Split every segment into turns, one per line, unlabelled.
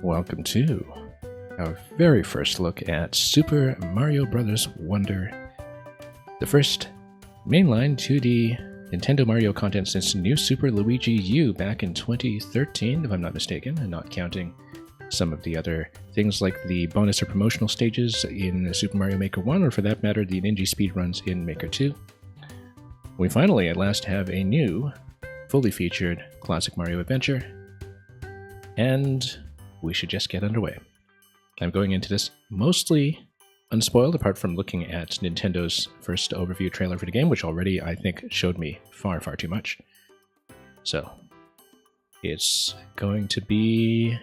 Welcome to our very first look at Super Mario Bros. Wonder, the first mainline 2D Nintendo Mario content since New Super Luigi U back in 2013, if I'm not mistaken, and not counting some of the other things like the bonus or promotional stages in Super Mario Maker 1, or for that matter, the Ninja speedruns in Maker 2. We finally at last have a new, fully featured Classic Mario adventure, and we should just get underway. I'm going into this mostly unspoiled, apart from looking at Nintendo's first overview trailer for the game, which already, I think, showed me far, far too much. So, it's going to be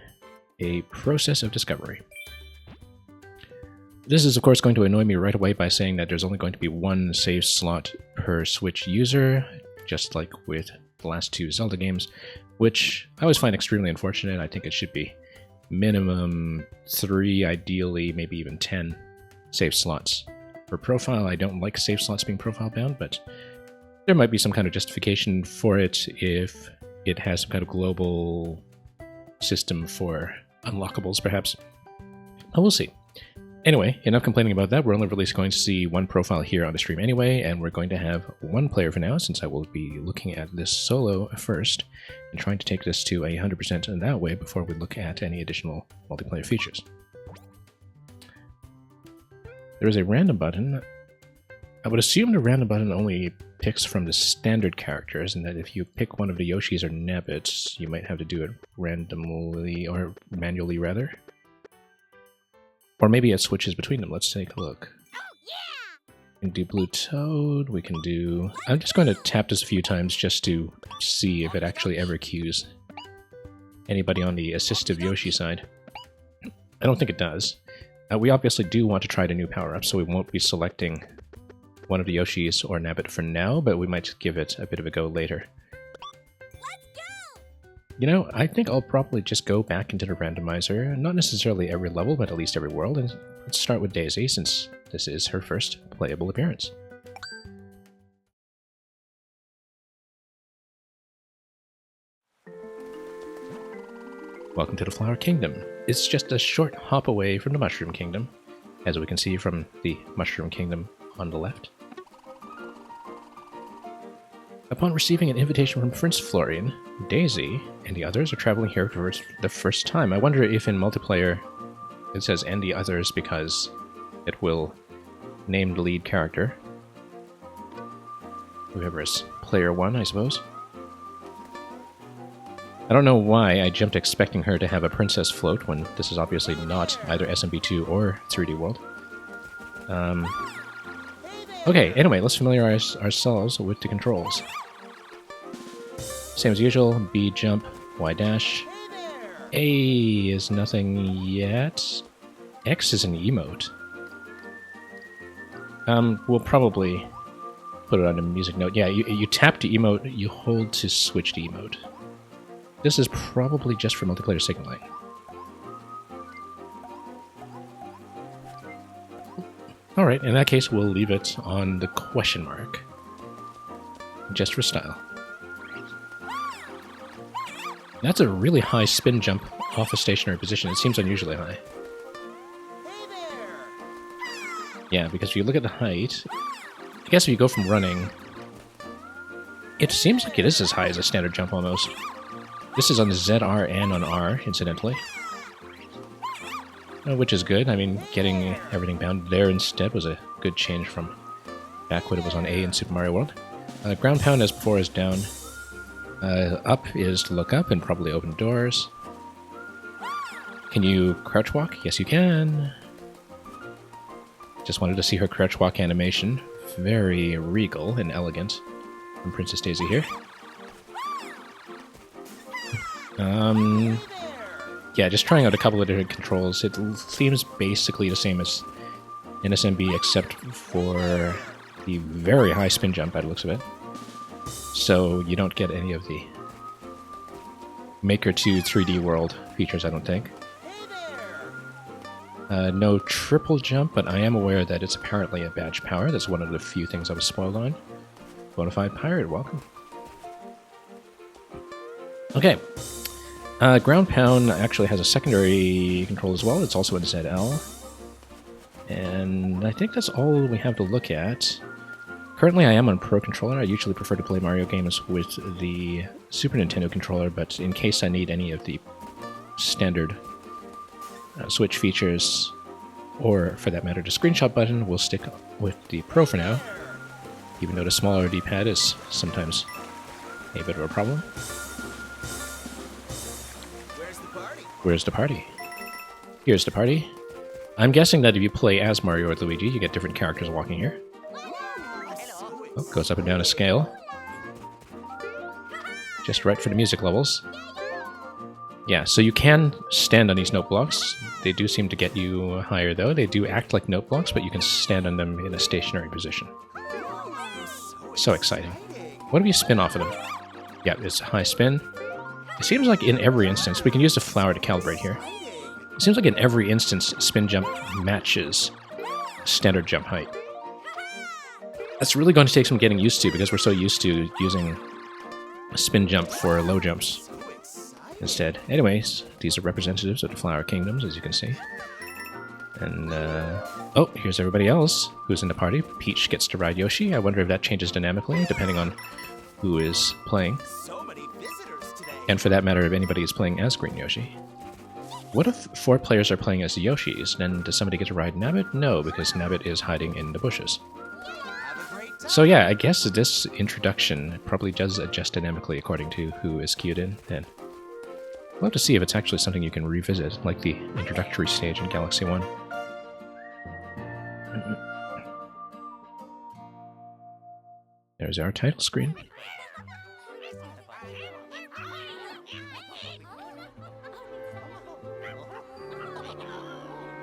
a process of discovery. This is, of course, going to annoy me right away by saying that there's only going to be one save slot per Switch user, just like with the last two Zelda games, which I always find extremely unfortunate. I think it should be minimum 3, ideally maybe even 10 save slots per profile. I don't like save slots being profile bound, but there might be some kind of justification for it if it has some kind of global system for unlockables, perhaps. Oh, we'll see. Anyway, enough complaining about that. We're only really going to see one profile here on the stream anyway, and we're going to have one player for now, since I will be looking at this solo first and trying to take this to 100% in that way before we look at any additional multiplayer features. There is a random button. I would assume the random button only picks from the standard characters, and that if you pick one of the Yoshis or Nabbits, you might have to do it randomly, or manually rather. Or maybe it switches between them. Let's take a look. We can do Blue Toad, we can do... I'm just going to tap this a few times just to see if it actually ever queues anybody on the assistive Yoshi side. I don't think it does. We obviously do want to try the new power-up, so we won't be selecting one of the Yoshis or Nabbit for now, but we might give it a bit of a go later. You know, I think I'll probably just go back into the randomizer, not necessarily every level, but at least every world, and let's start with Daisy, since this is her first playable appearance. Welcome to the Flower Kingdom. It's just a short hop away from the Mushroom Kingdom, as we can see from the Mushroom Kingdom on the left. Upon receiving an invitation from Prince Florian, Daisy and the others are traveling here for the first time. I wonder if in multiplayer it says "and the others" because it will name the lead character. Whoever is player 1, I suppose. I don't know why I jumped expecting her to have a princess float when this is obviously not either SMB2 or 3D World. Okay, anyway, let's familiarize ourselves with the controls. Same as usual, B jump, Y dash. A is nothing yet. X is an emote. We'll probably put it on a music note. Yeah, you tap to emote, you hold to switch to emote. This is probably just for multiplayer signaling. Alright, in that case, we'll leave it on the question mark. Just for style. That's a really high spin jump off a stationary position. It seems unusually high. Yeah, because if you look at the height, I guess if you go from running, it seems like it is as high as a standard jump almost. This is on the ZR and on R, incidentally. Which is good. I mean, getting everything bound there instead was a good change from back when it was on A in Super Mario World. Ground pound as before is down. Up is to look up and probably open doors. Can you crouch walk? Yes, you can. Just wanted to see her crouch walk animation. Very regal and elegant from Princess Daisy here. Yeah, just trying out a couple of different controls. It seems basically the same as NSMB, except for the very high spin jump by the looks of it. So you don't get any of the Maker 2 3D World features, I don't think. No triple jump, but I am aware that it's apparently a badge power. That's one of the few things I was spoiled on. Bonafide Pirate, welcome. Okay. Ground Pound actually has a secondary control as well. It's also in ZL. And I think that's all we have to look at. Currently I am on Pro Controller. I usually prefer to play Mario games with the Super Nintendo controller, but in case I need any of the standard Switch features, or for that matter the screenshot button, we'll stick with the Pro for now, even though the smaller D-pad is sometimes a bit of a problem. Where's the party? Here's the party. I'm guessing that if you play as Mario or Luigi, you get different characters walking here. Oh, goes up and down a scale. Just right for the music levels. Yeah, so you can stand on these note blocks. They do seem to get you higher, though. They do act like note blocks, but you can stand on them in a stationary position. So exciting. What if you spin off of them? Yeah, it's a high spin. It seems like in every instance, we can use the flower to calibrate here. It seems like in every instance, spin jump matches standard jump height. That's really going to take some getting used to, because we're so used to using a spin jump for low jumps instead. Anyways, these are representatives of the Flower Kingdoms, as you can see. And, oh, here's everybody else who's in the party. Peach gets to ride Yoshi. I wonder if that changes dynamically, depending on who is playing. And for that matter, if anybody is playing as Green Yoshi. What if 4 players are playing as the Yoshis? Then does somebody get to ride Nabbit? No, because Nabbit is hiding in the bushes. So yeah, I guess this introduction probably does adjust dynamically according to who is queued in. And we'll have to see if it's actually something you can revisit, like the introductory stage in Galaxy 1. There's our title screen.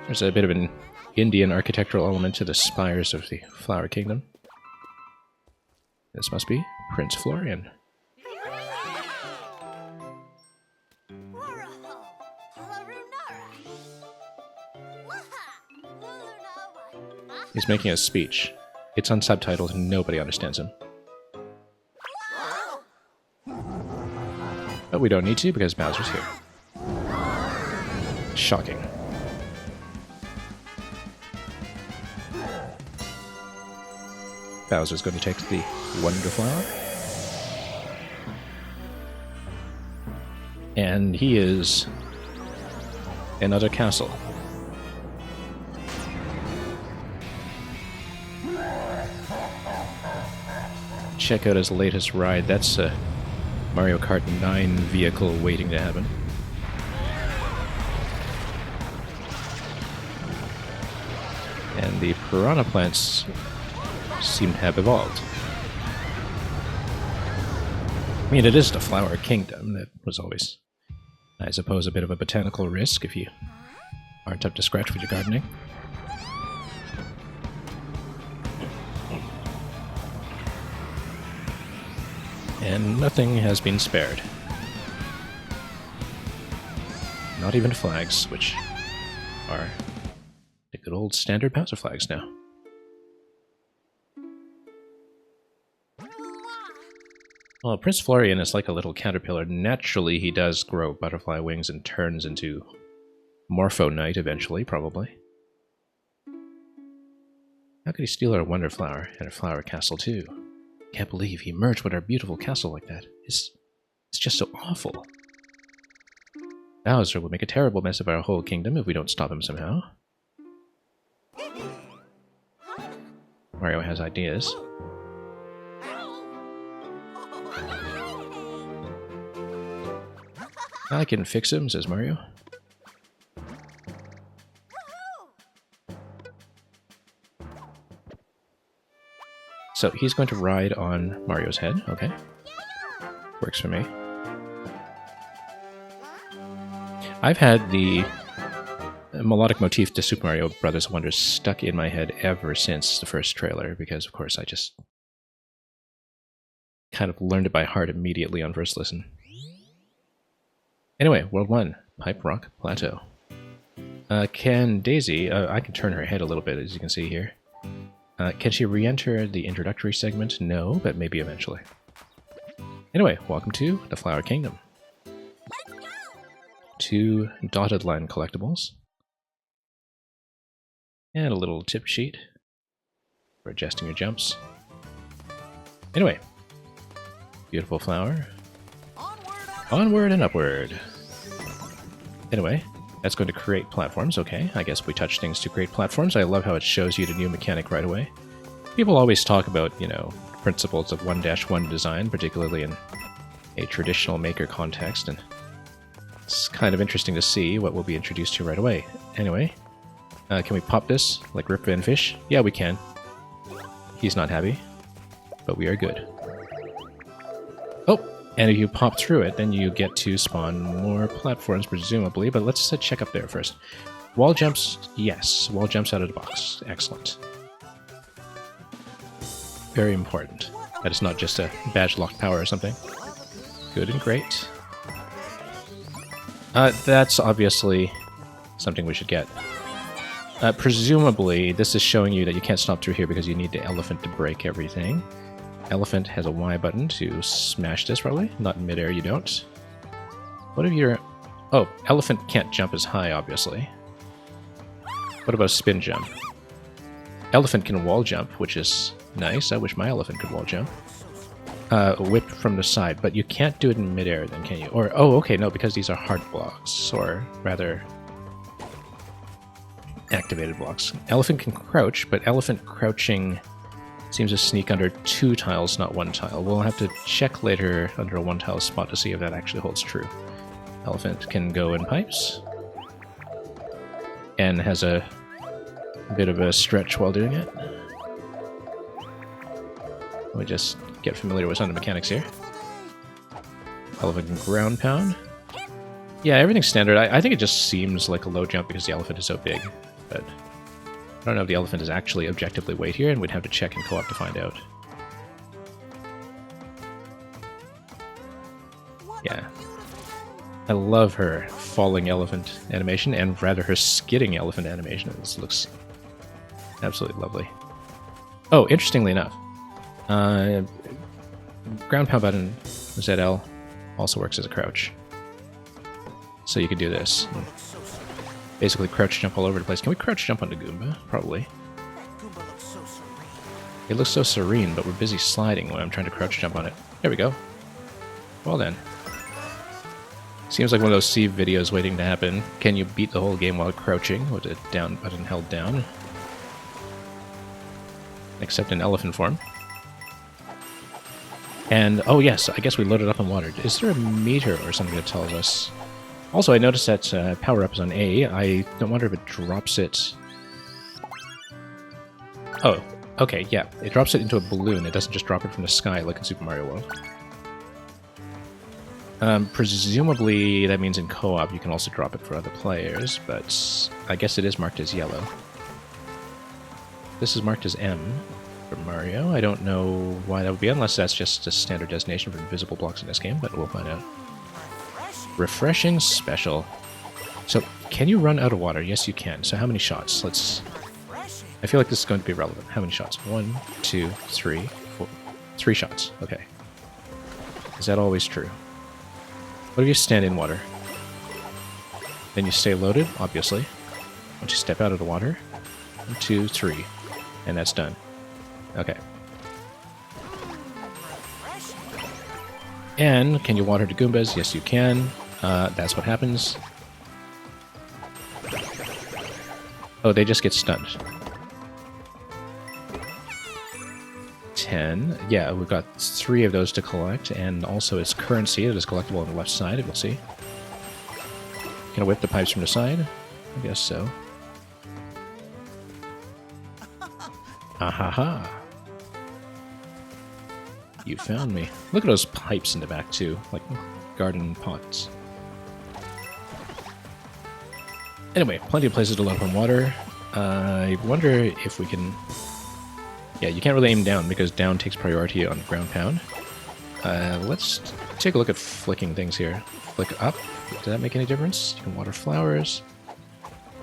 There's a bit of an Indian architectural element to the spires of the Flower Kingdom. This must be Prince Florian. He's making a speech. It's unsubtitled and nobody understands him. But we don't need to because Bowser's here. Shocking. Bowser's going to take the Wonder Flower. And he is another castle. Check out his latest ride. That's a Mario Kart 9 vehicle waiting to happen. And the piranha plants seem to have evolved. I mean, it is the Flower Kingdom. That was always, I suppose, a bit of a botanical risk if you aren't up to scratch with your gardening. And nothing has been spared. Not even flags, which are the good old standard Bowser flags now. Well, Prince Florian is like a little caterpillar. Naturally, he does grow butterfly wings and turns into Morpho Knight eventually, probably. How could he steal our Wonder Flower and our Flower Castle, too? Can't believe he merged with our beautiful castle like that. It's just so awful. Bowser will make a terrible mess of our whole kingdom if we don't stop him somehow. Mario has ideas. I can fix him, says Mario. So he's going to ride on Mario's head, okay. Works for me. I've had the melodic motif to Super Mario Bros. Wonder stuck in my head ever since the first trailer, because of course I just kind of learned it by heart immediately on first listen. Anyway, World 1, Pipe Rock Plateau. Can Daisy, I can turn her head a little bit as you can see here. Can she re-enter the introductory segment? No, but maybe eventually. Anyway, welcome to the Flower Kingdom. 2 dotted line collectibles. And a little tip sheet for adjusting your jumps. Anyway, beautiful flower. Onward and upward. Anyway, that's going to create platforms. Okay, I guess we touch things to create platforms. I love how it shows you the new mechanic right away. People always talk about, you know, principles of 1-1 design, particularly in a traditional maker context, and it's kind of interesting to see what will be introduced to right away. Anyway, can we pop this like Rip Van Fish? Yeah, we can. He's not happy, but we are good. Oh, and if you pop through it, then you get to spawn more platforms, presumably, but let's check up there first. Wall jumps, yes. Wall jumps out of the box. Excellent. Very important. That it's not just a badge locked power or something. Good and great. That's obviously something we should get. Presumably, this is showing you that you can't stop through here because you need the elephant to break everything. Elephant has a Y button to smash this, probably. Not in midair, you don't. What if you're... Oh, elephant can't jump as high, obviously. What about a spin jump? Elephant can wall jump, which is nice. I wish my elephant could wall jump. Whip from the side, but you can't do it in midair then, can you? Or, oh, okay, no, because these are hard blocks, or rather activated blocks. Elephant can crouch, but elephant crouching seems to sneak under 2 tiles, not 1 tile. We'll have to check later under a 1 tile spot to see if that actually holds true. Elephant can go in pipes, and has a bit of a stretch while doing it. Let me just get familiar with some of the mechanics here. Elephant can ground pound. Yeah, everything's standard. I think it just seems like a low jump because the elephant is so big, but I don't know if the elephant is actually objectively weightier, and we'd have to check in co-op to find out. Yeah. I love her falling elephant animation, and rather her skidding elephant animation. This looks absolutely lovely. Oh, interestingly enough, ground pound button ZL also works as a crouch. So you could do this. Basically crouch jump all over the place. Can we crouch jump onto Goomba? Probably. It looks so serene, but we're busy sliding when I'm trying to crouch jump on it. There we go. Well then. Seems like one of those Steve videos waiting to happen. Can you beat the whole game while crouching with the down button held down? Except in elephant form. And, oh yes, I guess we loaded up in water. Is there a meter or something that tells us? Also, I noticed that power-up is on A. I don't wonder if it drops it... Oh, okay, yeah. It drops it into a balloon. It doesn't just drop it from the sky like in Super Mario World. Presumably, that means in co-op you can also drop it for other players, but I guess it is marked as yellow. This is marked as M for Mario. I don't know why that would be, unless that's just a standard designation for invisible blocks in this game, but we'll find out. Refreshing special. So, can you run out of water? Yes, you can. So how many shots? I feel like this is going to be relevant. How many shots? 1, 2, 3, 4... 3 shots. Okay. Is that always true? What if you stand in water? Then you stay loaded, obviously. Once you step out of the water. 1, 2, 3. And that's done. Okay. And can you water to Goombas? Yes, you can. That's what happens. Oh, they just get stunned. 10. Yeah, we've got 3 of those to collect, and also it's currency that is collectible on the left side, we'll see. Can I whip the pipes from the side? I guess so. Ahaha. You found me. Look at those pipes in the back, too. Like garden pots. Anyway, plenty of places to load up on water. I wonder if we can... Yeah, you can't really aim down because down takes priority on ground pound. Let's take a look at flicking things here. Flick up. Does that make any difference? You can water flowers.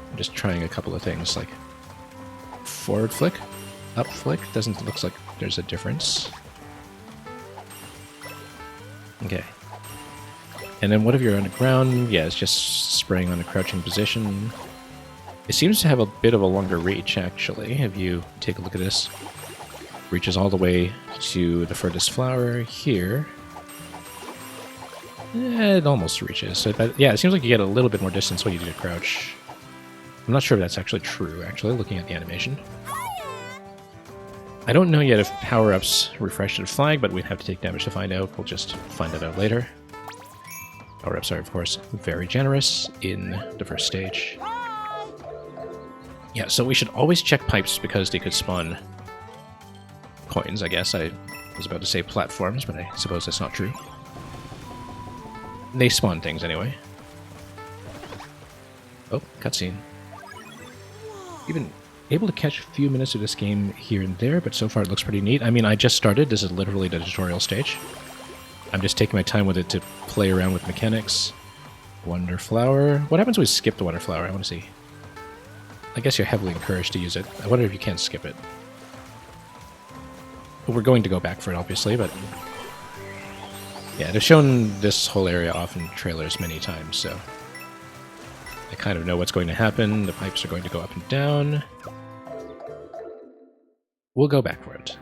I'm just trying a couple of things, like forward flick, up flick. Doesn't look like there's a difference. Okay. And then whatever you're underground, yeah, it's just spraying on a crouching position. It seems to have a bit of a longer reach, actually, if you take a look at this. Reaches all the way to the furthest flower here. It almost reaches. So yeah, it seems like you get a little bit more distance when you do the crouch. I'm not sure if that's actually true, actually, looking at the animation. I don't know yet if power-ups refresh the flag, but we'd have to take damage to find out. We'll just find that out later. Power-ups are, of course, very generous in the first stage. Yeah, so we should always check pipes because they could spawn coins, I guess. I was about to say platforms, but I suppose that's not true. They spawn things anyway. Oh, cutscene. Even able to catch a few minutes of this game here and there, but so far it looks pretty neat. I mean, I just started. This is literally the tutorial stage. I'm just taking my time with it to play around with mechanics. Wonder Flower. What happens when we skip the Wonder Flower? I want to see. I guess you're heavily encouraged to use it. I wonder if you can skip it. Well, we're going to go back for it, obviously, but... yeah, they've shown this whole area off in trailers many times, so... I kind of know what's going to happen. The pipes are going to go up and down. We'll go back for it.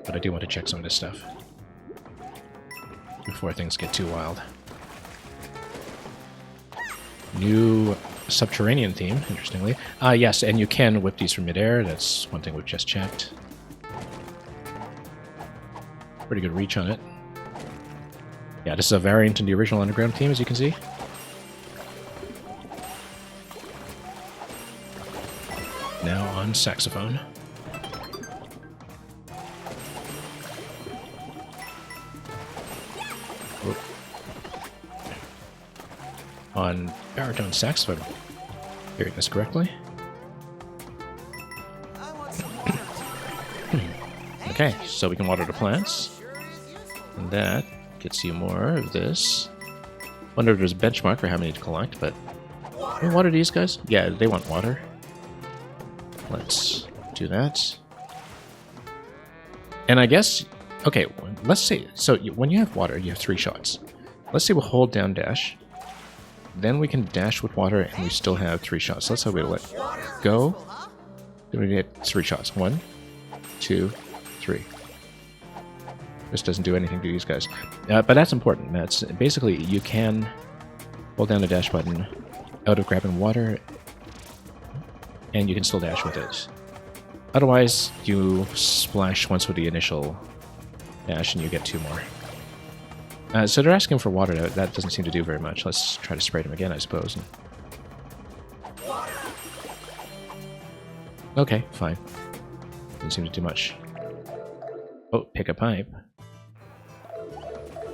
But I do want to check some of this stuff before things get too wild. New subterranean theme, interestingly. Yes, and you can whip these from midair. That's one thing we've just checked. Pretty good reach on it. Yeah, this is a variant in the original Underground theme, as you can see. Now on saxophone. Whoop. On baritone saxophone. Hearing this correctly. Okay, so we can water the plants. And that gets you more of this. Wonder if there's a benchmark for how many to collect, but... can we water these guys? Yeah, they want water. Let's do that. And I guess... okay, let's say... so when you have water, you have 3 shots. Let's say we'll hold down dash. Then we can dash with water, and we still have 3 shots. Let's say we let go. Then we get 3 shots. 1, 2, 3. This doesn't do anything to these guys. But that's important. That's basically, you can hold down the dash button out of grabbing water, and you can still dash with it. Otherwise, you splash once with the initial dash, and you get 2 more. So they're asking for water. That doesn't seem to do very much. Let's try to spray them again, I suppose. Okay, fine. Doesn't seem to do much. Oh, pick a pipe.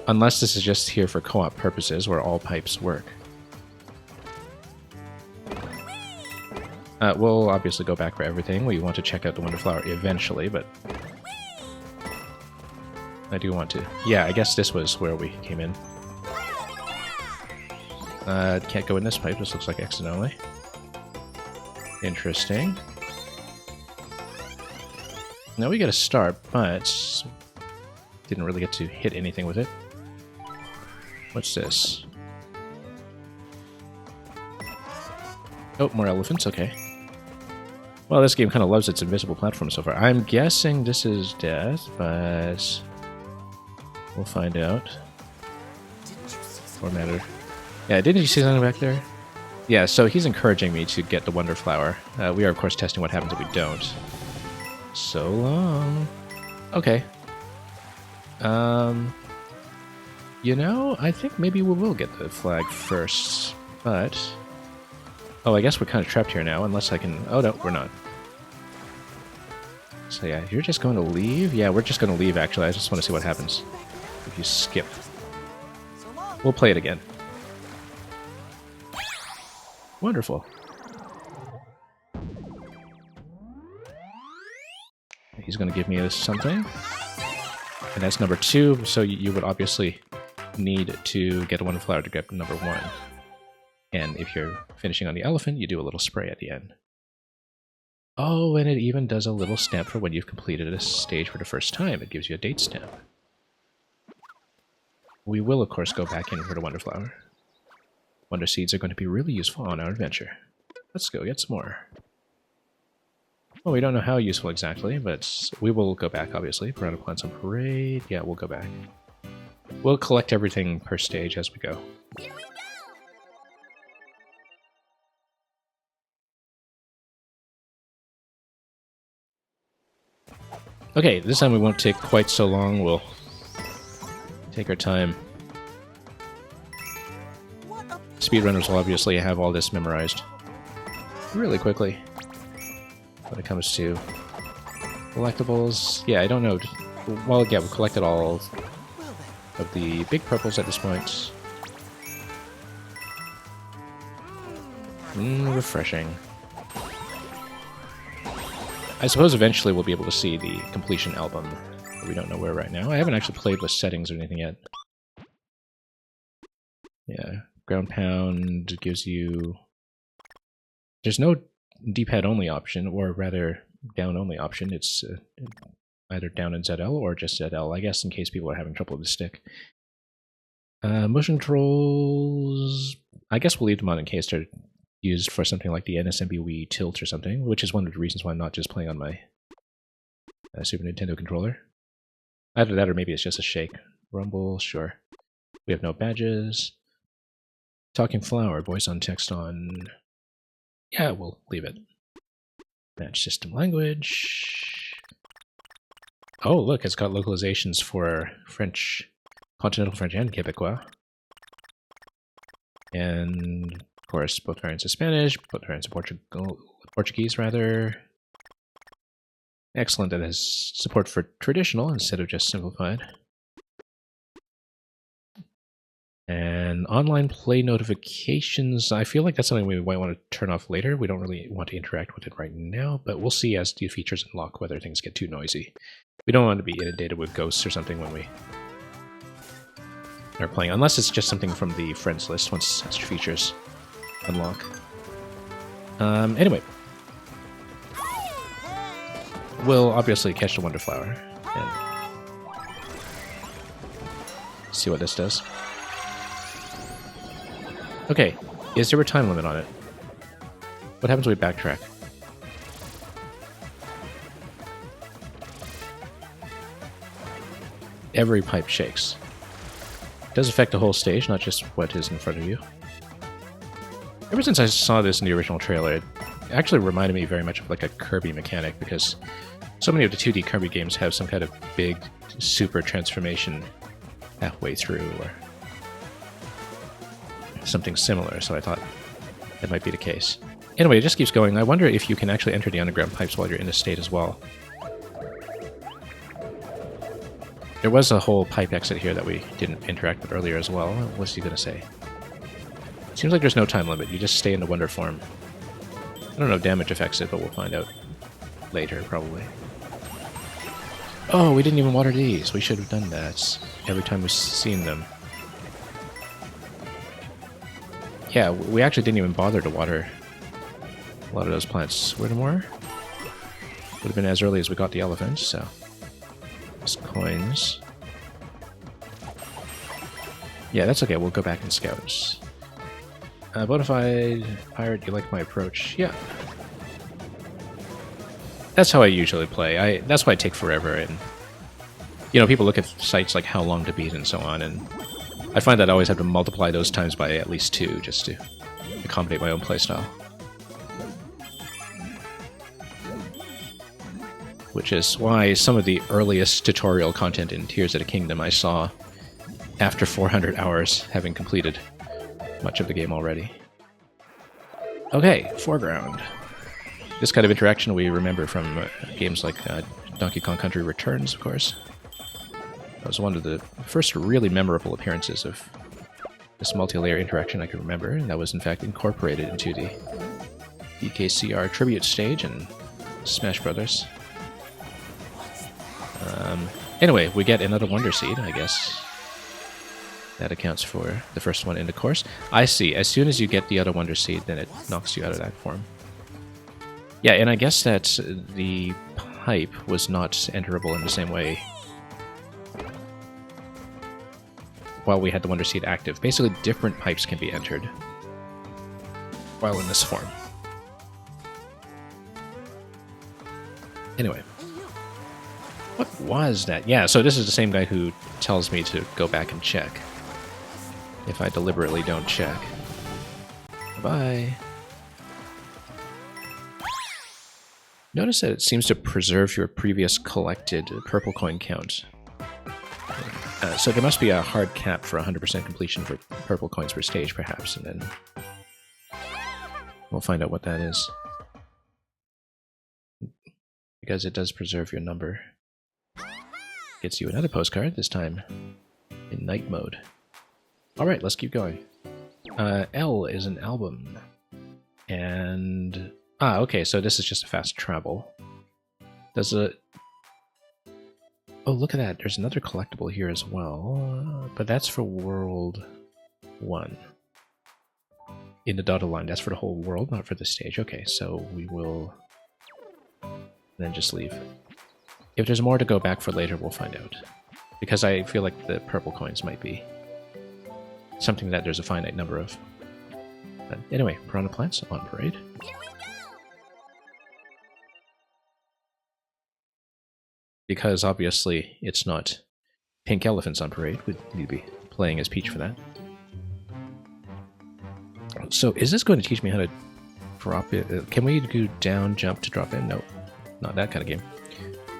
Unless this is just here for co-op purposes, where all pipes work. We'll obviously go back for everything. We want to check out the Wonder Flower eventually, but... I do want to. Yeah, I guess this was where we came in. Can't go in this pipe. This looks like exit only. Interesting. Now we got a start, but... didn't really get to hit anything with it. What's this? Oh, more elephants, okay. Well, this game kind of loves its invisible platform so far. I'm guessing this is death, but... we'll find out. Or matter. Yeah, didn't you see something back there? Yeah, so he's encouraging me to get the Wonder Flower. We are, of course, testing what happens if we don't. So long. Okay. You know, I think maybe we will get the flag first, but... oh, I guess we're kind of trapped here now, unless I can... oh, no, we're not. So yeah, you're just going to leave? Yeah, we're just going to leave, actually. I just want to see what happens if you skip. We'll play it again. Wonderful. He's going to give me something. And that's number 2, so you would obviously need to get a Wonder Flower to get number 1. And if you're finishing on the elephant, you do a little spray at the end. Oh, and it even does a little stamp for when you've completed a stage for the first time. It gives you a date stamp. we will, of course, go back in for the Wonder Flower. Wonder Seeds are going to be really useful on our adventure. Let's go get some more. Well, we don't know how useful exactly, but we will go back, obviously. Piranha Plants on Parade. Yeah, we'll go back. We'll collect everything per stage as we go. Okay, this time we won't take quite so long. We'll take our time. Speedrunners will obviously have all this memorized really quickly. When it comes to collectibles, yeah, I don't know. Well, yeah, we've collected all of the big purples at this point. Refreshing. I suppose eventually we'll be able to see the completion album, but we don't know where right now. I haven't actually played with settings or anything yet. Yeah, ground pound gives you... There's no D-pad only option, or rather down only option. It's either down in ZL or just ZL, I guess, in case people are having trouble with the stick. Motion controls, I guess we'll leave them on in case they're used for something like the NSMB Wii Tilt or something, which is one of the reasons why I'm not just playing on my Super Nintendo controller. Either that or maybe it's just a shake. Rumble, sure. We have no badges. Talking Flower, voice on, text on. Yeah, we'll leave it. Match system language. Oh, look, it's got localizations for French, Continental French and Quebecois. And, of course, both variants of Spanish, both variants of Portuguese, rather. Excellent that it has support for traditional instead of just simplified. And online play notifications, I feel like that's something we might want to turn off later. We don't really want to interact with it right now, but we'll see as the features unlock whether things get too noisy. We don't want to be inundated with ghosts or something when we are playing, unless it's just something from the friends list once such features unlock. Anyway. We'll obviously catch the Wonder Flower and see what this does. Okay, is there a time limit on it? What happens when we backtrack? Every pipe shakes. It does affect the whole stage, not just what is in front of you. Ever since I saw this in the original trailer, it actually reminded me very much of like a Kirby mechanic, because so many of the 2D Kirby games have some kind of big super transformation halfway through, or something similar, so I thought that might be the case. Anyway, it just keeps going. I wonder if you can actually enter the underground pipes while you're in the state as well. There was a whole pipe exit here that we didn't interact with earlier as well. What's he going to say? Seems like there's no time limit. You just stay in the Wonder form. I don't know if damage affects it, but we'll find out later, probably. Oh, we didn't even water these. We should have done that every time we've seen them. Yeah, we actually didn't even bother to water a lot of those plants. Were there more? Would have been as early as we got the elephant, so... Those coins. Yeah, that's okay. We'll go back and scout. Bonafide pirate, you like my approach? Yeah. That's how I usually play. That's why I take forever, and... You know, people look at sites like how long to beat and so on, and... I find that I always have to multiply those times by at least 2 just to accommodate my own playstyle. Which is why some of the earliest tutorial content in Tears of the Kingdom I saw after 400 hours, having completed much of the game already. Okay, foreground. This kind of interaction we remember from games like Donkey Kong Country Returns, of course. That was one of the first really memorable appearances of this multi-layer interaction I can remember, and that was in fact incorporated into the DKCR tribute stage in Smash Brothers. Anyway, we get another Wonder Seed, I guess. That accounts for the first one in the course. I see, as soon as you get the other Wonder Seed, then it knocks you out of that form. Yeah, and I guess that the pipe was not enterable in the same way while we had the Wonder Seed active. Basically, different pipes can be entered while in this form. Anyway. What was that? Yeah, so this is the same guy who tells me to go back and check. If I deliberately don't check. Bye. Notice that it seems to preserve your previous collected purple coin count. So there must be a hard cap for 100% completion for purple coins per stage, perhaps, and then we'll find out what that is. Because it does preserve your number. Gets you another postcard, this time in night mode. Alright, let's keep going. L is an album. And... ah, okay, so this is just a fast travel. Does it... oh, look at that. There's another collectible here as well. But that's for World 1. In the dotted line, that's for the whole world, not for the stage. Okay, so we will then just leave. If there's more to go back for later, we'll find out. Because I feel like the purple coins might be something that there's a finite number of. But anyway, piranha plants on parade. Because obviously it's not pink elephants on parade. We'd need to be playing as Peach for that. So is this going to teach me how to drop it? Can we do down jump to drop in? No, not that kind of game.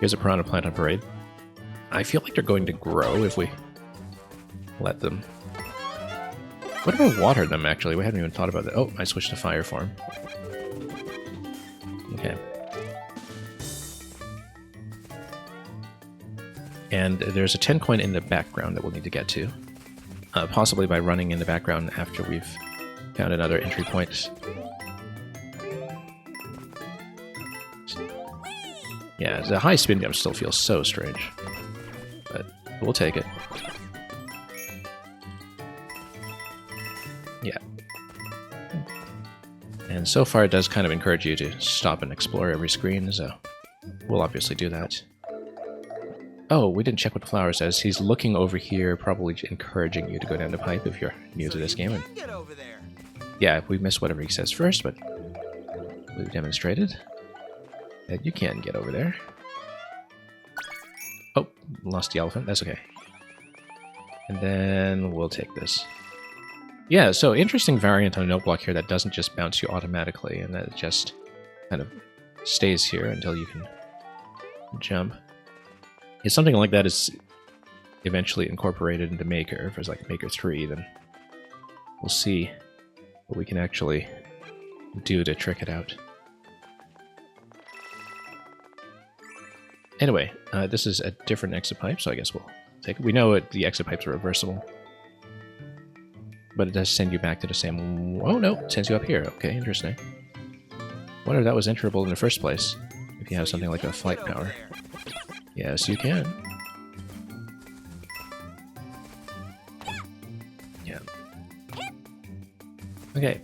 Here's a piranha plant on parade. I feel like they're going to grow if we let them. What about water them, actually? We haven't even thought about that. Oh, I switched to fire form. Okay. And there's a 10 coin in the background that we'll need to get to. Possibly by running in the background after we've found another entry point. Yeah, the high spin jump still feels so strange. But we'll take it. Yeah. And so far it does kind of encourage you to stop and explore every screen, so we'll obviously do that. Oh, we didn't check what the flower says. He's looking over here, probably encouraging you to go down the pipe if you're new to this game. And yeah, we missed whatever he says first, but we've demonstrated that you can get over there. Oh, lost the elephant. That's okay. And then we'll take this. Yeah, so interesting variant on a note block here that doesn't just bounce you automatically, and that it just kind of stays here until you can jump. If something like that is eventually incorporated into Maker, if it's like Maker 3, then we'll see what we can actually do to trick it out. Anyway, this is a different exit pipe, so I guess we'll take it. We know the exit pipes are reversible. But it does send you back to the same... oh no, it sends you up here. Okay, interesting. Wonder if that was enterable in the first place, if you have something like a flight power. Yes, you can. Yeah. Okay.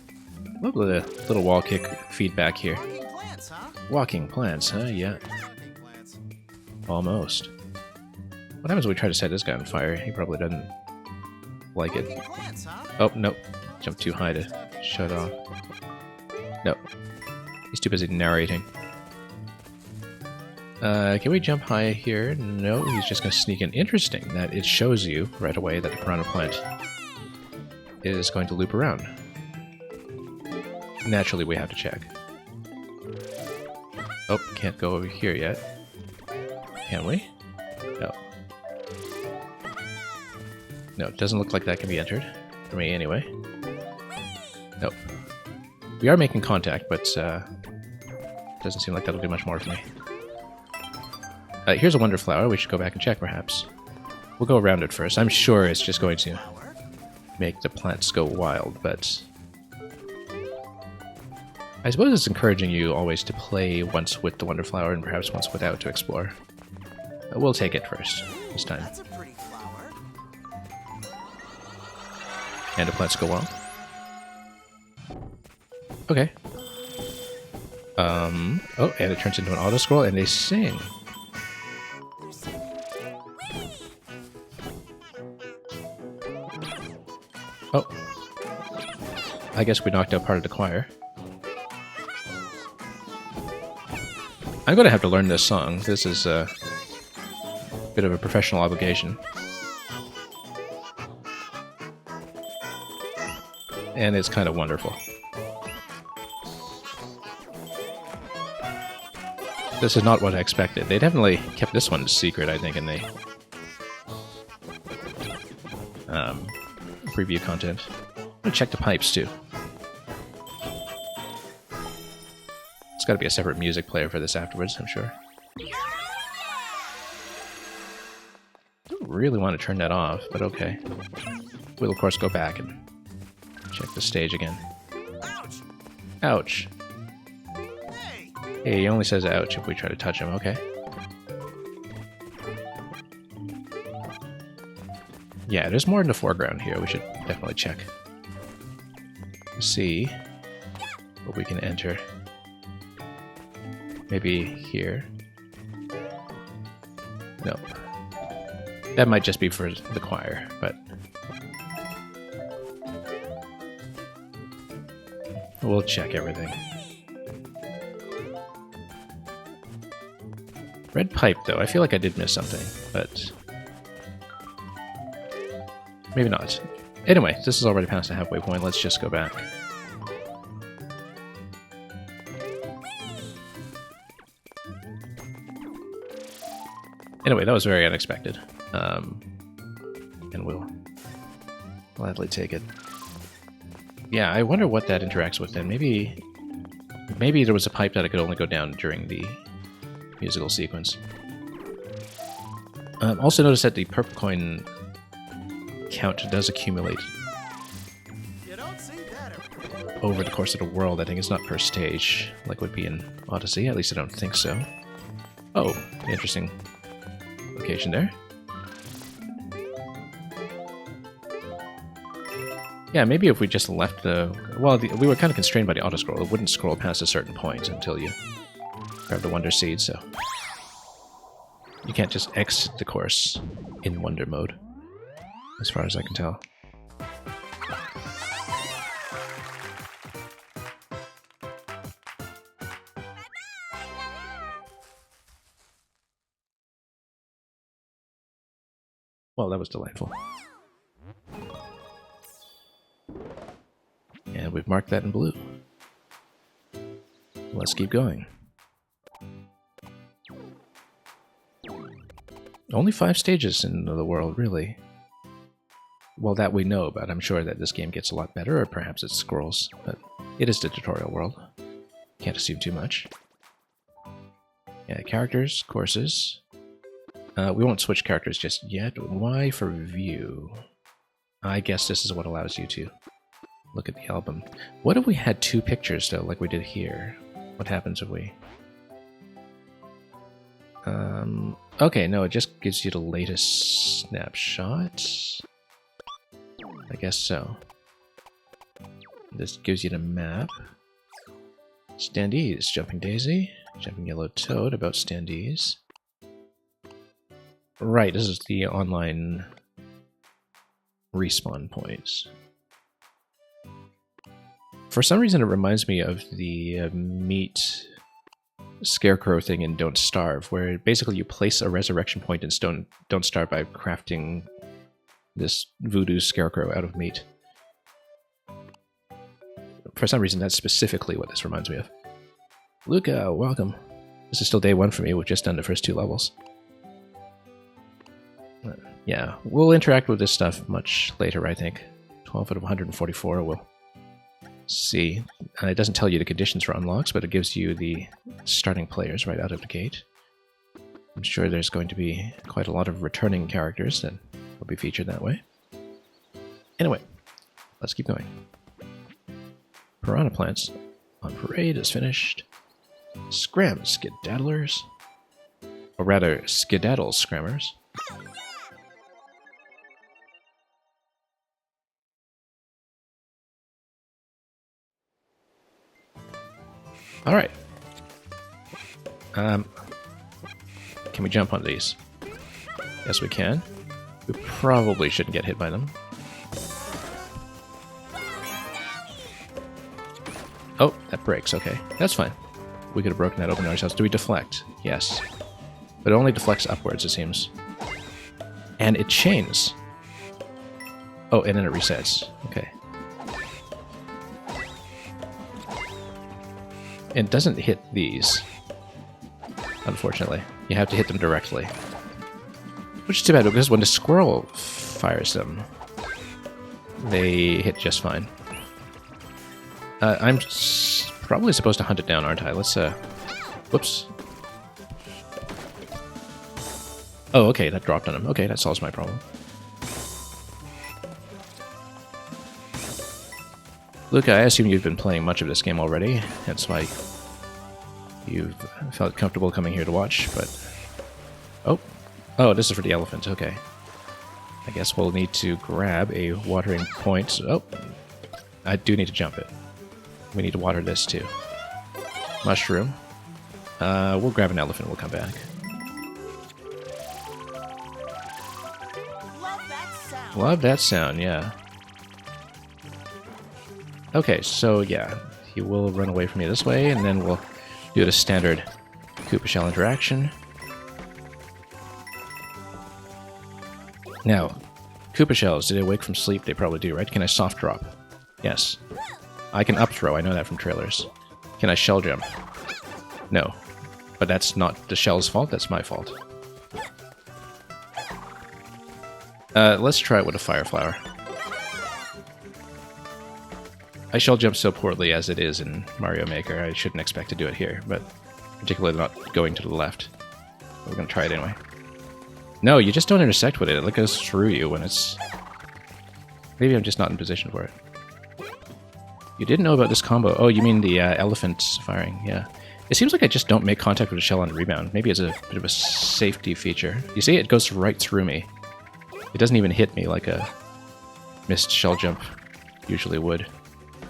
Lovely little wall kick feedback here. Walking plants, huh? Yeah. Almost. What happens when we try to set this guy on fire? He probably doesn't like it. Oh, nope. Jumped too high to shut off. Nope. He's too busy narrating. Can we jump high here? No, he's just going to sneak in. Interesting that it shows you right away that the piranha plant is going to loop around. Naturally, we have to check. Oh, can't go over here yet. Can we? No. No, it doesn't look like that can be entered. For me, anyway. Nope. We are making contact, but doesn't seem like that'll do much more for me. Here's a Wonder Flower. We should go back and check, perhaps. We'll go around it first. I'm sure it's just going to make the plants go wild, but... I suppose it's encouraging you always to play once with the Wonder Flower and perhaps once without to explore. We'll take it first, this time. And the plants go wild. Okay. Oh, and it turns into an auto-scroll, and they sing. Oh. I guess we knocked out part of the choir. I'm going to have to learn this song. This is a bit of a professional obligation. And it's kind of wonderful. This is not what I expected. They definitely kept this one secret, I think, in the preview content. I'm going to check the pipes, too. It's got to be a separate music player for this afterwards, I'm sure. Don't really want to turn that off, but okay. We'll, of course, go back and check the stage again. Ouch! Hey, he only says ouch if we try to touch him, okay. Yeah, there's more in the foreground here. We should definitely check. See what we can enter. Maybe here. Nope. That might just be for the choir, but we'll check everything. Red pipe, though. I feel like I did miss something, but maybe not. Anyway, this is already past the halfway point. Let's just go back. Anyway, that was very unexpected. And we'll gladly take it. Yeah, I wonder what that interacts with then. Maybe there was a pipe that I could only go down during the musical sequence. Also notice that the purple coin count does accumulate over the course of the world. I think it's not per stage, like would be in Odyssey. At least I don't think so. Oh, interesting location there. Yeah, maybe if we just left the... Well, we were kind of constrained by the auto-scroll. It wouldn't scroll past a certain point until you grab the Wonder Seed, so... You can't just exit the course in Wonder mode, as far as I can tell. Well, that was delightful. And we've marked that in blue. Let's keep going. Only 5 stages in the world, really. Well, that we know about. I'm sure that this game gets a lot better, or perhaps it scrolls, but it is the tutorial world. Can't assume too much. Yeah, characters, courses. We won't switch characters just yet. Y for view. I guess this is what allows you to look at the album. What if we had 2 pictures, though, like we did here? What happens if we... Okay, no, it just gives you the latest snapshot. I guess so. This gives you the map. Standees, Jumping Daisy, Jumping Yellow Toad, about Standees. Right, this is the online respawn points. For some reason, it reminds me of the meat scarecrow thing in Don't Starve, where basically you place a resurrection point in Don't Starve by crafting this voodoo scarecrow out of meat. For some reason, that's specifically what this reminds me of. Luca, welcome. This is still day 1 for me. We've just done the first 2 levels. Yeah, we'll interact with this stuff much later, I think. 12 out of 144, we'll see. It doesn't tell you the conditions for unlocks, but it gives you the starting players right out of the gate. I'm sure there's going to be quite a lot of returning characters that will be featured that way. Anyway, let's keep going. Piranha Plants on Parade is finished. Scram Skedaddlers. Or rather, Skedaddle Scrammers. Alright. Can we jump on these? Yes, we can. We probably shouldn't get hit by them. Oh, that breaks. Okay, that's fine. We could have broken that open ourselves. Do we deflect? Yes. But it only deflects upwards, it seems. And it chains. Oh, and then it resets. Okay. It doesn't hit these, unfortunately. You have to hit them directly. Which is too bad, because when the squirrel fires them, they hit just fine. I'm probably supposed to hunt it down, aren't I? Let's, whoops. Oh, okay, that dropped on him. Okay, that solves my problem. Luca, I assume you've been playing much of this game already. That's why you've felt comfortable coming here to watch, but... Oh. Oh, this is for the elephant. Okay. I guess we'll need to grab a watering point. Oh. I do need to jump it. We need to water this, too. Mushroom. We'll grab an elephant. We'll come back.
Love that sound.
Love that sound, yeah. Okay, so yeah, he will run away from me this way, and then we'll do the standard Koopa Shell interaction. Now, Koopa Shells, do they wake from sleep? They probably do, right? Can I soft drop? Yes. I can up throw, I know that from trailers. Can I shell jump? No. But that's not the shell's fault, that's my fault. Let's try it with a Fire Flower. I shell jump so poorly as it is in Mario Maker, I shouldn't expect to do it here, but particularly not going to the left. We're going to try it anyway. No, you just don't intersect with it. It goes through you when it's... Maybe I'm just not in position for it. You didn't know about this combo. Oh, you mean the elephant firing, yeah. It seems like I just don't make contact with the shell on rebound. Maybe it's a bit of a safety feature. You see, it goes right through me. It doesn't even hit me like a missed shell jump usually would.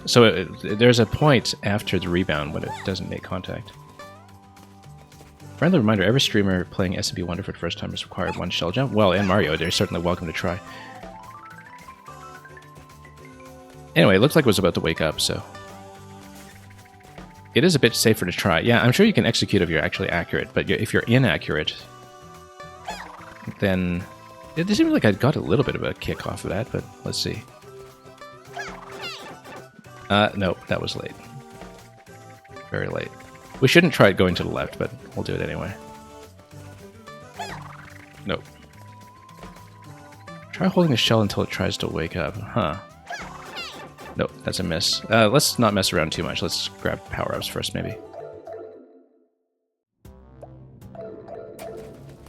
So there's a point after the rebound when it doesn't make contact. Friendly reminder, every streamer playing SMP Wonder for the first time has required one shell jump. Well, and Mario, they're certainly welcome to try. Anyway, it looks like it was about to wake up, so... It is a bit safer to try. Yeah, I'm sure you can execute if you're actually accurate, but if you're inaccurate, then... It seems like I got a little bit of a kick off of that, but let's see. Nope, that was late. Very late. We shouldn't try it going to the left, but we'll do it anyway. Nope. Try holding the shell until it tries to wake up. Huh. Nope, that's a miss. Let's not mess around too much. Let's grab power-ups first, maybe.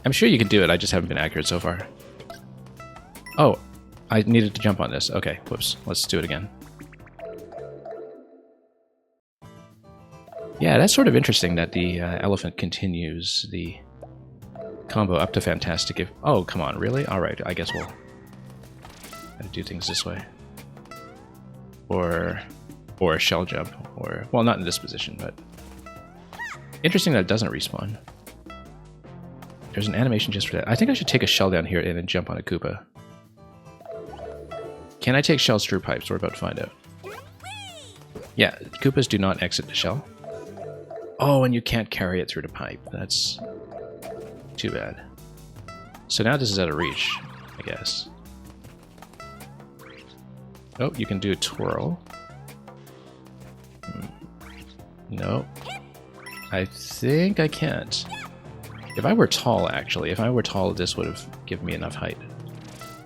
I'm sure you can do it, I just haven't been accurate so far. Oh, I needed to jump on this. Okay, whoops. Let's do it again. Yeah, that's sort of interesting that the elephant continues the combo up to Fantastic if... Oh, come on, really? Alright, I guess we'll gotta do things this way. Or a shell jump, or... Well, not in this position, but... Interesting that it doesn't respawn. There's an animation just for that. I think I should take a shell down here and then jump on a Koopa. Can I take shells through pipes? We're about to find out. Yeah, Koopas do not exit the shell. Oh, and you can't carry it through the pipe. That's too bad. So now this is out of reach, I guess. Oh, you can do a twirl. No. I think I can't. If I were tall, actually, if I were tall, this would have given me enough height.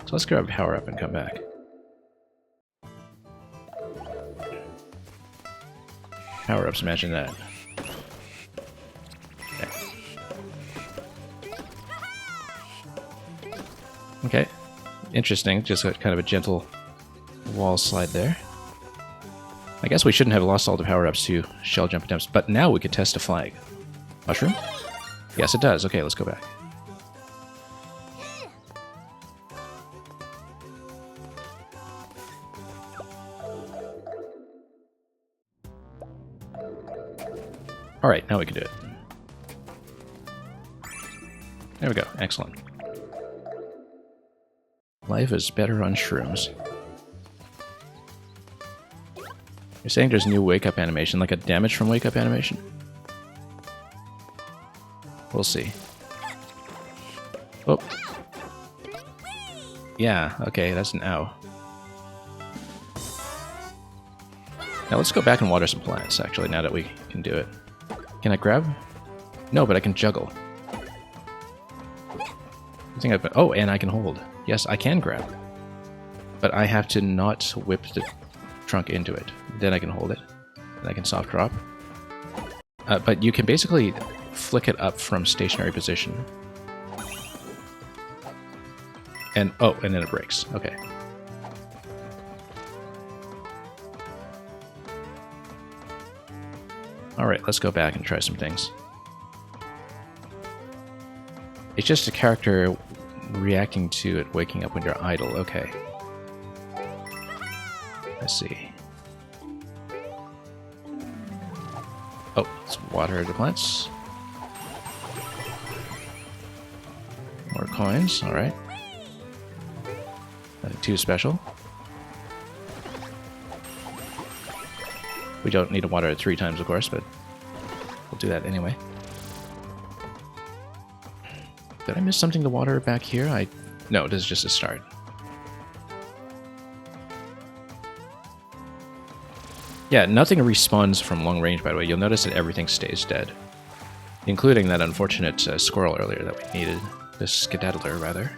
So let's grab a power up and come back. Power ups, imagine that. Okay, interesting. Just got kind of a gentle wall slide there. I guess we shouldn't have lost all the power-ups to shell jump attempts, but now we could test a flag. Mushroom? Yes, it does. Okay, let's go back. Alright, now we can do it. There we go. Excellent. Life is better on shrooms. You're saying there's a new wake up animation, like a damage from wake up animation? We'll see. Oh. Yeah, okay, that's an ow. Now let's go back and water some plants, actually, now that we can do it. Can I grab? No, but I can juggle. I think oh, and I can hold. Yes, I can grab. But I have to not whip the trunk into it. Then I can hold it. And I can soft drop. But you can basically flick it up from stationary position. And, oh, and then it breaks. Okay. Alright, let's go back and try some things. It's just a character reacting to it waking up when you're idle. Okay. Let's see. Oh, let's water the plants. More coins, alright. Nothing too special. We don't need to water it 3 times, of course, but we'll do that anyway. Did I miss something to water back here? No, this is just a start. Yeah, nothing respawns from long range, by the way. You'll notice that everything stays dead. Including that unfortunate squirrel earlier that we needed. This skedaddler, rather.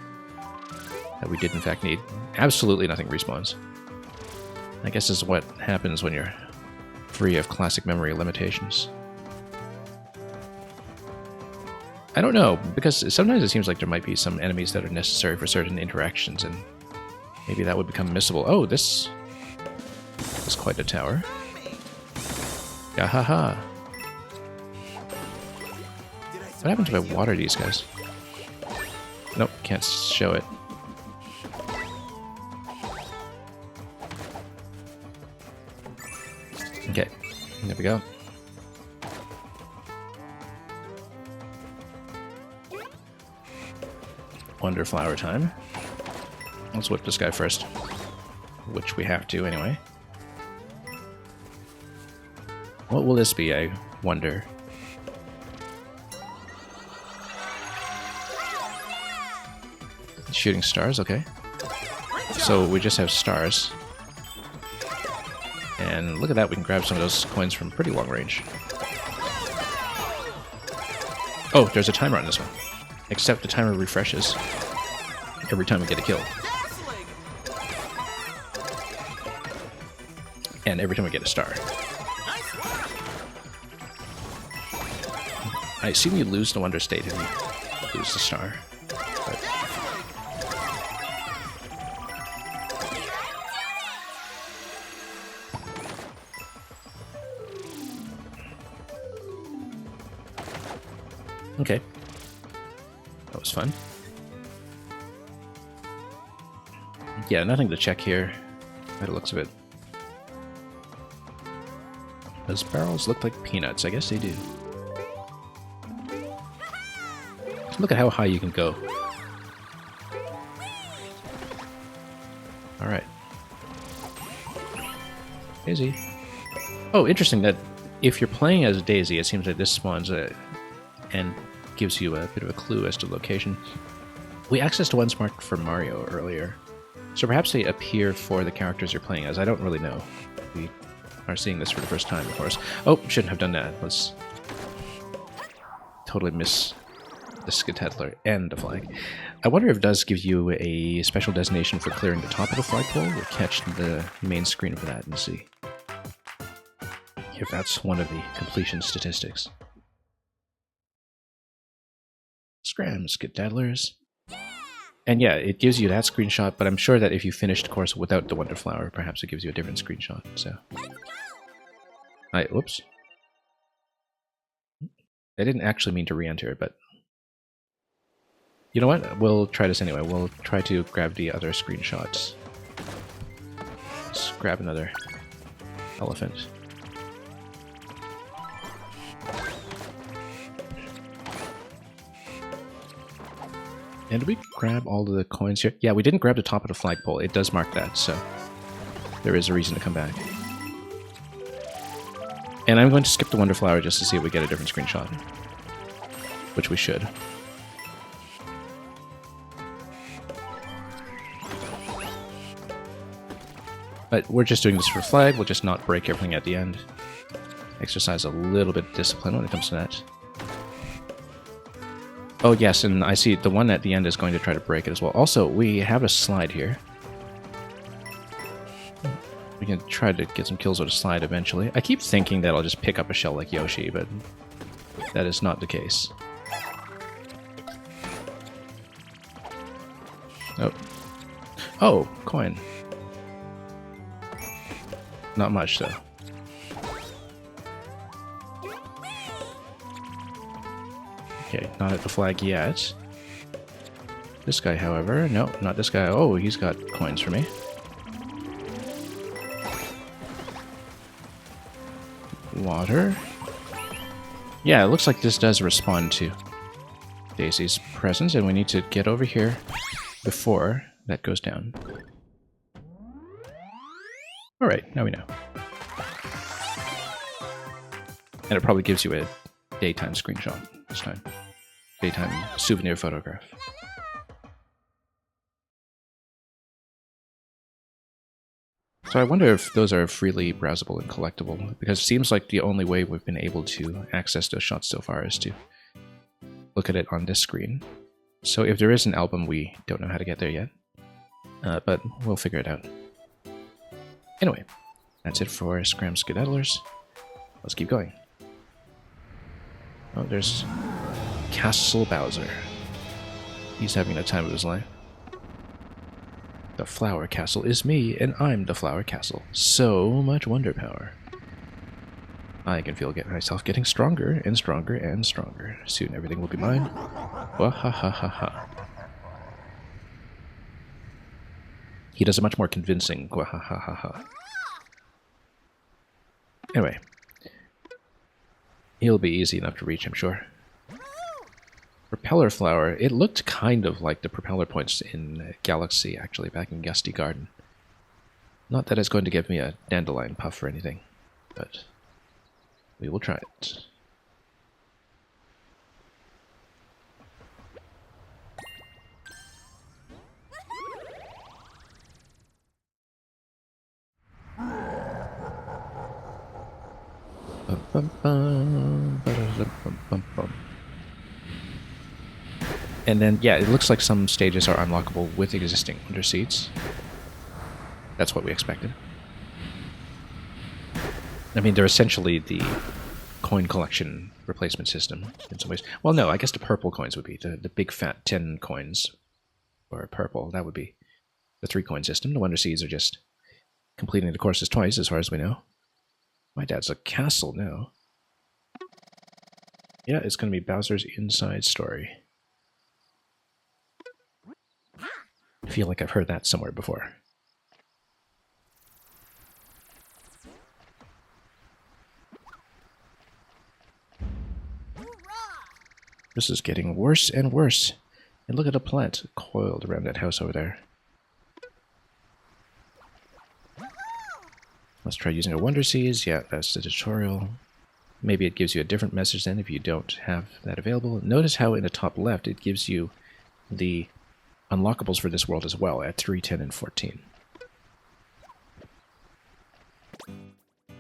That we did in fact need. Absolutely nothing respawns. I guess this is what happens when you're free of classic memory limitations. I don't know, because sometimes it seems like there might be some enemies that are necessary for certain interactions, and maybe that would become missable. Oh, this is quite a tower. Yahaha. What happens if I water these guys? Nope, can't show it. Okay, there we go. Wonder flower time. Let's whip this guy first. Which we have to anyway. What will this be, I wonder? Shooting stars, okay. So we just have stars. And look at that, we can grab some of those coins from pretty long range. Oh, there's a timer on this one. Except the timer refreshes every time we get a kill. And every time we get a star. I assume you lose the Wonder State if you lose the star. But... okay. That was fun. Yeah, nothing to check here, by the looks of it. Those barrels look like peanuts. I guess they do. Look at how high you can go. Alright. Daisy. Oh, interesting that if you're playing as Daisy, it seems like this spawns and gives you a bit of a clue as to location. We accessed ones marked for Mario earlier, so perhaps they appear for the characters you're playing as. I don't really know. We are seeing this for the first time, of course. Oh, shouldn't have done that. Let's totally miss the skedaddler and the flag. I wonder if it does give you a special designation for clearing the top of the flagpole. We'll catch the main screen for that and see if that's one of the completion statistics. Scram, skedaddlers. And yeah, it gives you that screenshot, but I'm sure that if you finished the course without the Wonder Flower, perhaps it gives you a different screenshot, so... whoops. I didn't actually mean to re-enter, but... You know what? We'll try this anyway. We'll try to grab the other screenshots. Let's grab another elephant. And did we grab all of the coins here? Yeah, we didn't grab the top of the flagpole. It does mark that, so there is a reason to come back. And I'm going to skip the Wonder Flower just to see if we get a different screenshot. Which we should. But we're just doing this for flag, we'll just not break everything at the end. Exercise a little bit of discipline when it comes to that. Oh yes, and I see the one at the end is going to try to break it as well. Also, we have a slide here. We can try to get some kills with a slide eventually. I keep thinking that I'll just pick up a shell like Yoshi, but that is not the case. Oh. Oh, coin. Not much, though. Okay, not at the flag yet. This guy, however... No, not this guy. Oh, he's got coins for me. Water. Yeah, it looks like this does respond to Daisy's presence, and we need to get over here before that goes down. Alright, now we know. And it probably gives you a daytime screenshot this time. Daytime souvenir photograph. So I wonder if those are freely browsable and collectible, because it seems like the only way we've been able to access those shots so far is to look at it on this screen. So if there is an album, we don't know how to get there yet, but we'll figure it out. Anyway, that's it for Scram Skedaddlers. Let's keep going. Oh, there's Castle Bowser. He's having the time of his life. The Flower Castle is me, and I'm the Flower Castle. So much wonder power. I can feel myself getting stronger and stronger and stronger. Soon everything will be mine. Wahahaha. He does a much more convincing wahahaha. Anyway. He'll be easy enough to reach, I'm sure. Propeller Flower. It looked kind of like the propeller points in Galaxy, actually, back in Gusty Garden. Not that it's going to give me a dandelion puff or anything, but we will try it. And then, yeah, it looks like some stages are unlockable with existing Wonder Seeds. That's what we expected. I mean, they're essentially the coin collection replacement system in some ways. Well, no, I guess the purple coins would be the big fat 10 coins. Or purple, that would be the 3-coin system. The Wonder Seeds are just completing the courses twice, as far as we know. My dad's a castle now. Yeah, it's going to be Bowser's Inside Story. I feel like I've heard that somewhere before. This is getting worse and worse. And look at the plant coiled around that house over there. Let's try using a Wonder Seeds. Yeah, that's the tutorial. Maybe it gives you a different message then if you don't have that available. Notice how in the top left it gives you the unlockables for this world as well at 3, 10, and 14.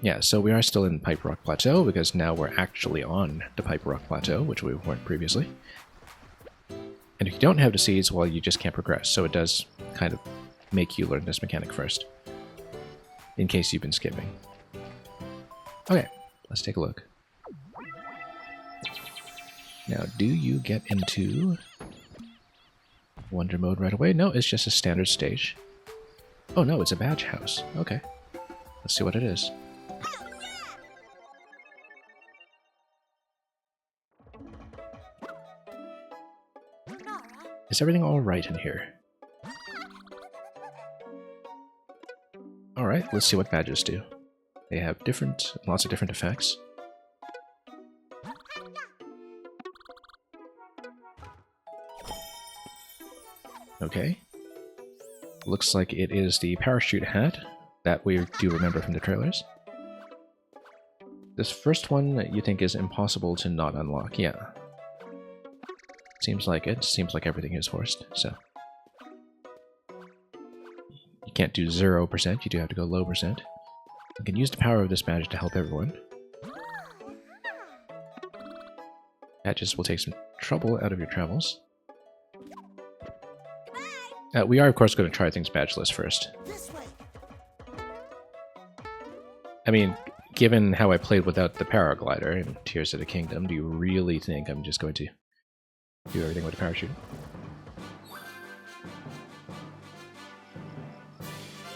Yeah, so we are still in Pipe Rock Plateau because now we're actually on the Pipe Rock Plateau, which we weren't previously. And if you don't have the seeds, well, you just can't progress. So it does kind of make you learn this mechanic first, in case you've been skipping. Okay, let's take a look. Now, do you get into Wonder Mode right away? No, it's just a standard stage. Oh no, it's a badge house. Okay, let's see what it is. Is everything all right in here? Alright, let's see what badges do. They have lots of different effects. Okay. Looks like it is the parachute hat that we do remember from the trailers. this first one you think is impossible to not unlock. Yeah. Seems like it. Seems like everything is forced, so. You can't do 0%, you do have to go low percent. You can use the power of this badge to help everyone. Badges will take some trouble out of your travels. We are, of course, going to try things badgeless first. I mean, given how I played without the paraglider in Tears of the Kingdom, do you really think I'm just going to do everything with a parachute?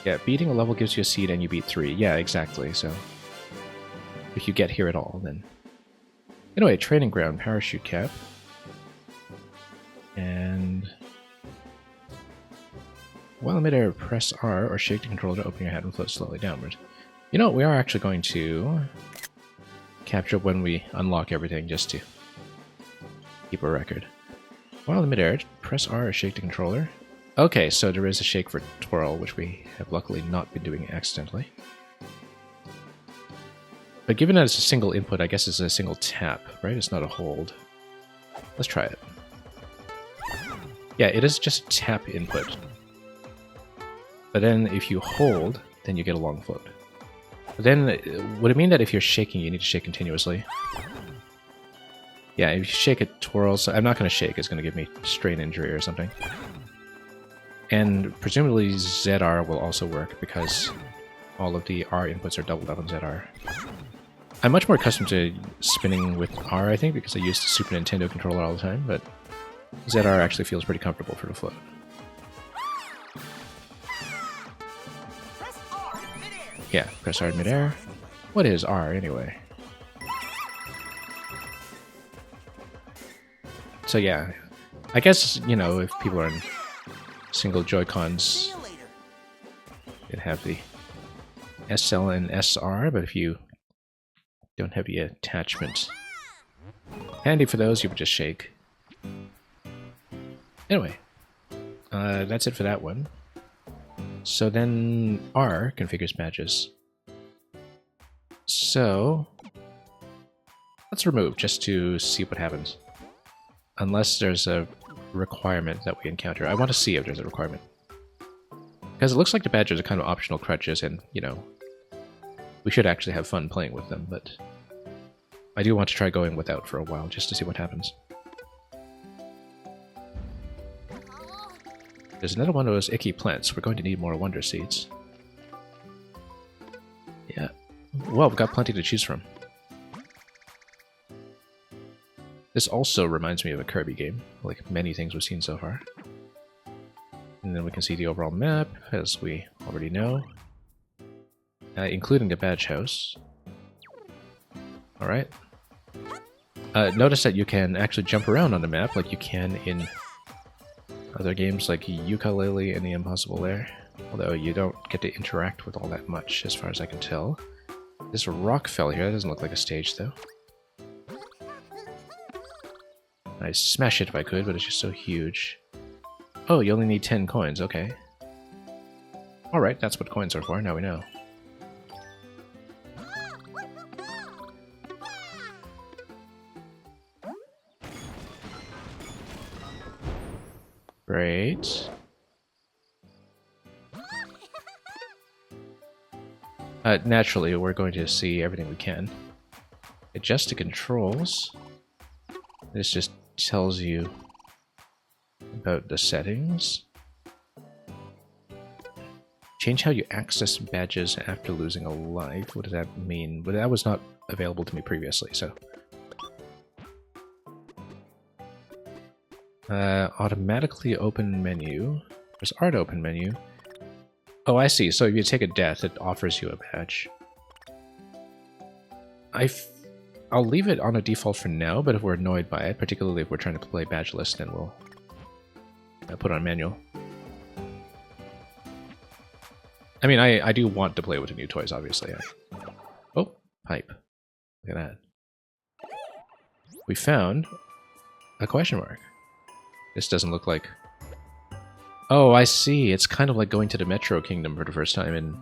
Yeah, beating a level gives you a seed and you beat 3. Yeah, exactly, so... if you get here at all, then... Anyway, training ground, parachute cap. And... while in midair, press R or shake the controller to open your head and float slowly downward. You know, we are actually going to capture when we unlock everything just to keep a record. While in midair, press R or shake the controller. Okay, so there is a shake for twirl, which we have luckily not been doing accidentally. But given that it's a single input, I guess it's a single tap, right? It's not a hold. Let's try it. Yeah, it is just a tap input. But then if you hold, then you get a long float. But then, would it mean that if you're shaking, you need to shake continuously? Yeah, if you shake it twirls, so I'm not going to shake, it's going to give me strain injury or something. And presumably ZR will also work because all of the R inputs are doubled up on ZR. I'm much more accustomed to spinning with R, I think, because I use the Super Nintendo controller all the time, but ZR actually feels pretty comfortable for the float. Yeah, press R in midair. What is R, anyway? So yeah, I guess, you know, if people are in single Joy-Cons, you'd have the SL and SR, but if you don't have the attachment handy for those, you would just shake. Anyway, that's it for that one. So then R configures badges. So let's remove just to see what happens. Unless there's a requirement that we encounter. I want to see if there's a requirement. Because it looks like the badges are kind of optional crutches and, you know, we should actually have fun playing with them, but I do want to try going without for a while just to see what happens. There's another one of those icky plants. We're going to need more Wonder Seeds. Yeah. Well, we've got plenty to choose from. This also reminds me of a Kirby game, like many things we've seen so far. And then we can see the overall map, as we already know. Including the badge house. Alright. Notice that you can actually jump around on the map like you can in other games like Yooka-Laylee and the Impossible Lair. Although you don't get to interact with all that much, as far as I can tell. This rock fell here, that doesn't look like a stage though. I'd smash it if I could, but it's just so huge. Oh, you only need 10 coins, okay. Alright, that's what coins are for, now we know. Great. Naturally, we're going to see everything we can. Adjust the controls. This just tells you about the settings. Change how you access badges after losing a life. What does that mean? Well, that was not available to me previously, so... automatically open menu. There's art open menu. Oh, I see. So if you take a death, it offers you a badge. I'll leave it on a default for now, but if we're annoyed by it, particularly if we're trying to play badgeless, then we'll put it on manual. I mean, I do want to play with the new toys, obviously. Oh, pipe. Look at that. We found a question mark. This doesn't look like... Oh, I see. It's kind of like going to the Metro Kingdom for the first time in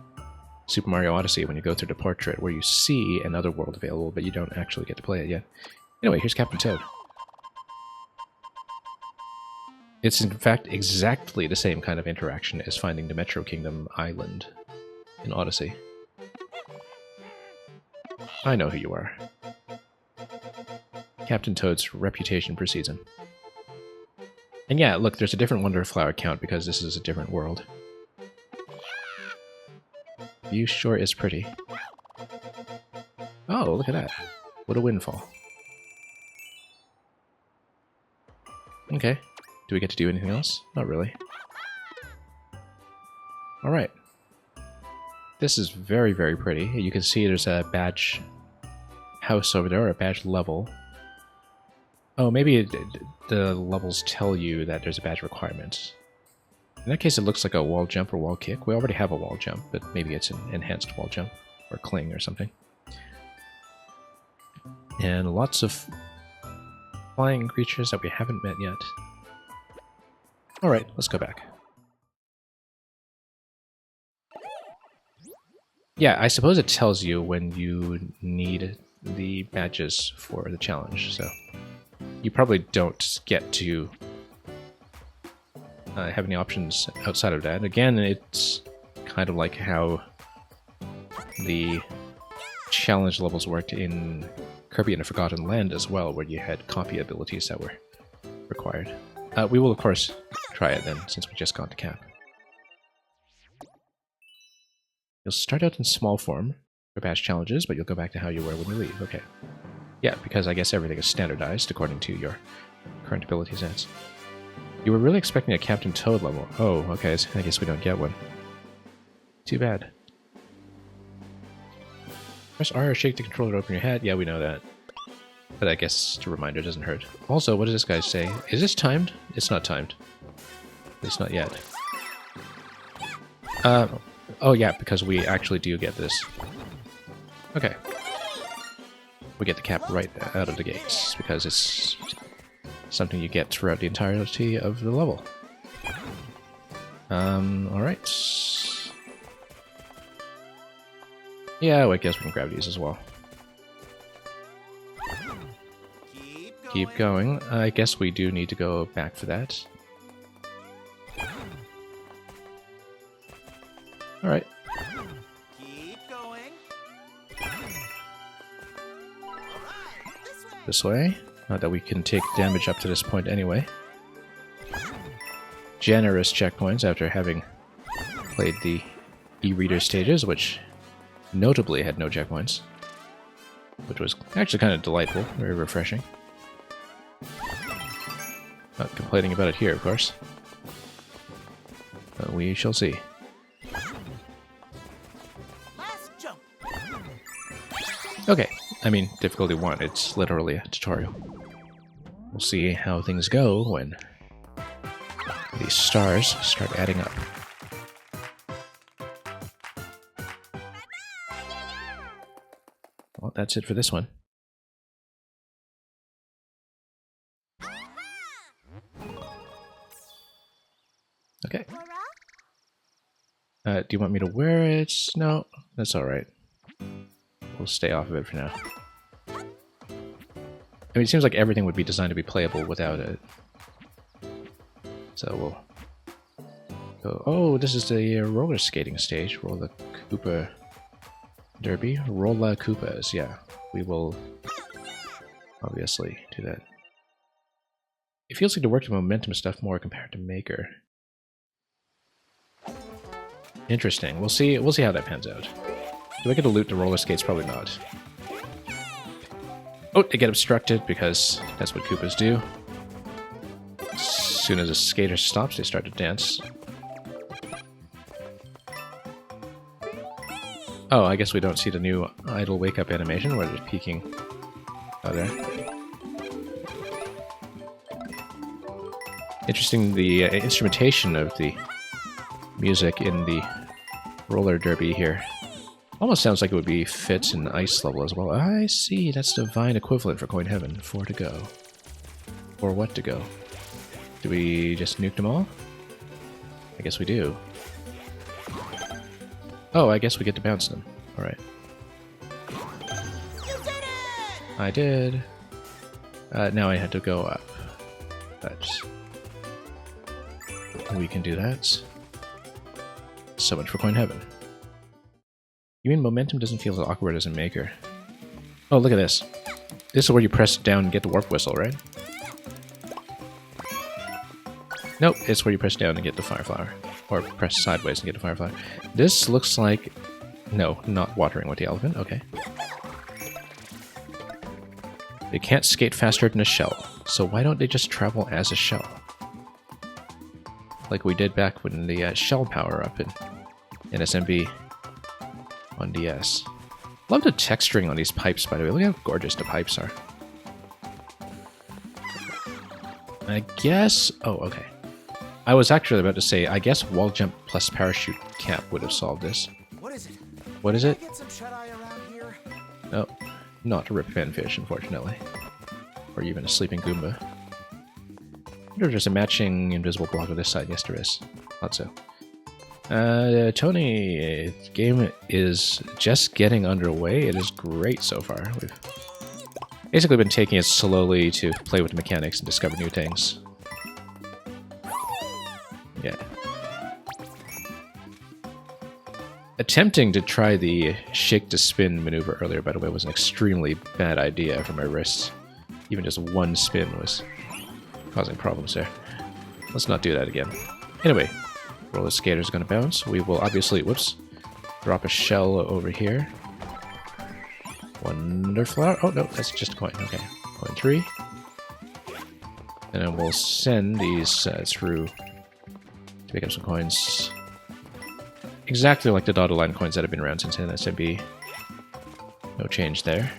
Super Mario Odyssey when you go through the portrait, where you see another world available, but you don't actually get to play it yet. Anyway, here's Captain Toad. It's in fact exactly the same kind of interaction as finding the Metro Kingdom Island in Odyssey. I know who you are. Captain Toad's reputation precedes him. And yeah, look, there's a different Wonder Flower count because this is a different world. View sure is pretty. Oh, look at that. What a windfall. Okay. Do we get to do anything else? Not really. Alright. This is very, very pretty. You can see there's a badge house over there, or a badge level. Oh, maybe the levels tell you that there's a badge requirement. In that case, it looks like a wall jump or wall kick. We already have a wall jump, but maybe it's an enhanced wall jump, or cling or something. And lots of flying creatures that we haven't met yet. Alright, let's go back. Yeah, I suppose it tells you when you need the badges for the challenge, so you probably don't get to have any options outside of that. Again, it's kind of like how the challenge levels worked in Kirby and the Forgotten Land as well, where you had copy abilities that were required. We will, of course, try it then, since we just got to Cap. You'll start out in small form for past challenges, but you'll go back to how you were when you leave. Okay. Yeah, because I guess everything is standardized according to your current ability sets. You were really expecting a Captain Toad level. Oh, okay, so I guess we don't get one. Too bad. Press R or shake the controller to open your head. Yeah, we know that. But I guess the reminder doesn't hurt. Also, what does this guy say? Is this timed? It's not timed. It's not yet. Oh yeah, because we actually do get this. Okay. We get the cap right out of the gates, because it's something you get throughout the entirety of the level. Alright. Yeah, well, I guess we can grab these as well. Keep going. I guess we do need to go back for that. Alright.
Keep going.
This way. Not that we can take damage up to this point anyway. Generous checkpoints after having played the e-reader stages, which notably had no checkpoints. Which was actually kind of delightful, very refreshing. Not complaining about it here, of course. But we shall see.
Last jump.
Okay, I mean, difficulty 1, it's literally a tutorial. We'll see how things go when the stars start adding up. Well, that's it for this one. Okay. Do you want me to wear it? No, that's alright. We'll stay off of it for now. I mean, it seems like everything would be designed to be playable without it. So we'll go... Oh, this is the roller skating stage. Roller Koopa Derby. Roller Koopas, yeah. We will obviously do that. It feels like to work the momentum stuff more compared to Maker. Interesting. We'll see how that pans out. Do I get to loot the roller skates? Probably not. Oh, they get obstructed because that's what Koopas do. As soon as a skater stops, they start to dance. Oh, I guess we don't see the new idle wake-up animation where they're peeking. Oh, there. Interesting, the instrumentation of the music in the roller derby here almost sounds like it would be fit in ice level as well. I see, that's the Vine equivalent for Coin Heaven. 4 to go. Or what to go? Do we just nuke them all? I guess we do. Oh, I guess we get to bounce them. Alright.
You did it!
I did. Now I had to go up. But we can do that. So much for Coin Heaven. You mean momentum doesn't feel as awkward as a maker? Oh, look at this. This is where you press down and get the warp whistle, right? Nope, it's where you press down and get the fire flower. Or press sideways and get the fire flower. This looks like... No, not watering with the elephant. Okay. They can't skate faster than a shell. So why don't they just travel as a shell? Like we did back when the shell power up in SMB on DS. Love the texturing on these pipes, by the way. Look how gorgeous the pipes are. I guess... Oh, okay. I was actually about to say, I guess wall jump plus parachute cap would have solved this.
What is it?
What is it?
Get some shut-eye around here?
No, not a rip fanfish, unfortunately. Or even a sleeping Goomba. I wonder if there's a matching invisible block on this side. Yes, there is. Thought so. Tony, the game is just getting underway. It is great so far. We've basically been taking it slowly to play with the mechanics and discover new things. Yeah. Attempting to try the shake to spin maneuver earlier, by the way, was an extremely bad idea for my wrists. Even just one spin was causing problems there. Let's not do that again. Anyway, roller skater's gonna bounce. We will obviously, whoops, drop a shell over here. Wonder flower. Oh no, that's just a coin. Okay, coin 3. And then we'll send these through to pick up some coins. Exactly like the dotted line coins that have been around since SMB. No change there.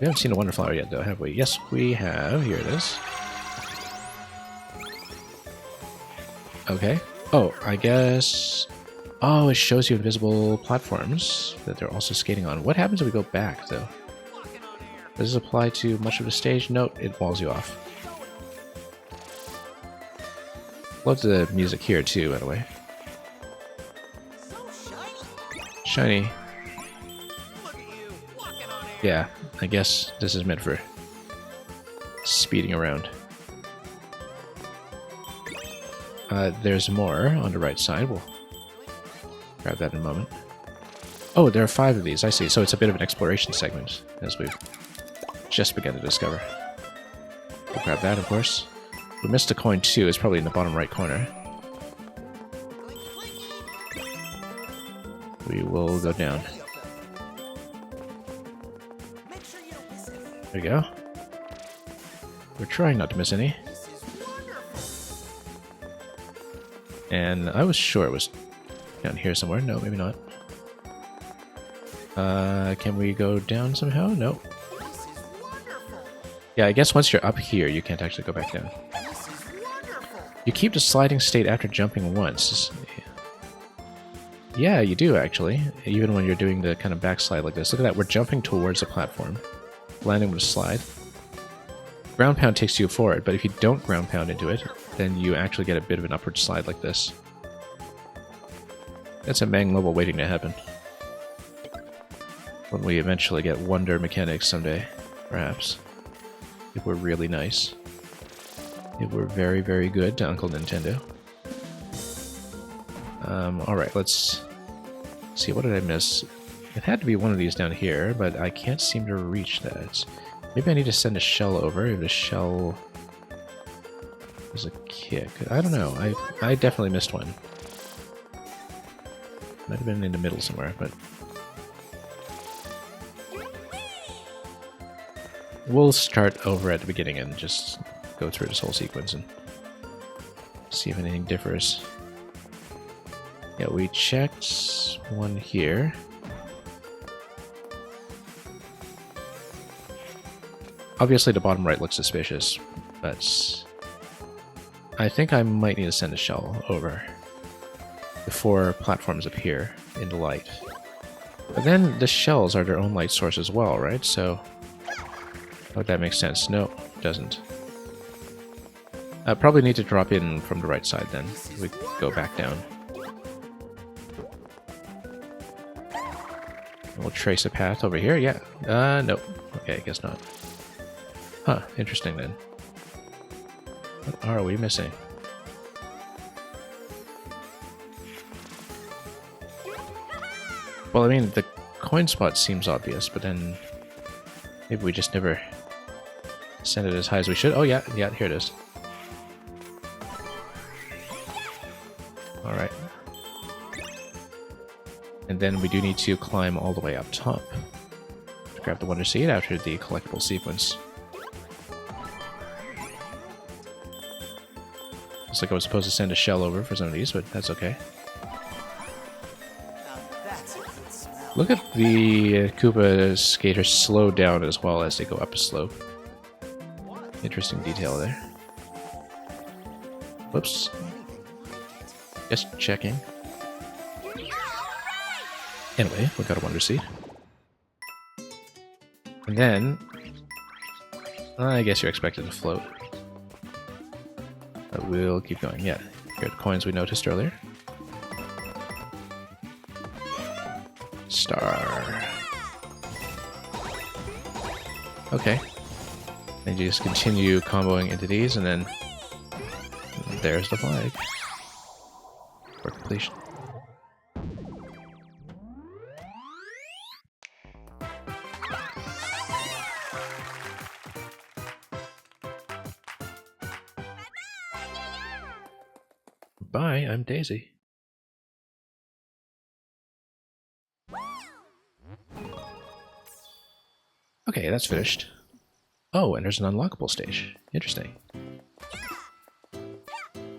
We haven't seen a Wonder Flower yet, though, have we? Yes, we have. Here it is. Okay. Oh, I guess... Oh, it shows you invisible platforms that they're also skating on. What happens if we go back, though? Does this apply to much of the stage? Nope, it walls you off. Love the music here, too, by the way.
So shiny.
Shiny.
Look at you, walking on air.
Yeah, I guess this is meant for speeding around. There's more on the right side. We'll grab that in a moment. Oh, there are 5 of these. I see. So it's a bit of an exploration segment, as we've just begun to discover. We'll grab that, of course. We missed a coin, too. It's probably in the bottom right corner. We will go down.
Make sure you don't miss it.
There you go. We're trying not to miss any.
This is wonderful.
And I was sure it was down here somewhere. No, maybe not. Can we go down somehow? No.
This is wonderful.
Yeah, I guess once you're up here, you can't actually go back down.
This is wonderful.
You keep the sliding state after jumping once. Yeah, you do, actually. Even when you're doing the kind of backslide like this. Look at that, we're jumping towards a platform. Landing with a slide. Ground pound takes you forward, but if you don't ground pound into it, then you actually get a bit of an upward slide like this. That's a Mang level waiting to happen. When we eventually get Wonder mechanics someday, perhaps. If we're really nice. If we're very, very good to Uncle Nintendo. Alright, let's see, what did I miss? It had to be one of these down here, but I can't seem to reach that. Maybe I need to send a shell over, if the shell is a kick. I don't know, I definitely missed one. Might have been in the middle somewhere, but... We'll start over at the beginning and just go through this whole sequence and see if anything differs. Yeah, we checked one here. Obviously the bottom right looks suspicious, but I think I might need to send a shell over before platforms appear in the light. But then the shells are their own light source as well, right? So, oh, that makes sense. No, it doesn't. I probably need to drop in from the right side then. We go back down. We'll trace a path over here. Yeah. Nope. Okay, I guess not. Huh. Interesting then. What are we missing? Well, I mean, the coin spot seems obvious, but then maybe we just never sent it as high as we should. Oh, yeah. Yeah, here it is. Alright. And then we do need to climb all the way up top to grab the Wonder Seed after the collectible sequence. Looks like I was supposed to send a shell over for some of these, but that's okay.
Now that's a good smell.
Look at the Koopa skaters slow down as well as they go up a slope. Interesting detail there. Whoops. Just checking. Anyway, we got a Wonder Seed. And then, I guess you're expected to float. But we'll keep going. Yeah, here are the coins we noticed earlier. Star. Okay. And you just continue comboing into these, and then there's the flag. For completion. Bye, I'm Daisy. Okay, that's finished. Oh, and there's an unlockable stage. Interesting.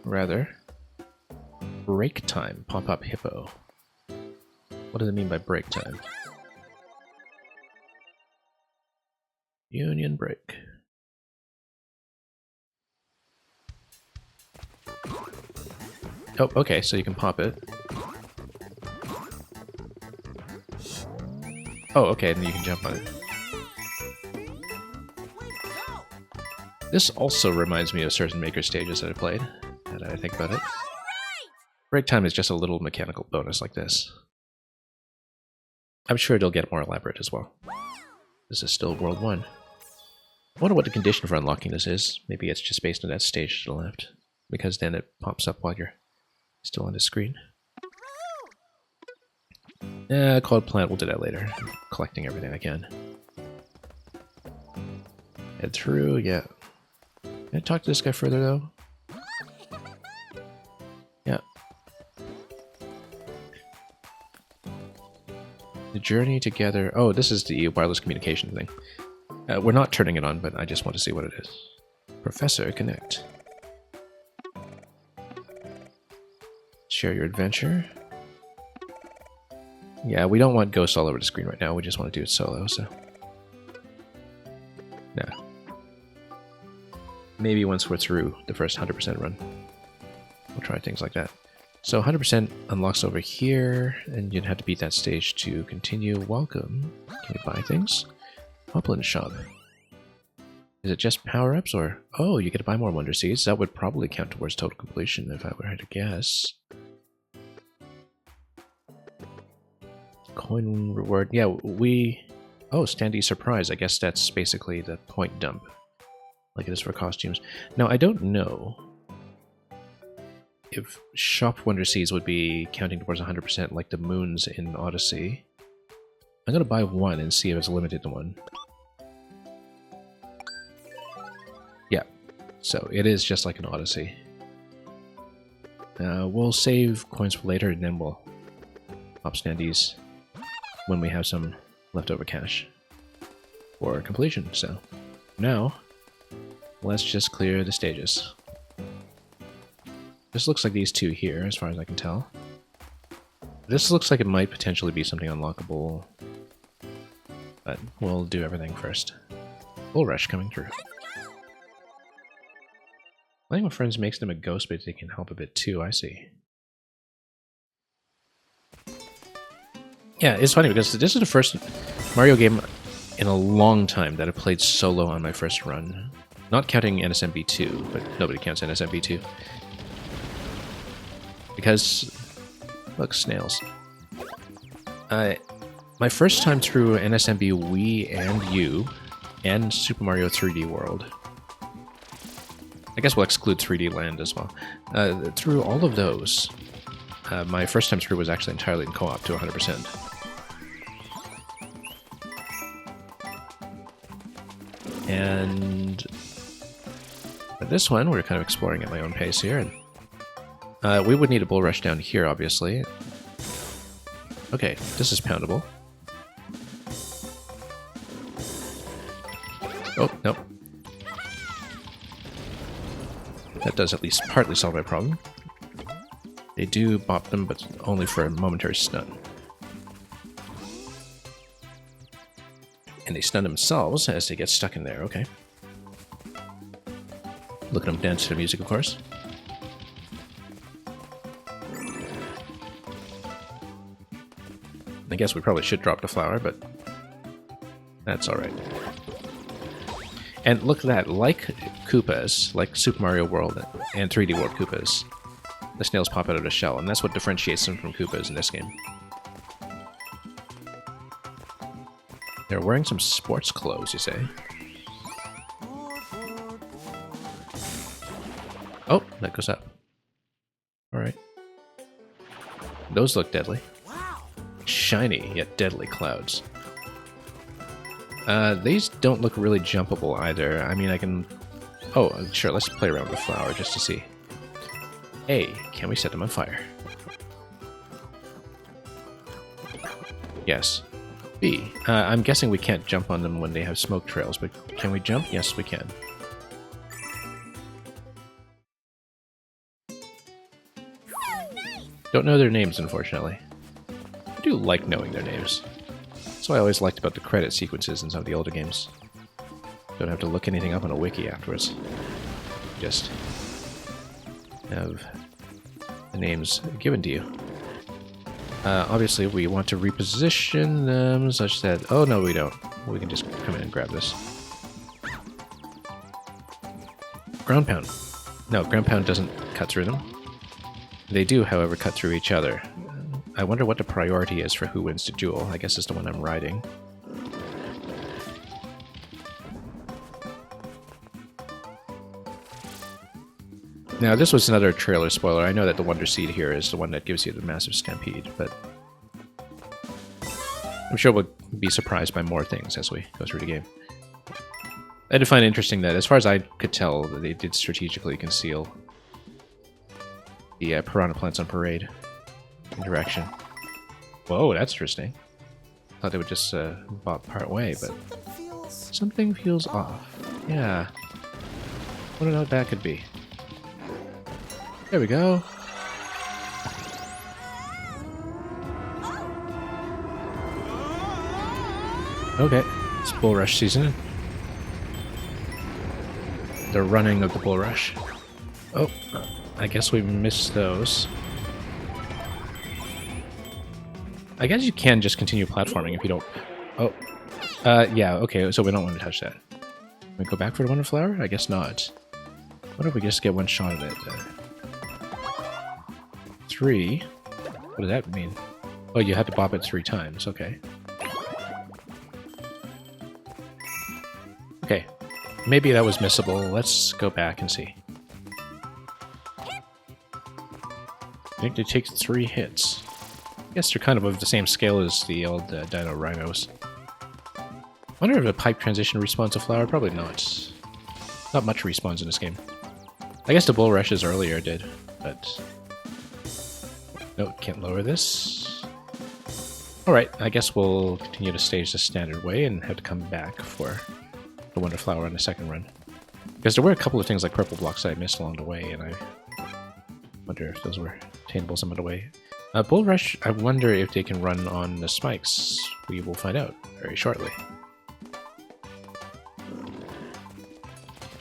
Rather. Break time. Pop-up hippo. What does it mean by break time? Union break. Oh, okay, so you can pop it. Oh, okay, and then you can jump on it. This also reminds me of certain Maker stages that I played, now that I think about it. Break time is just a little mechanical bonus like this. I'm sure it'll get more elaborate as well. This is still World 1. I wonder what the condition for unlocking this is. Maybe it's just based on that stage to the left, because then it pops up while you're still on the screen. Cloud Plant, we'll do that later. I'm collecting everything I can. Head through, yeah. Can I talk to this guy further, though? Yeah. The journey together... Oh, this is the wireless communication thing. We're not turning it on, but I just want to see what it is. Professor, connect. Share your adventure. Yeah, we don't want ghosts all over the screen right now. We just want to do it solo, so... Nah. Maybe once we're through the first 100% run, we'll try things like that. So 100% unlocks over here, and you'd have to beat that stage to continue. Welcome. Can we buy things? Upland Shop. Is it just power-ups, or... Oh, you get to buy more Wonder Seeds. That would probably count towards total completion, if I were to guess. Coin reward. Yeah, we... Oh, Standee Surprise. I guess that's basically the point dump. Like it is for costumes. Now, I don't know if Shop Wonder Seeds would be counting towards 100% like the moons in Odyssey. I'm going to buy one and see if it's limited to one. Yeah, so it is just like an Odyssey. We'll save coins for later, and then we'll pop Standees when we have some leftover cash for completion. So now, let's just clear the stages. This looks like these two here, as far as I can tell. This looks like it might potentially be something unlockable, but we'll do everything first. Bull Rush coming through. Playing with friends makes them a ghost, but they can help a bit too, I see. Yeah, it's funny because this is the first Mario game in a long time that I played solo on my first run. Not counting NSMB 2, but nobody counts NSMB 2. Because, look, snails. my first time through NSMB Wii and U and Super Mario 3D World. I guess we'll exclude 3D Land as well. Through all of those, my first time through was actually entirely in co-op to 100%. And for this one, we're kind of exploring at my own pace here. And we would need a bull rush down here, obviously. Okay, this is poundable. Oh, nope. That does at least partly solve my problem. They do bop them, but only for a momentary stun. And they stun themselves as they get stuck in there, okay. Look at them dance to the music, of course. I guess we probably should drop the flower, but that's alright. And look at that, like Koopas, like Super Mario World and 3D World Koopas, the snails pop out of the shell, and that's what differentiates them from Koopas in this game. They're wearing some sports clothes, you say? Oh, that goes up. Alright. Those look deadly. Shiny, yet deadly clouds. These don't look really jumpable either. I mean, I can... Oh, sure, let's play around with the flower just to see. A, can we set them on fire? Yes. B, I'm guessing we can't jump on them when they have smoke trails, but can we jump? Yes, we can. Don't know their names, unfortunately. I do like knowing their names. That's what I always liked about the credit sequences in some of the older games. Don't have to look anything up on a wiki afterwards. Just have the names given to you. Obviously, we want to reposition them such that... Oh, no, we don't. We can just come in and grab this. Ground Pound. No, Ground Pound doesn't cut through them. They do, however, cut through each other. I wonder what the priority is for who wins the duel. I guess it's the one I'm riding. Now, this was another trailer spoiler. I know that the Wonder Seed here is the one that gives you the massive stampede, but I'm sure we'll be surprised by more things as we go through the game. I did find it interesting that, as far as I could tell, they did strategically conceal the Piranha Plants on Parade interaction. Whoa, that's interesting. Thought they would just bop part way, but something feels off. Yeah. Wonder what that could be. There we go. Okay, it's Bull Rush season. The running of the Bull Rush. Oh, I guess we missed those. I guess you can just continue platforming if you don't... Oh. Yeah, okay, so we don't want to touch that. Can we go back for the Wonder Flower? I guess not. What if we just get one shot at it? 3? What does that mean? Oh, you have to bop it 3 times, okay. Okay, maybe that was missable. Let's go back and see. I think it takes 3 hits. I guess they're kind of the same scale as the old Dino Rhinos. I wonder if a pipe transition respawns a flower? Probably not. Not much respawns in this game. I guess the Bull Rushes earlier did, but... No, can't lower this. Alright, I guess we'll continue to stage the standard way and have to come back for the Wonder Flower on the second run. Because there were a couple of things like purple blocks that I missed along the way, and I wonder if those were attainable some of the way. Bull Rush, I wonder if they can run on the spikes. We will find out very shortly.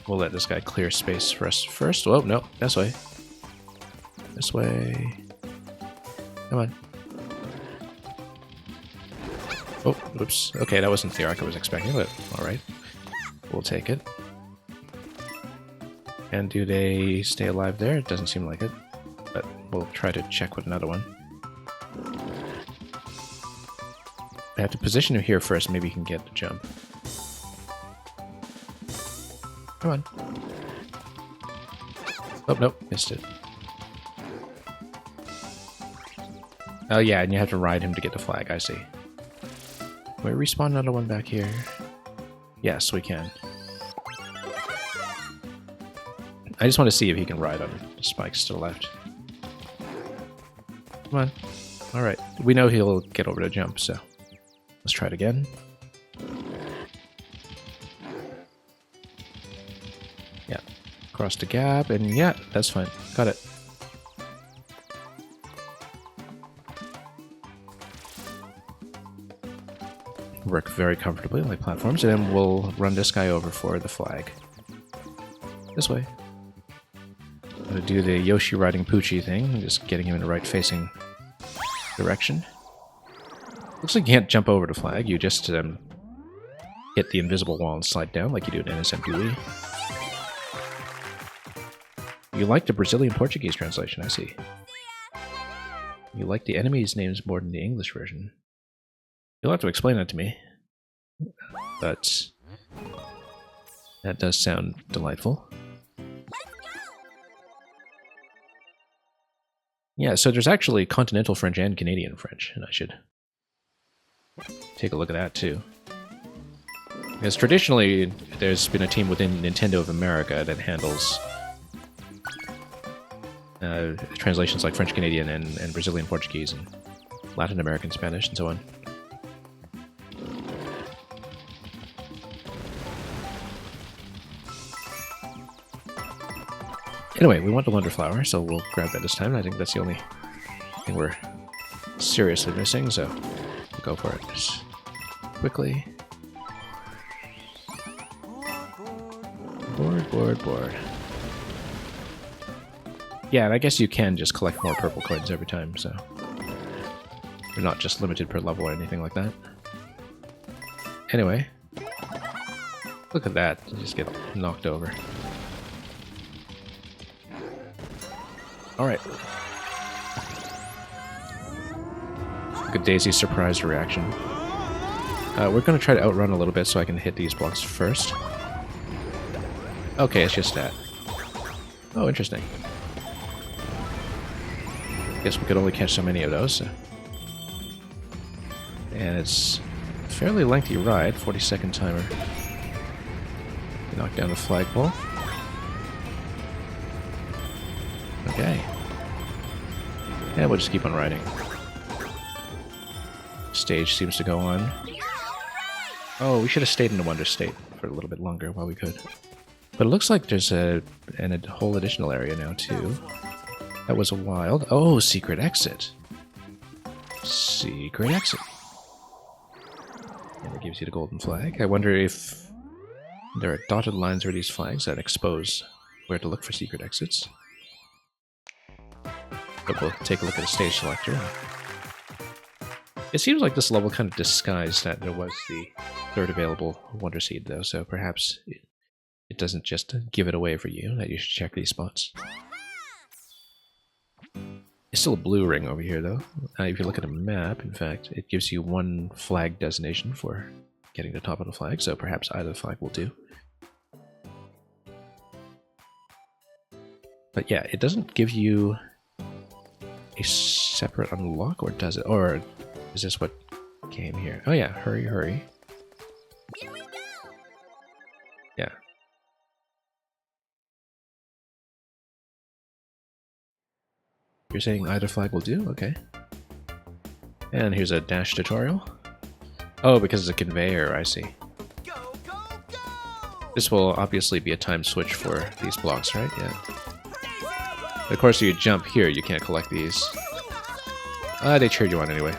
We'll let this guy clear space for us first. Oh, no, this way. This way. Come on. Oh, oops. Okay, that wasn't the arc I was expecting, but alright. We'll take it. And do they stay alive there? It doesn't seem like it. But we'll try to check with another one. I have to position him here first. Maybe he can get the jump. Come on. Oh, nope. Missed it. Oh, yeah, and you have to ride him to get the flag. I see. Can we respawn another one back here? Yes, we can. I just want to see if he can ride on the spikes to the left. Come on. Alright. We know he'll get over to jump, so let's try it again. Yeah. Across the gap, and yeah, that's fine. Got it. Work very comfortably like platforms, and then we'll run this guy over for the flag. This way. I'm gonna do the Yoshi riding Poochie thing, just getting him in the right facing direction. Looks like you can't jump over the flag, you just hit the invisible wall and slide down like you do in NSMPWE. You like the Brazilian Portuguese translation, I see. You like the enemies' names more than the English version. You'll have to explain that to me. But that does sound delightful. Yeah, so there's actually continental French and Canadian French, and I should take a look at that too. Because traditionally, there's been a team within Nintendo of America that handles translations like French Canadian and Brazilian Portuguese and Latin American Spanish and so on. Anyway, we want the Wonder Flower, so we'll grab that this time. I think that's the only thing we're seriously missing, so we'll go for it just quickly. Board. Yeah, and I guess you can just collect more purple coins every time, so you're not just limited per level or anything like that. Anyway, look at that. You just get knocked over. Alright. Look at Daisy's surprised reaction. We're going to try to outrun a little bit so I can hit these blocks first. Okay, it's just that. Oh, interesting. Guess we could only catch so many of those. So. And it's a fairly lengthy ride, 40-second timer. Knock down the flagpole. Okay. And we'll just keep on riding. Stage seems to go on. Oh, we should have stayed in the Wonder State for a little bit longer while we could. But it looks like there's a whole additional area now, too. That was a wild... Oh, secret exit. Secret exit. And it gives you the golden flag. I wonder if there are dotted lines or these flags that expose where to look for secret exits. But we'll take a look at the stage selector. It seems like this level kind of disguised that there was the third available Wonder Seed, though, so perhaps it doesn't just give it away for you, that you should check these spots. It's still a blue ring over here, though. If you look at a map, in fact, it gives you one flag designation for getting the top of the flag, so perhaps either flag will do. But yeah, it doesn't give you a separate unlock, or does it? Or is this what came here? Oh yeah, hurry, hurry.
Here we go.
Yeah. You're saying either flag will do? Okay. And here's a dash tutorial. Oh, because it's a conveyor, I see.
Go, go, go!
This will obviously be a time switch for these blocks, right? Yeah. Of course, if you jump here, you can't collect these. They cheered you on anyway.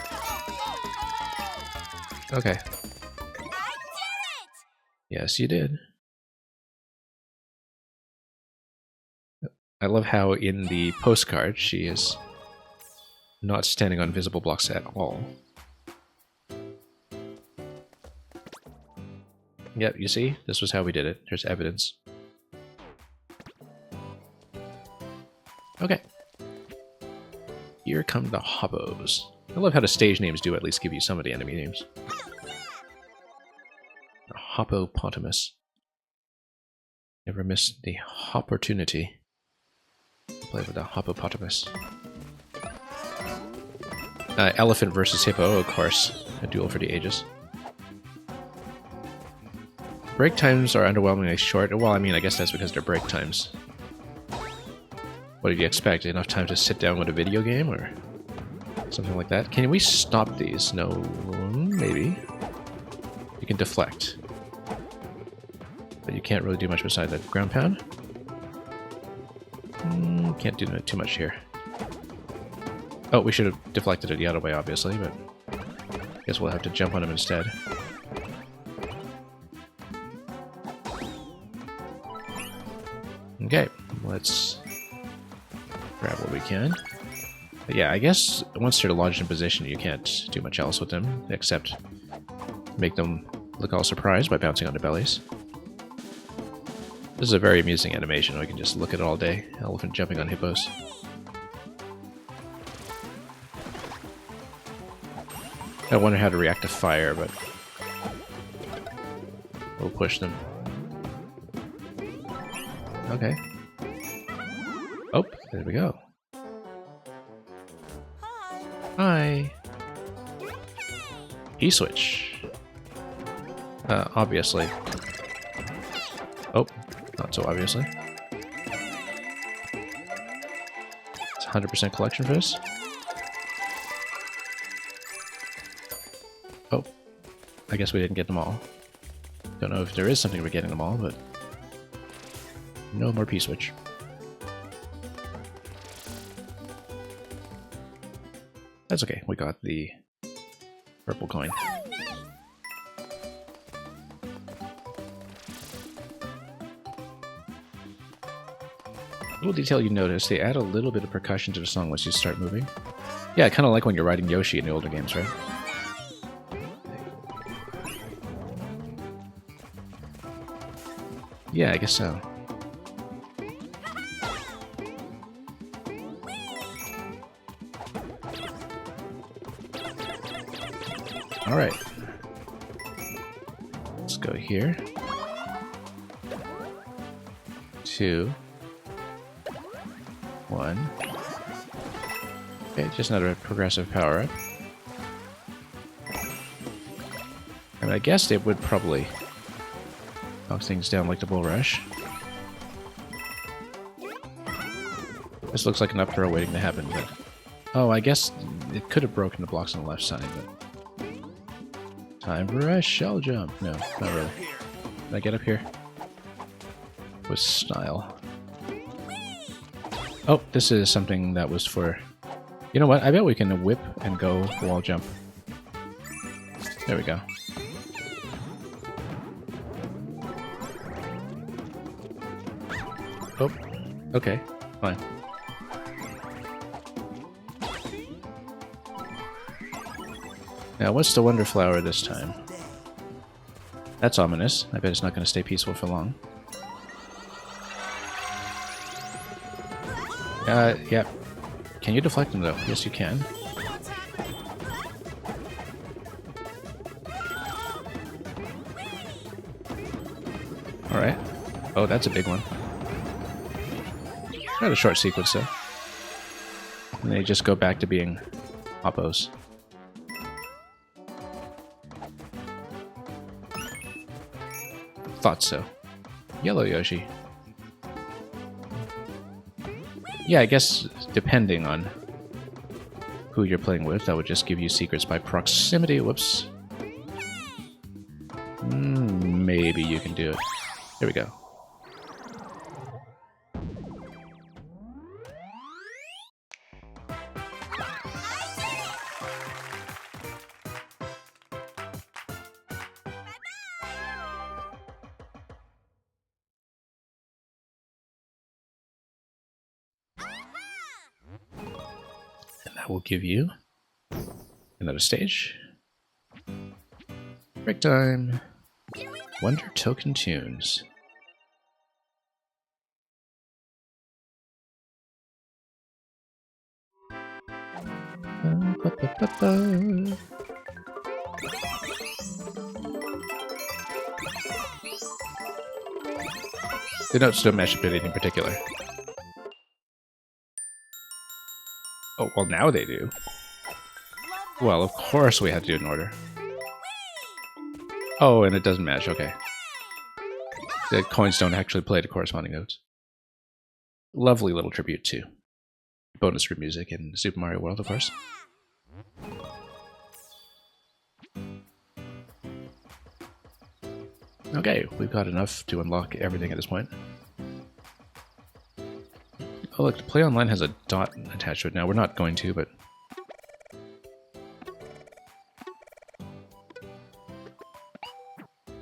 Okay. Yes, you did. I love how in the postcard she is not standing on visible blocks at all. Yep, you see? This was how we did it. There's evidence. Okay. Here come the Hobbos. I love how the stage names do at least give you some of the enemy names. Hoppopotamus. Never miss the opportunity to play with a Hoppopotamus. Elephant versus Hippo, of course. A duel for the ages. Break times are underwhelmingly short. Well, I mean, I guess that's because they're break times. What did you expect? Enough time to sit down with a video game or something like that? Can we stop these? No, maybe. You can deflect. But you can't really do much beside the ground pound. Can't do too much here. Oh, we should have deflected it the other way, obviously, but I guess we'll have to jump on him instead. Okay, let's grab what we can. But yeah, I guess once they're lodged in position, you can't do much else with them, except make them look all surprised by bouncing on their bellies. This is a very amusing animation. We can just look at it all day. Elephant jumping on hippos. I wonder how to react to fire, but we'll push them. Okay. Oh, there we go. Hi. E-switch. Obviously. Oh, not so obviously. It's 100% collection for this. Oh, I guess we didn't get them all. Don't know if there is something we're getting them all, but no more P-switch. That's okay, we got the purple coin. Little detail you notice, they add a little bit of percussion to the song once you start moving. Yeah, kind of like when you're riding Yoshi in the older games, right? Yeah, I guess so. Alright. Let's go here. 2. 1. Okay, just another progressive power-up. I mean, I guess they would probably knock things down like the Bull Rush. This looks like an up throw waiting to happen, but... Oh, I guess it could have broken the blocks on the left side, but... Time for a shell jump. No, not really. Can I get up here? With style. Oh, this is something that was for... You know what? I bet we can whip and go wall jump. There we go. Oh, okay, fine. Now, what's the Wonder Flower this time? That's ominous. I bet it's not going to stay peaceful for long. Yeah. Can you deflect them, though? Yes, you can. Alright. Oh, that's a big one. Not a short sequence, though. And they just go back to being Hoppos. Thought so. Yellow Yoshi. Yeah, I guess depending on who you're playing with, that would just give you secrets by proximity. Whoops. Maybe you can do it. Here we go. That will give you another stage. Break time. Wonder Token Tunes. The notes don't match up anything particular. Oh, well now they do. Well, of course we have to do it in order. Oh, and it doesn't match, okay. The coins don't actually play the corresponding notes. Lovely little tribute to bonus room music in Super Mario World, of course. Okay, we've got enough to unlock everything at this point. Oh look, Play Online has a dot attached to it now. We're not going to, but...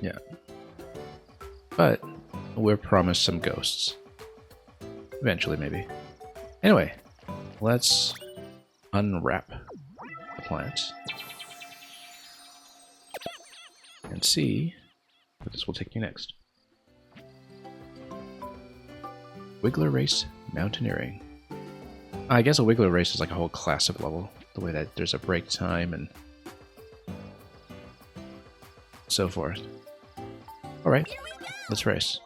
yeah. But we're promised some ghosts. Eventually, maybe. Anyway, let's unwrap the plant. And see where this will take you next. Wiggler Race Mountaineering. I guess a Wiggler Race is like a whole class of level. The way that there's a break time and so forth. Alright, let's race.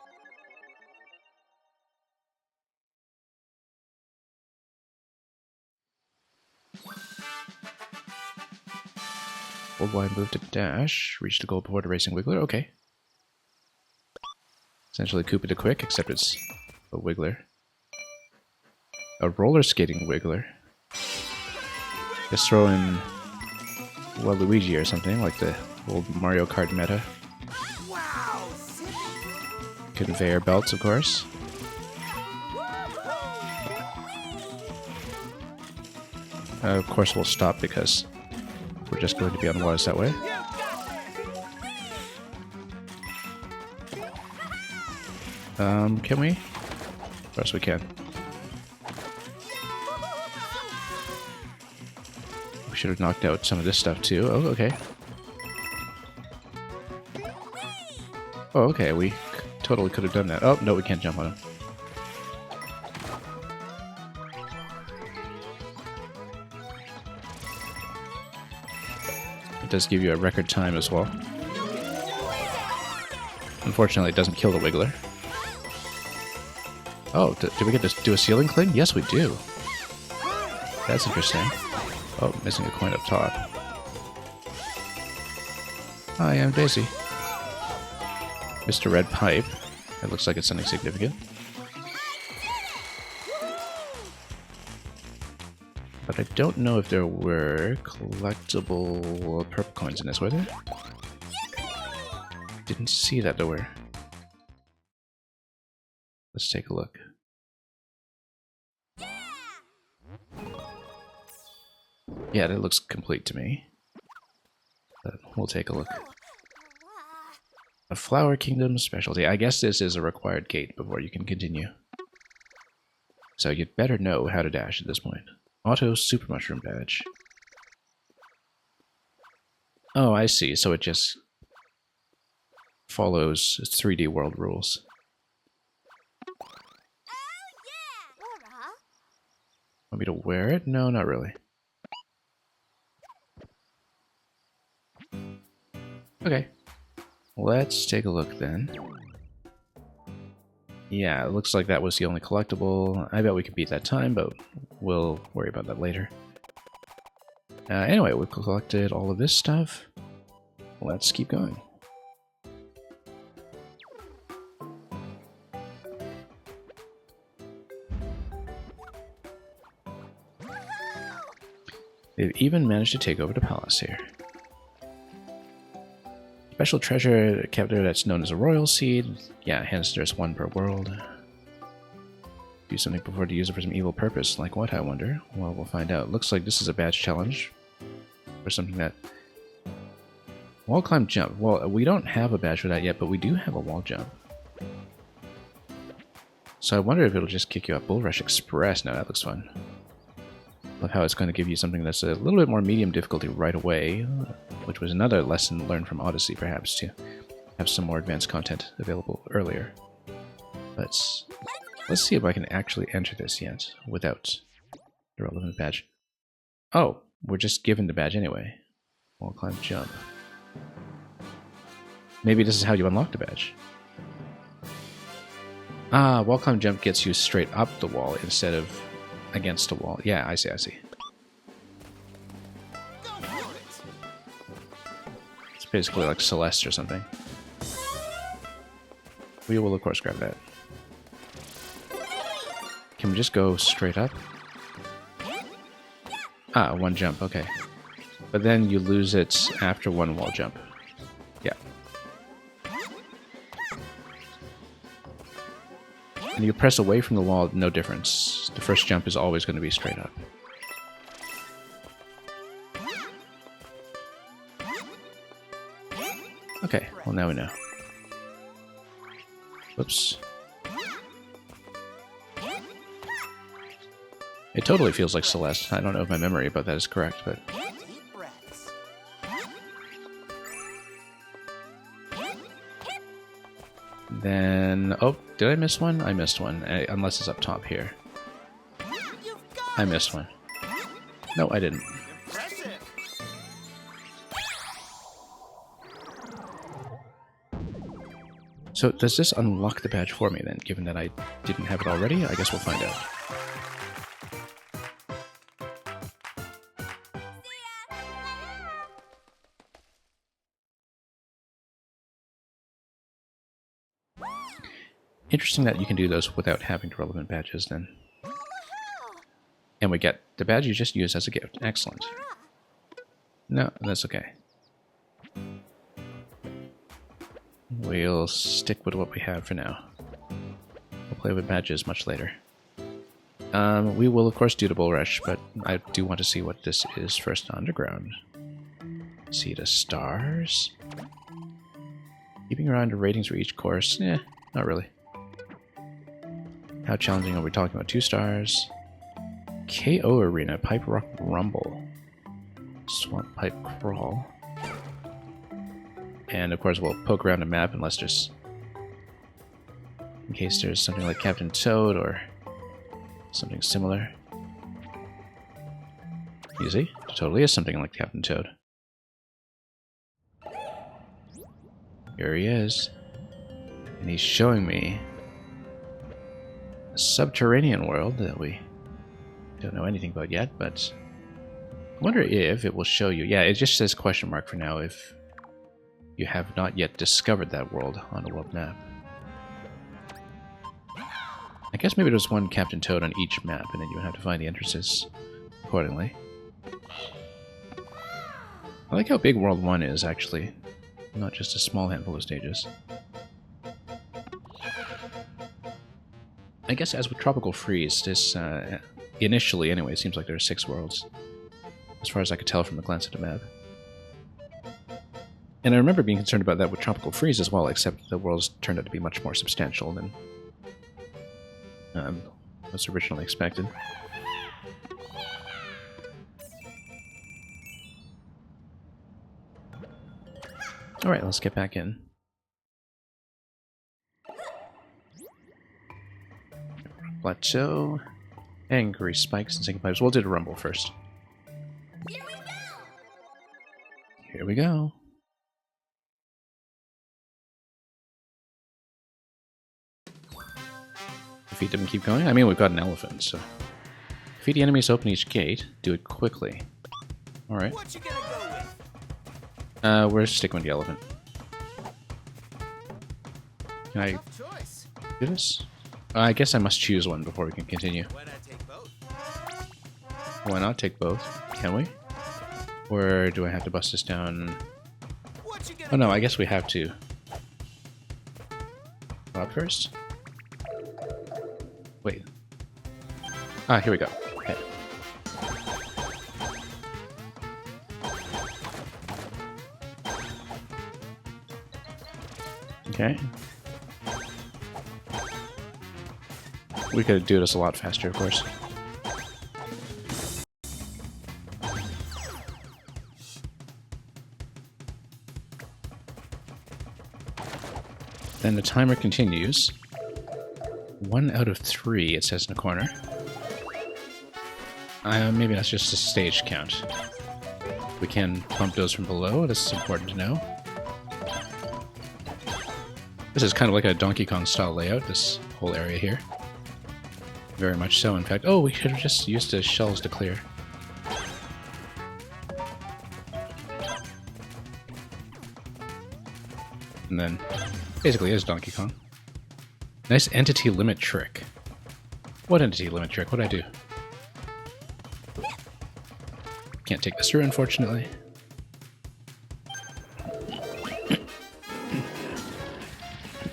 Hold Y, move to dash. Reach the goal before the racing Wiggler. Okay. Essentially Koopa the Quick, except it's a Wiggler. A roller skating Wiggler. Just throw in Waluigi or something, like the old Mario Kart meta.
Wow.
Conveyor belts, of course. Of course we'll stop because we're just going to be on the waters that way. Can we? Of course we can. We should have knocked out some of this stuff too. Oh, okay. Oh, okay, we totally could have done that. Oh, no, we can't jump on him. It does give you a record time as well. Unfortunately, it doesn't kill the Wiggler. Oh, do we get to do a ceiling cling? Yes, we do. That's interesting. Oh, missing a coin up top. Hi, I'm Daisy. Mr. Red Pipe. It looks like it's something significant. But I don't know if there were collectible purple coins in this, were there? Didn't see that there were. Let's take a look. Yeah, that looks complete to me. But we'll take a look. A Flower Kingdom specialty. I guess this is a required gate before you can continue. So you'd better know how to dash at this point. Auto Super Mushroom Badge. Oh, I see. So it just follows 3D world rules. Want me to wear it? No, not really. Okay. Let's take a look then. Yeah, it looks like that was the only collectible. I bet we could beat that time, but we'll worry about that later. Anyway, we've collected all of this stuff. Let's keep going. They've even managed to take over the palace here. Special treasure kept there that's known as a royal seed. Yeah, hence there's one per world. Do something before to use it for some evil purpose. Like what, I wonder? Well, we'll find out. Looks like this is a badge challenge. Or something that... Wall climb jump. Well, we don't have a badge for that yet, but we do have a wall jump. So I wonder if it'll just kick you up Bull Rush Express. Now that looks fun. Love how it's going to give you something that's a little bit more medium difficulty right away, which was another lesson learned from Odyssey, perhaps, to have some more advanced content available earlier. Let's see if I can actually enter this yet without the relevant badge. Oh, we're just given the badge anyway. Wall climb jump. Maybe this is how you unlock the badge. Ah, wall climb jump gets you straight up the wall instead of against a wall. Yeah, I see, I see. It's basically like Celeste or something. We will, of course, grab that. Can we just go straight up? Ah, one jump, okay. But then you lose it after one wall jump. Yeah. And you press away from the wall, no difference. The first jump is always going to be straight up. Okay, well now we know. Whoops. It totally feels like Celeste. I don't know if my memory about that is correct, but... Then... Oh, did I miss one? I missed one, unless it's up top here. I missed one. No, I didn't. So, does this unlock the badge for me then, given that I didn't have it already? I guess we'll find out. Interesting that you can do those without having relevant badges then. And we get the badge you just used as a gift. Excellent. No, that's okay. We'll stick with what we have for now. We'll play with badges much later. We will, of course, do the Bull Rush, but I do want to see what this is first. Underground. See the stars? Keeping around the ratings for each course? Eh, not really. How challenging are we talking about? 2 stars. KO Arena, Pipe Rock Rumble. Swamp Pipe Crawl. And of course we'll poke around the map unless there's... in case there's something like Captain Toad or something similar. You see? There totally is something like Captain Toad. Here he is. And he's showing me a subterranean world that we don't know anything about yet, but I wonder if it will show you. Yeah, it just says question mark for now if you have not yet discovered that world on the world map. I guess maybe there's one Captain Toad on each map, and then you would have to find the entrances accordingly. I like how big World 1 is, actually. Not just a small handful of stages. I guess as with Tropical Freeze, this, initially anyway, it seems like there are 6 worlds. As far as I could tell from the glance at the map. And I remember being concerned about that with Tropical Freeze as well, except the worlds turned out to be much more substantial than was originally expected. Alright, let's get back in. Plateau, Angry Spikes and Sinking Pipes. We'll do the Rumble first.
Here we go!
Here we go. Defeat them and keep going? I mean, we've got an elephant, so... Defeat the enemies, open each gate. Do it quickly. Alright.
What you gonna go with?
We're sticking with the elephant. Can I
Choice.
do this? I guess I must choose one before we can continue.
Why not take both?
Why not take both? Can we? Or do I have to bust this down?
What you gonna
Oh no, I guess we have to. Go up first? Wait. Ah, here we go. Okay. Okay. We could do this a lot faster, of course. Then the timer continues. 1 out of 3, it says in the corner. Maybe that's just a stage count. We can bump those from below, this is important to know. This is kind of like a Donkey Kong style layout, this whole area here. Very much so, in fact. Oh, we could have just used the shells to clear. And then, basically, is Donkey Kong. Nice entity limit trick. What entity limit trick? What'd I do? Can't take this through, unfortunately.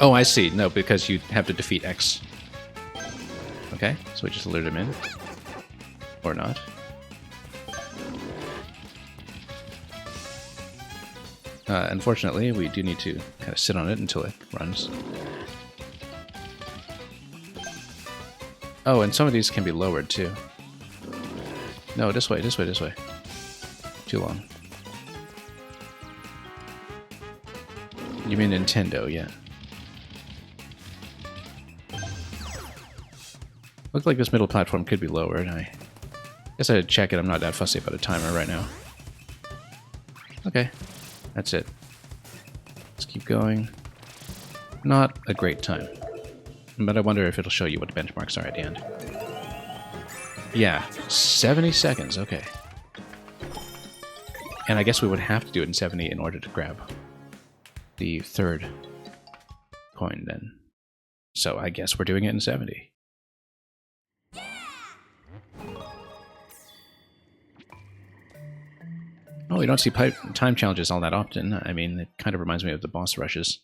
Oh, I see. No, because you have to defeat X. Okay, so we just lured him in. Or not. Unfortunately, we do need to kind of sit on it until it runs. Oh, and some of these can be lowered too. No, this way, this way, this way. Too long. You mean Nintendo, yeah. Looks like this middle platform could be lowered. I guess I'd check it. I'm not that fussy about a timer right now. Okay, that's it. Let's keep going. Not a great time. But I wonder if it'll show you what the benchmarks are at the end. Yeah, 70 seconds, okay. And I guess we would have to do it in 70 in order to grab the third coin then. So I guess we're doing it in 70. Oh, we don't see time challenges all that often. I mean, it kind of reminds me of the boss rushes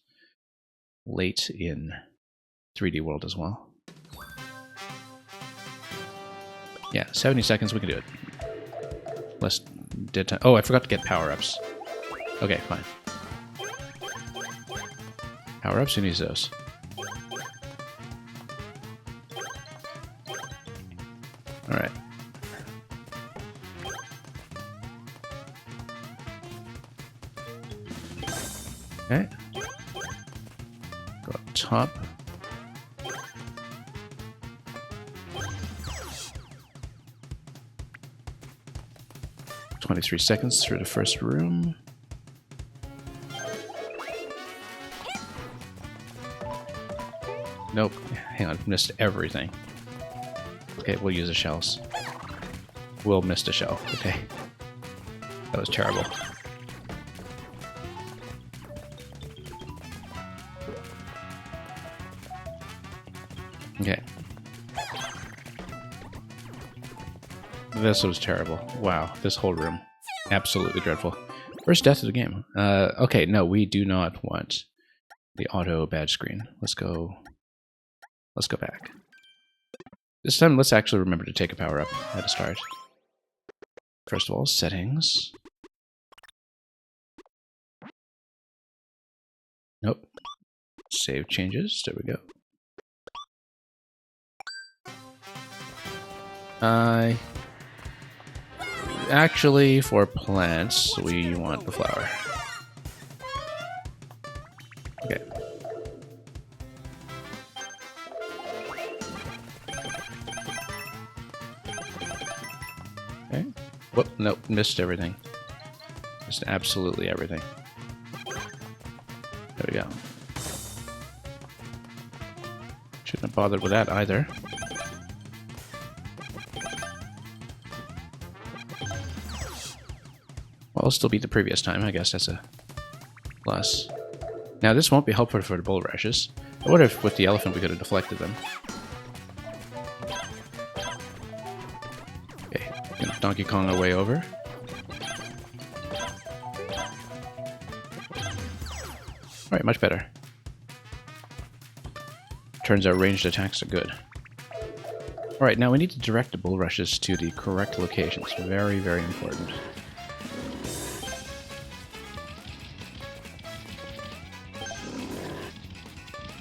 late in 3D World as well. Yeah, 70 seconds, we can do it. Less dead time. Oh, I forgot to get power-ups. Okay, fine. Power-ups, who needs those? Alright. Okay. Go up top. "23 seconds through the first room. Nope. Hang on, missed everything. Okay, we'll use the shells. We'll miss a shell. Okay. That was terrible. Okay. This was terrible. Wow, this whole room. Absolutely dreadful. First death of the game. Okay, no, we do not want the auto badge screen. Let's go back. This time, let's actually remember to take a power up at the start. First of all, settings. Nope. Save changes. There we go. Actually, for plants, we want the flower. Okay. Okay. Whoop, nope, missed everything. Missed absolutely everything. There we go. Shouldn't have bothered with that either. Well, it'll still beat the previous time. I guess that's a plus. Now, this won't be helpful for the bull rushes. I wonder if with the elephant we could have deflected them. Okay, Donkey Kong our way over. Alright, much better. Turns out ranged attacks are good. Alright, now we need to direct the bull rushes to the correct locations. Very, very important.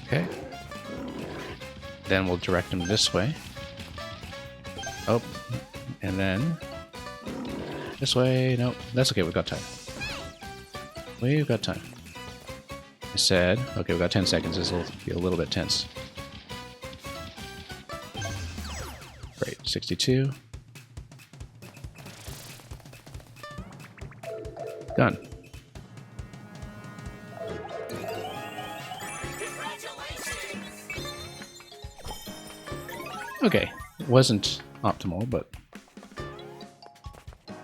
Okay. Then we'll direct them this way. Oh, and then this way. Nope, that's okay, we've got time. We've got time. I said, okay, we've got 10 seconds. This will be a little bit tense. Great, 62. Done. Okay, it wasn't optimal, but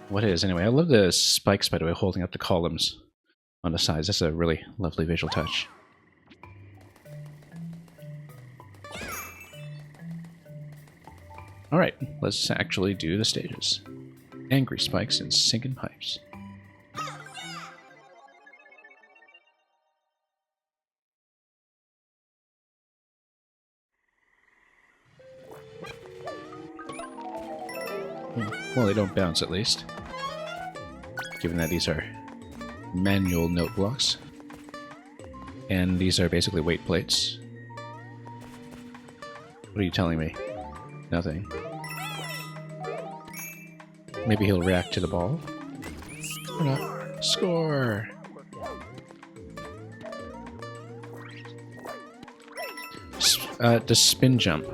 what is anyway? I love the spikes, by the way, holding up the columns on the sides. That's a really lovely visual touch. Alright, let's actually do the stages. Angry spikes and sinking pipes. Well, they don't bounce at least. Given that these are manual note blocks. And these are basically weight plates. What are you telling me? Nothing. Maybe he'll react to the ball. Or not. Score! Does spin jump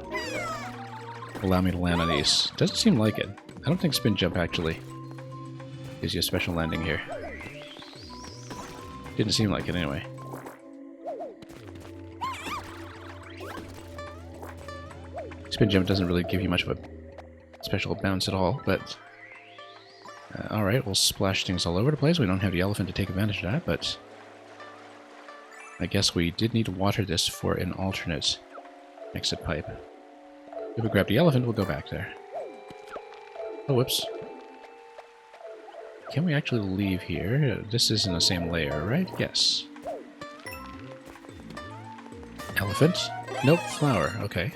allow me to land on these? Doesn't seem like it. I don't think spin jump actually gives you a special landing here. Didn't seem like it anyway. Spin jump doesn't really give you much of a special bounce at all, but alright, we'll splash things all over the place. We don't have the elephant to take advantage of that, but I guess we did need to water this for an alternate exit pipe. If we grab the elephant, we'll go back there. Oh, whoops. Can we actually leave here? This is in the same layer, right? Yes. Elephant? Nope, flower. Okay.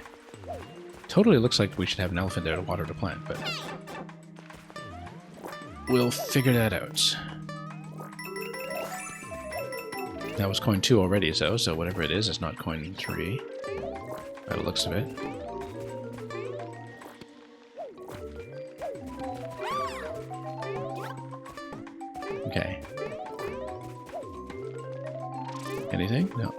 Totally looks like we should have an elephant there to water the plant, but we'll figure that out. That was coin 2 already, so whatever it is, it's not coin 3. By the looks of it. Okay. Anything? No.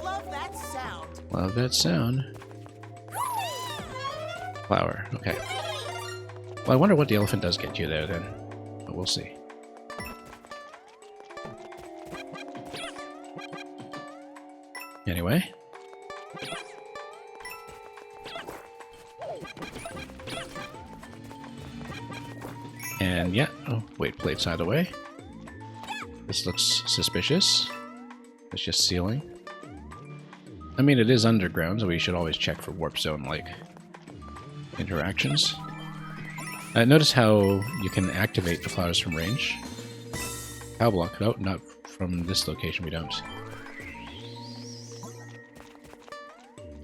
Love that sound.
Love that sound. Flower. Okay. Well, I wonder what the elephant does get you there then. But we'll see. Anyway. And yeah, oh, weight plates either way. This looks suspicious. It's just ceiling. I mean, it is underground, so we should always check for warp zone-like interactions. Notice how you can activate the flowers from range. Cow block. No, not from this location, we don't.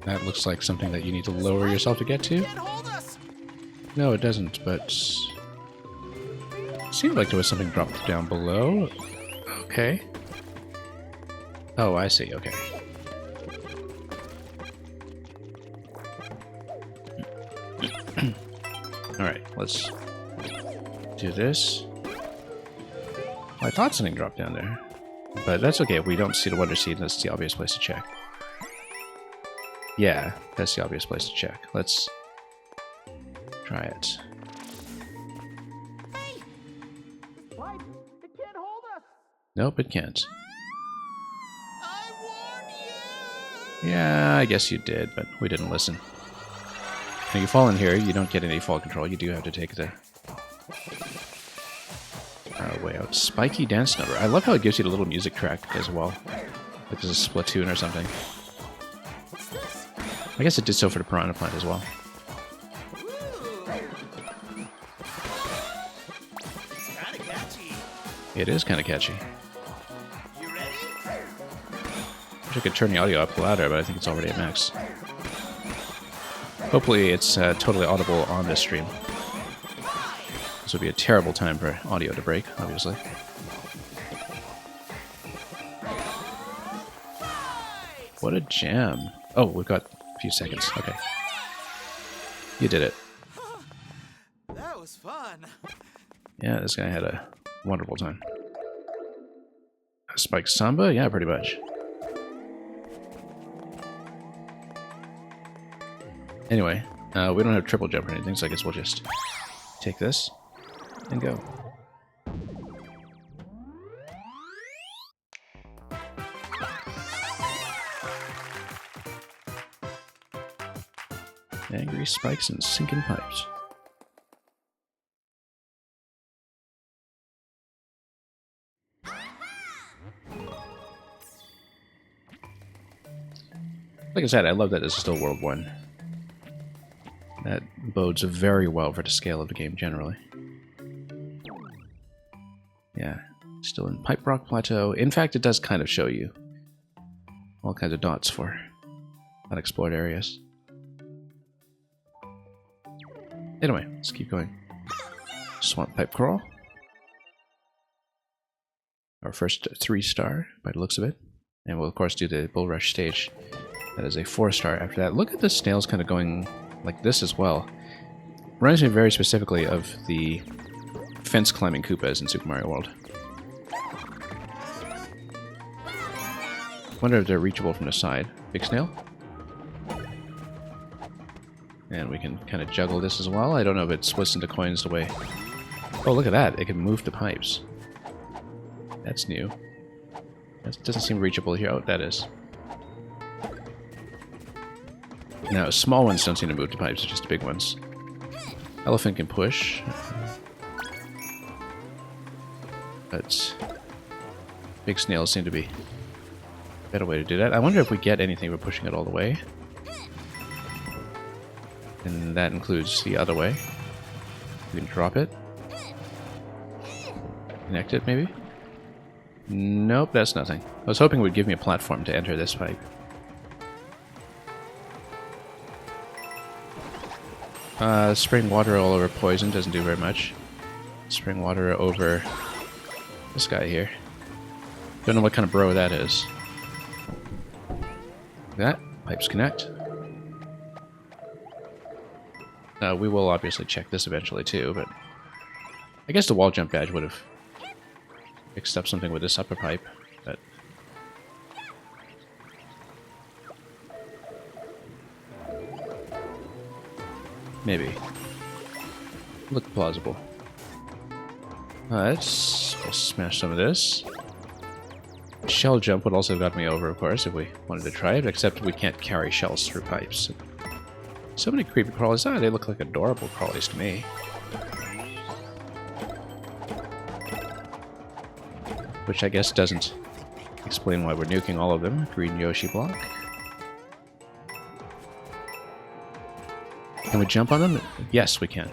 That looks like something that you need to lower yourself to get to.
Can't hold us.
No, it doesn't, but seemed like there was something dropped down below. Okay. Oh, I see. Okay. Alright, let's do this. I thought something dropped down there. But that's okay. If we don't see the Wonder Seed, that's the obvious place to check. Yeah, that's the obvious place to check. Let's try it.
Hey! What? It can't hold us.
Nope, it can't.
I warned you.
Yeah, I guess you did, but we didn't listen. When you fall in here, you don't get any fall control. You do have to take the way out. Spiky dance number. I love how it gives you the little music track as well. Like this is Splatoon or something.
What's this?
I guess it did so for the Piranha Plant as well.
Ooh. Kinda catchy.
It is kind of catchy.
You ready?
Wish I could turn the audio up louder, but I think it's already at max. Hopefully it's totally audible on this stream. This would be a terrible time for audio to break, obviously. What a jam. Oh, we've got a few seconds. Okay. You did it.
That was fun.
Yeah, this guy had a wonderful time. Spike Samba? Yeah, pretty much. Anyway, we don't have triple jump or anything, so I guess we'll just take this and go. Angry spikes and sinking pipes. Like I said, I love that this is still World 1. That bodes very well for the scale of the game generally. Yeah, still in Pipe Rock Plateau. In fact, it does kind of show you all kinds of dots for unexplored areas. Anyway, let's keep going. Swamp Pipe Crawl. Our first 3-star by the looks of it. And we'll of course do the Bull Rush stage. That is a 4-star after that. Look at the snails kind of going like this as well. Reminds me very specifically of the fence climbing Koopas in Super Mario World. Wonder if they're reachable from the side. Big snail. And we can kind of juggle this as well. I don't know if it splits into coins the way... Oh, look at that. It can move the pipes. That's new. That doesn't seem reachable here. Oh, that is. Now, small ones don't seem to move the pipes, it's just the big ones. Elephant can push. But big snails seem to be a better way to do that. I wonder if we get anything for pushing it all the way. And that includes the other way. We can drop it. Connect it, maybe? Nope, that's nothing. I was hoping it would give me a platform to enter this pipe. Spraying water all over poison doesn't do very much. Spraying water over this guy here. Don't know what kind of bro that is. That. Pipes connect. We will obviously check this eventually too, but I guess the wall jump badge would have fixed up something with this upper pipe, but maybe. Look plausible. Let's smash some of this. Shell jump would also have got me over, of course, if we wanted to try it, except we can't carry shells through pipes. So many creepy crawlies. Ah, they look like adorable crawlies to me. Which I guess doesn't explain why we're nuking all of them. Green Yoshi block. Can we jump on them? Yes, we can.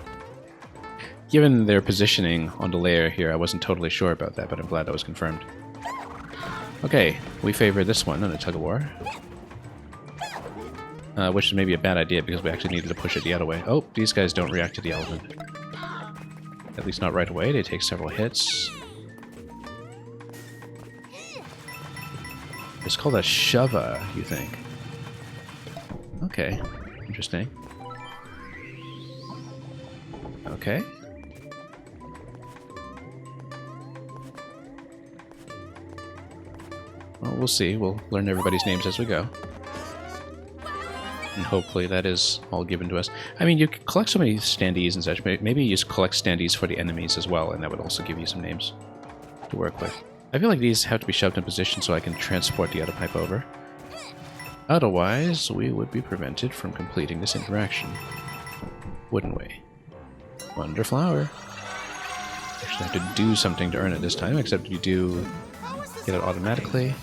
Given their positioning on the layer here, I wasn't totally sure about that, but I'm glad that was confirmed. Okay, we favor this one on the tug-of-war. Which is maybe a bad idea because we actually needed to push it the other way. Oh, these guys don't react to the elephant. At least not right away. They take several hits. It's called a shova, you think? Okay, interesting. Okay. Well, we'll see. We'll learn everybody's names as we go. And hopefully that is all given to us. I mean, you can collect so many standees and such. Maybe you just collect standees for the enemies as well, and that would also give you some names to work with. I feel like these have to be shoved in position so I can transport the other pipe over. Otherwise, we would be prevented from completing this interaction. Wouldn't we? Wonder Flower. Actually have to do something to earn it this time, except you do get it automatically.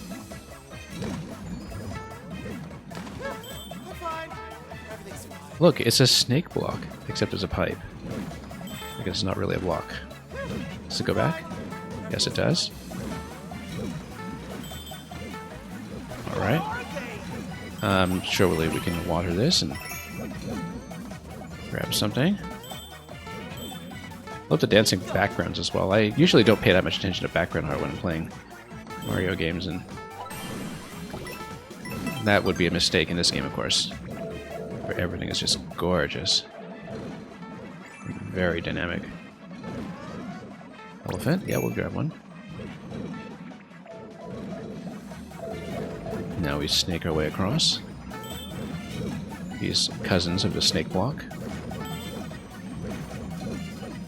Look, it's a snake block, except it's a pipe. I guess it's not really a block. Does it go back? Yes, it does. Alright. Surely we can water this and grab something. Love the dancing backgrounds as well. I usually don't pay that much attention to background art when I'm playing Mario games, and that would be a mistake in this game, of course. Where everything is just gorgeous. Very dynamic. Elephant? Yeah, we'll grab one. Now we snake our way across. These cousins of the snake block.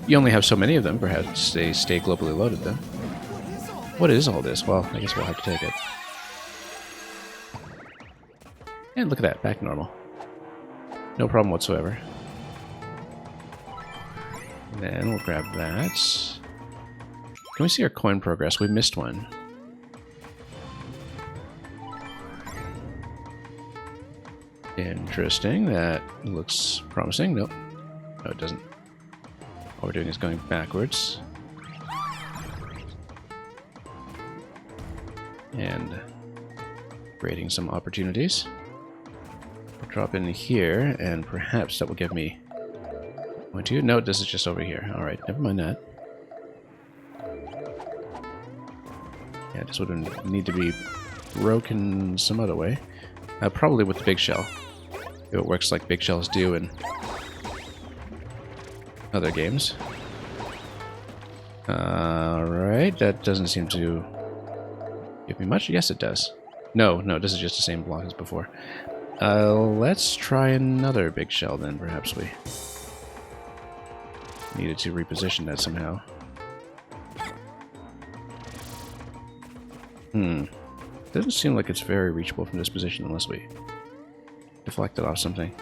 You only have so many of them, perhaps they stay globally loaded then. What is all this? Well, I guess we'll have to take it. And look at that, back normal. No problem whatsoever. Then we'll grab that. Can we see our coin progress? We missed one. Interesting. That looks promising. Nope. No, it doesn't. All we're doing is going backwards. And creating some opportunities. I'll drop in here, and perhaps that will give me 1, 2. No, this is just over here. Alright, never mind that. Yeah, this would need to be broken some other way. Probably with the big shell. If it works like big shells do in other games. Alright, that doesn't seem to give me much. Yes, it does. No, this is just the same block as before. Let's try another big shell then. Perhaps we needed to reposition that somehow. Doesn't seem like it's very reachable from this position unless we deflect it off something.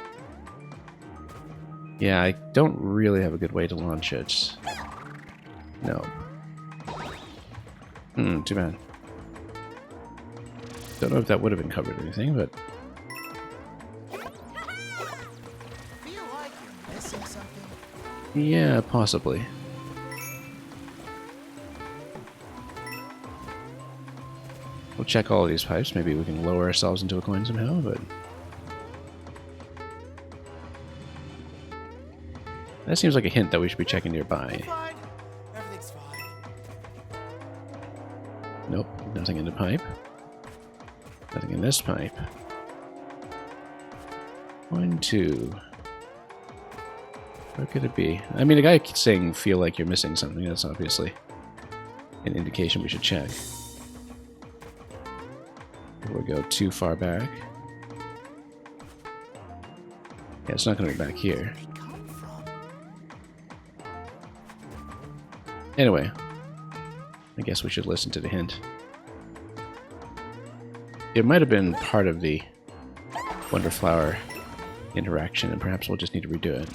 Yeah, I don't really have a good way to launch it. No. Too bad. Don't know if that would have uncovered anything, but...
Feel like you're missing something?
yeah, possibly. We'll check all of these pipes. Maybe we can lower ourselves into a coin somehow, but... that seems like a hint that we should be checking nearby.
Fine. Everything's fine.
Nope, nothing in the pipe. Nothing in this pipe. 1, 2. What could it be? I mean, the guy keeps saying feel like you're missing something. That's obviously an indication we should check. Before we go too far back. Yeah, it's not going to be back here. Anyway, I guess we should listen to the hint. It might have been part of the Wonder Flower interaction, and perhaps we'll just need to redo it.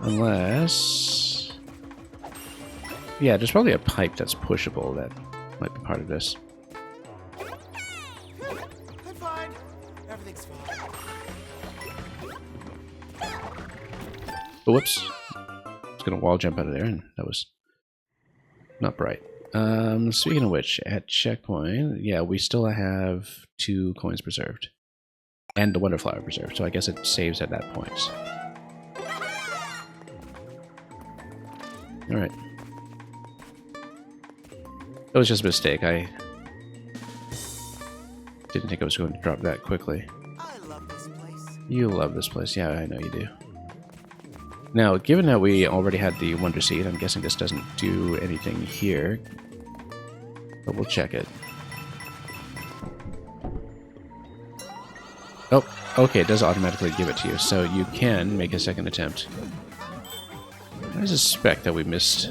Unless... yeah, there's probably a pipe that's pushable that might be part of this.
I'm fine. Everything's fine.
Oh, whoops. I was going to wall jump out of there, and that was not bright. Speaking of which, at checkpoint, yeah, we still have 2 coins preserved. And the Wonder Flower preserved, so I guess it saves at that point. Alright. That was just a mistake. I didn't think I was going to drop that quickly.
I love this place.
You love this place. Yeah, I know you do. Now, given that we already had the Wonder Seed, I'm guessing this doesn't do anything here. But we'll check it. Oh, okay, it does automatically give it to you, so you can make a second attempt. I suspect that we missed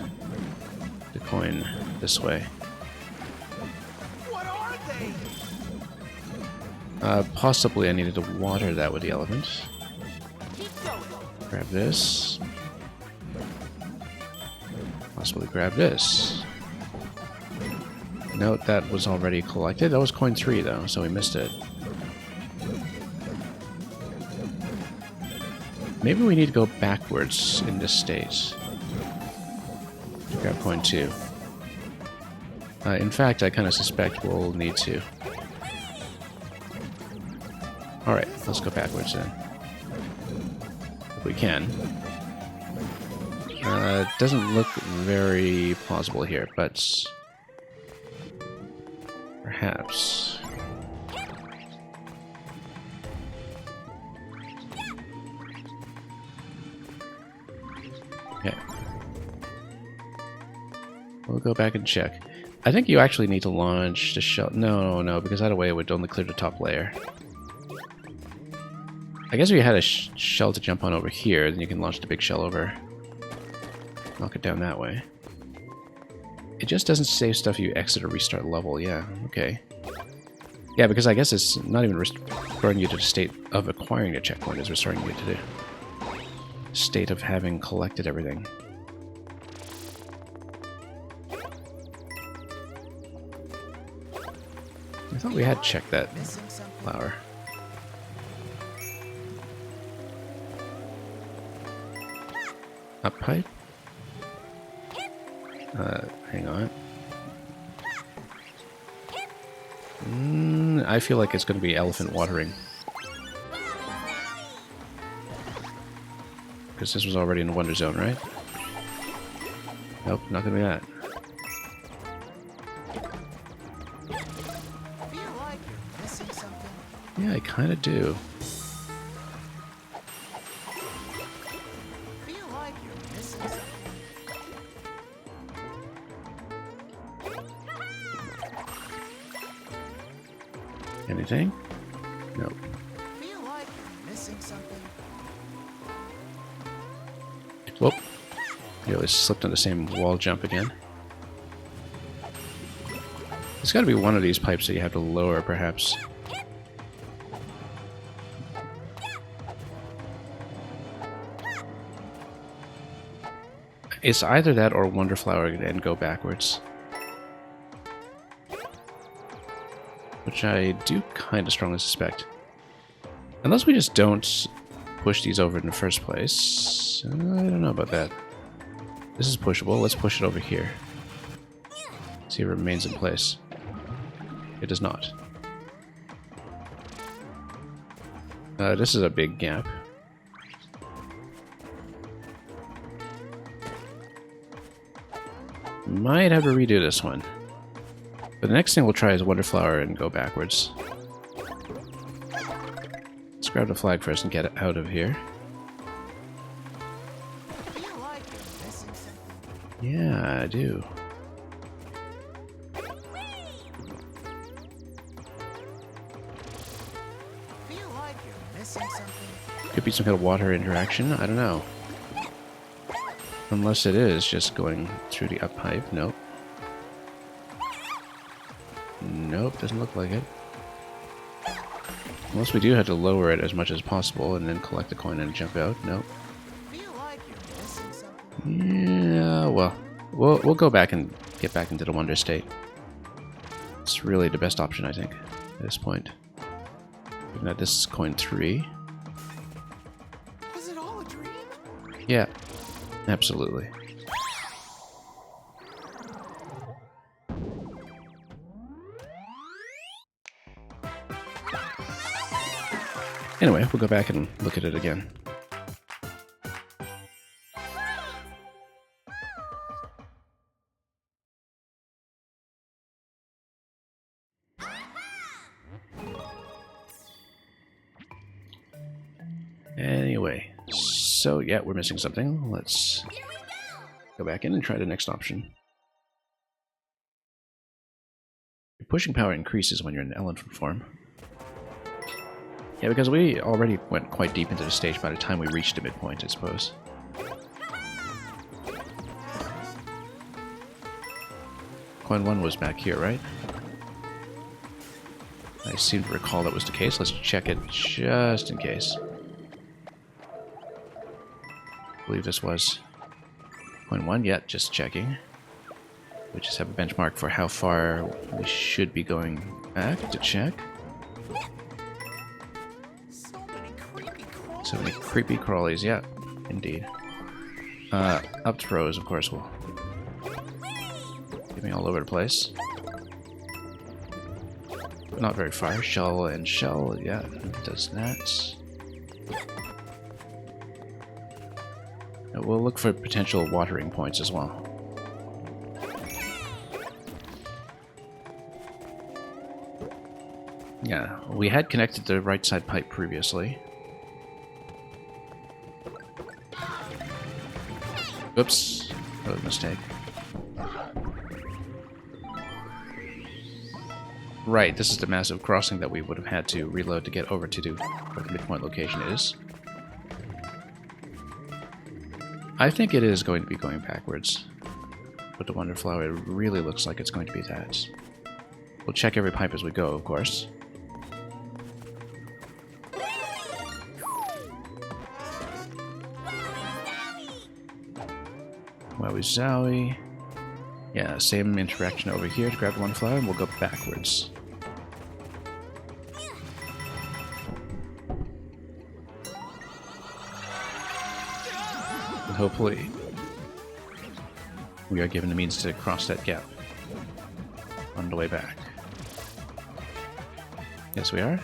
the coin this way.
What are they?
Possibly I needed to water that with the elephant.
Keep going.
Grab this. Possibly grab this. Note that was already collected. That was coin 3 though, so we missed it. Maybe we need to go backwards in this state. Grab coin 2. In fact, I kind of suspect we'll need to. Alright, let's go backwards then. If we can. It doesn't look very plausible here, but... perhaps... okay. We'll go back and check. I think you actually need to launch the shell. No, because that way it would only clear the top layer. I guess if you had a shell to jump on over here, then you can launch the big shell over. Knock it down that way. It just doesn't save stuff you exit or restart level. Yeah, okay. Yeah, because I guess it's not even restoring you to the state of acquiring a checkpoint, it's restoring you to the state of having collected everything. I thought we had checked that
Missing something?
flower. Up pipe? Hang on. I feel like it's going to be elephant watering. Because this was already in the Wonder Zone, right? Nope, not going to be that.
Feel like you're missing something?
Yeah, I kind of do.
Feel like you're missing something?
Anything? Nope.
Feel like you're missing something?
Whoop. You always slipped on the same wall jump again. There's got to be one of these pipes that you have to lower, perhaps. It's either that or Wonder Flower and go backwards. Which I do kind of strongly suspect. Unless we just don't push these over in the first place. I don't know about that. This is pushable. Let's push it over here. See if it remains in place. It does not. This is a big gap. Might have to redo this one. But the next thing we'll try is Wonder Flower and go backwards. Let's grab the flag first and get it out of here.
Feel like you're missing something?
Yeah, I do.
Feel like you're missing something?
Could be some kind of water interaction. I don't know. Unless it is just going through the up pipe. Nope. Nope, doesn't look like it. Unless we do have to lower it as much as possible and then collect the coin and jump out. Nope.
Feel like you're missing something?
Yeah, well, we'll go back and get back into the Wonder State. It's really the best option, I think, at this point. Given that this is coin 3.
Was it all a dream?
Yeah, absolutely. Anyway, we'll go back and look at it again. Anyway, so yeah, we're missing something. Let's go back in and try the next option. Your pushing power increases when you're in elephant form. Yeah, because we already went quite deep into the stage by the time we reached the midpoint, I suppose. Coin 1 was back here, right? I seem to recall that was the case. Let's check it just in case. I believe this was coin 1. Yeah, just checking. We just have a benchmark for how far we should be going back to check. So many creepy crawlies, yeah, indeed. Up throws, of course, will get me all over the place. But not very far. Shell and shell, yeah, it does that. We'll look for potential watering points as well. Yeah, we had connected the right side pipe previously. Oops, that was a mistake. Right, this is the massive crossing that we would have had to reload to get over to where the midpoint location is. I think it is going to be going backwards. But the Wonder Flower, it really looks like it's going to be that. We'll check every pipe as we go, of course. Wowie zowie. Yeah, same interaction over here to grab one flower, and we'll go backwards. And hopefully, we are given the means to cross that gap on the way back. Yes, we are.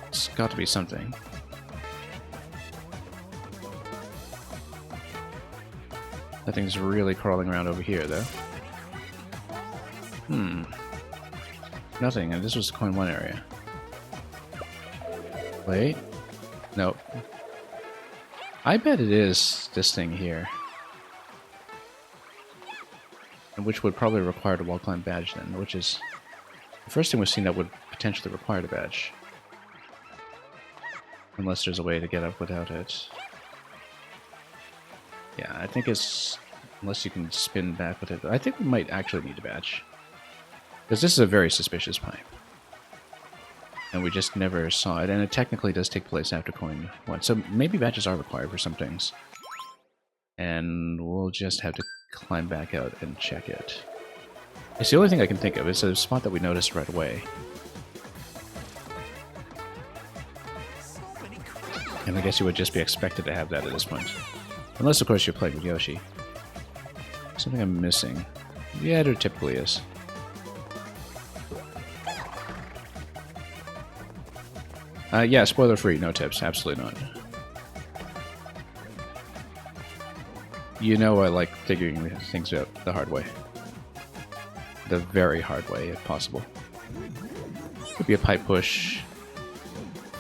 It's got to be something. Nothing's really crawling around over here, though. Nothing, and this was coin 1 area. Wait. Nope. I bet it is this thing here. And which would probably require a wall climb badge then, which is the first thing we've seen that would potentially require a badge. Unless there's a way to get up without it. Yeah, I think it's... unless you can spin back with it. I think we might actually need a badge. Because this is a very suspicious pipe. And we just never saw it. And it technically does take place after coin 1. So maybe badges are required for some things. And we'll just have to climb back out and check it. It's the only thing I can think of. It's a spot that we noticed right away. And I guess you would just be expected to have that at this point. Unless, of course, you're playing with Yoshi. Something I'm missing. Yeah, there typically is. Yeah, spoiler free, no tips, absolutely not. You know I like figuring things out the hard way. The very hard way, if possible. Could be a pipe push.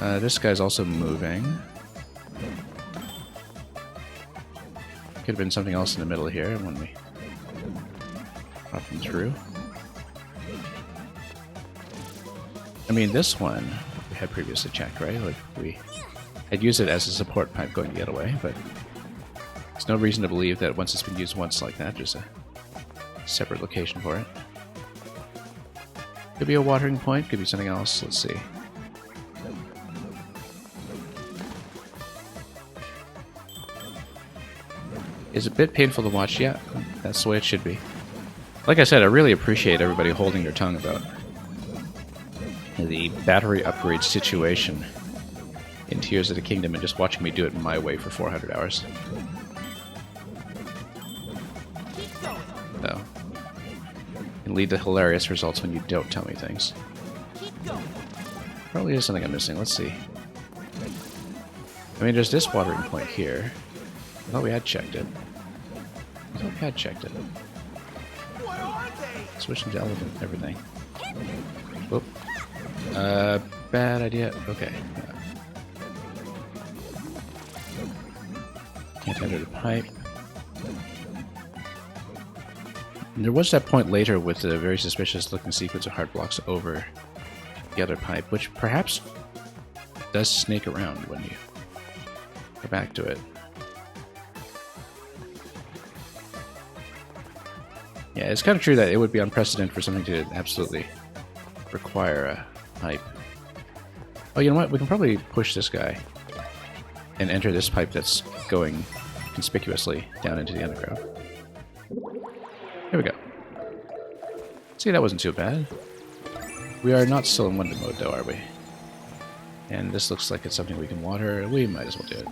This guy's also moving. Could have been something else in the middle here when we brought them through. I mean, this one we had previously checked, right? Like, we had used it as a support pipe going the other way, but there's no reason to believe that once it's been used once like that, there's a separate location for it. Could be a watering point, could be something else. Let's see. It's a bit painful to watch, yeah. That's the way it should be. Like I said, I really appreciate everybody holding their tongue about the battery upgrade situation in Tears of the Kingdom and just watching me do it my way for 400 hours. So, it can lead to hilarious results when you don't tell me things. Probably is something I'm missing. Let's see. I mean, there's this watering point here. I thought we had checked it. I thought we had checked it. Switch into elephant, everything. Whoop. Bad idea. Okay. Can't enter the pipe. And there was that point later with the very suspicious looking sequence of hard blocks over the other pipe, which perhaps does snake around when you go back to it. Yeah, it's kind of true that it would be unprecedented for something to absolutely require a pipe. Oh, you know what? We can probably push this guy and enter this pipe that's going conspicuously down into the underground. Here we go. See, that wasn't too bad. We are not still in Wonder mode, though, are we? And this looks like it's something we can water. We might as well do it.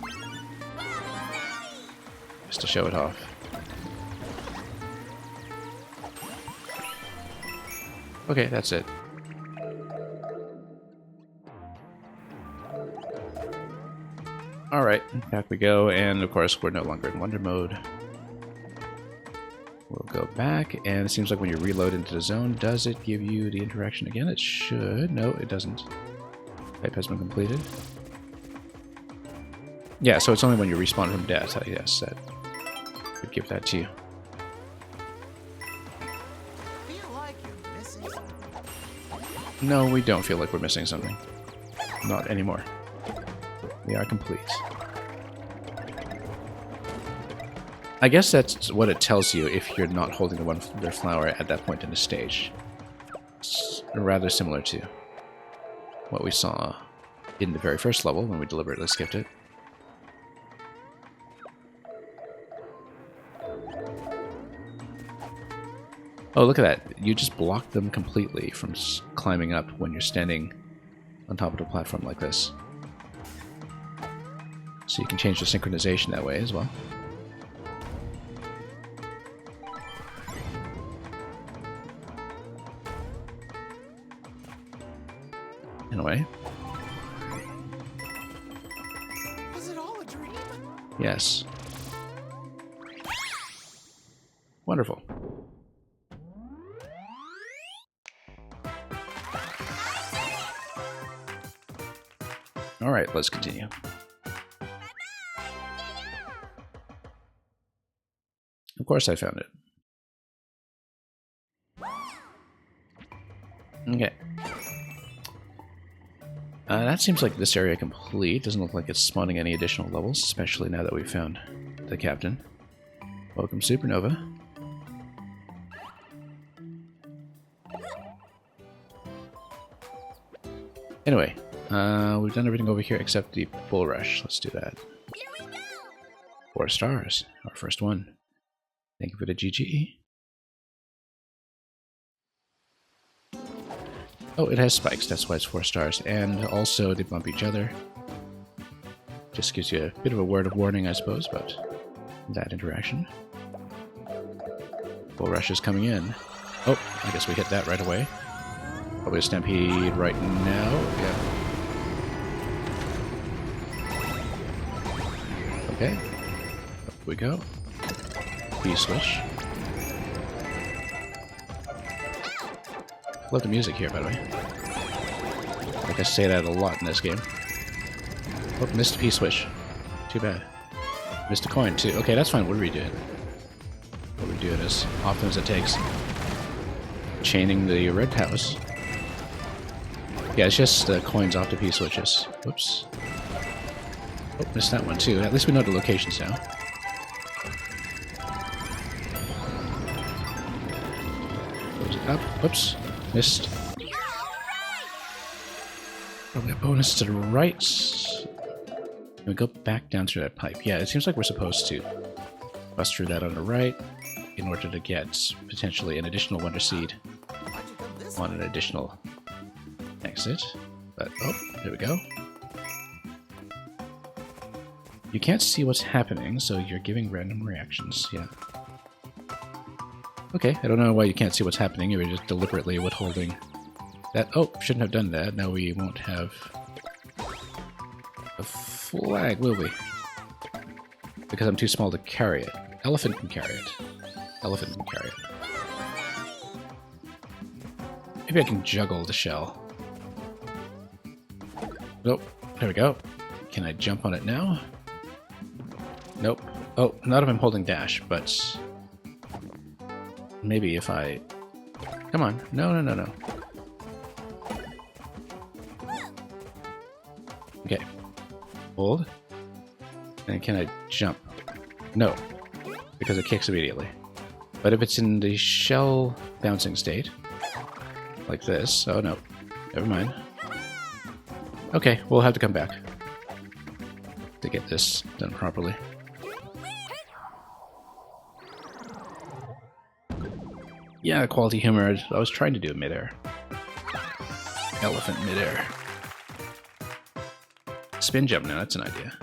Just to show it off. Okay, that's it. Alright, back we go, and of course we're no longer in Wonder mode. We'll go back, and it seems like when you reload into the zone, does it give you the interaction again? It should. No, it doesn't. Pipe has been completed. Yeah, so it's only when you respawn from death, I guess, that would give that to you. No, we don't feel like we're missing something. Not anymore. We are complete. I guess that's what it tells you if you're not holding the Wonder Flower at that point in the stage. It's rather similar to what we saw in the very first level when we deliberately skipped it. Oh, look at that. You just blocked them completely from climbing up when you're standing on top of the platform like this. So you can change the synchronization that way as well. In a way.
Was it all a dream?
Yes. Wonderful. Alright, let's continue. Of course I found it. Okay. That seems like this area complete. Doesn't look like it's spawning any additional levels, especially now that we've found the captain. Welcome, Supernova. Anyway, we've done everything over here except the Bull Rush. Let's do that. 4 stars, our first one. Thank you for the GG. Oh, it has spikes, that's why it's 4 stars. And also they bump each other. Just gives you a bit of a word of warning, I suppose, about that interaction. Bull Rush is coming in. Oh, I guess we hit that right away. Probably a Stampede right now. Yeah. Okay. Up we go. B-switch. Love the music here, by the way. Like I say that a lot in this game. Oh, missed a P-switch. Too bad. Missed a coin, too. Okay, that's fine. What are we doing? What are we doing as often as it takes. Chaining the red house. Yeah, it's just coins off the P-switches. Whoops. Oh, missed that one, too. At least we know the locations now. Close it up. Whoops. Missed. Probably a bonus to the right. Can we go back down through that pipe? Yeah, it seems like we're supposed to bust through that on the right in order to get potentially an additional Wonder Seed on an additional exit. But, oh, there we go. You can't see what's happening, so you're giving random reactions, yeah. Okay, I don't know why you can't see what's happening. You're just deliberately withholding that. Oh, shouldn't have done that. Now we won't have a flag, will we? Because I'm too small to carry it. Elephant can carry it. Elephant can carry it. Maybe I can juggle the shell. Nope. There we go. Can I jump on it now? Nope. Oh, not if I'm holding dash, but maybe if I... Come on. No, no, no, no. Okay. Hold. And can I jump? No. Because it kicks immediately. But if it's in the shell bouncing state, like this... Oh, no. Never mind. Okay, we'll have to come back to get this done properly. Yeah, quality humor. I was trying to do midair. Elephant midair. Spin jump now, that's an idea.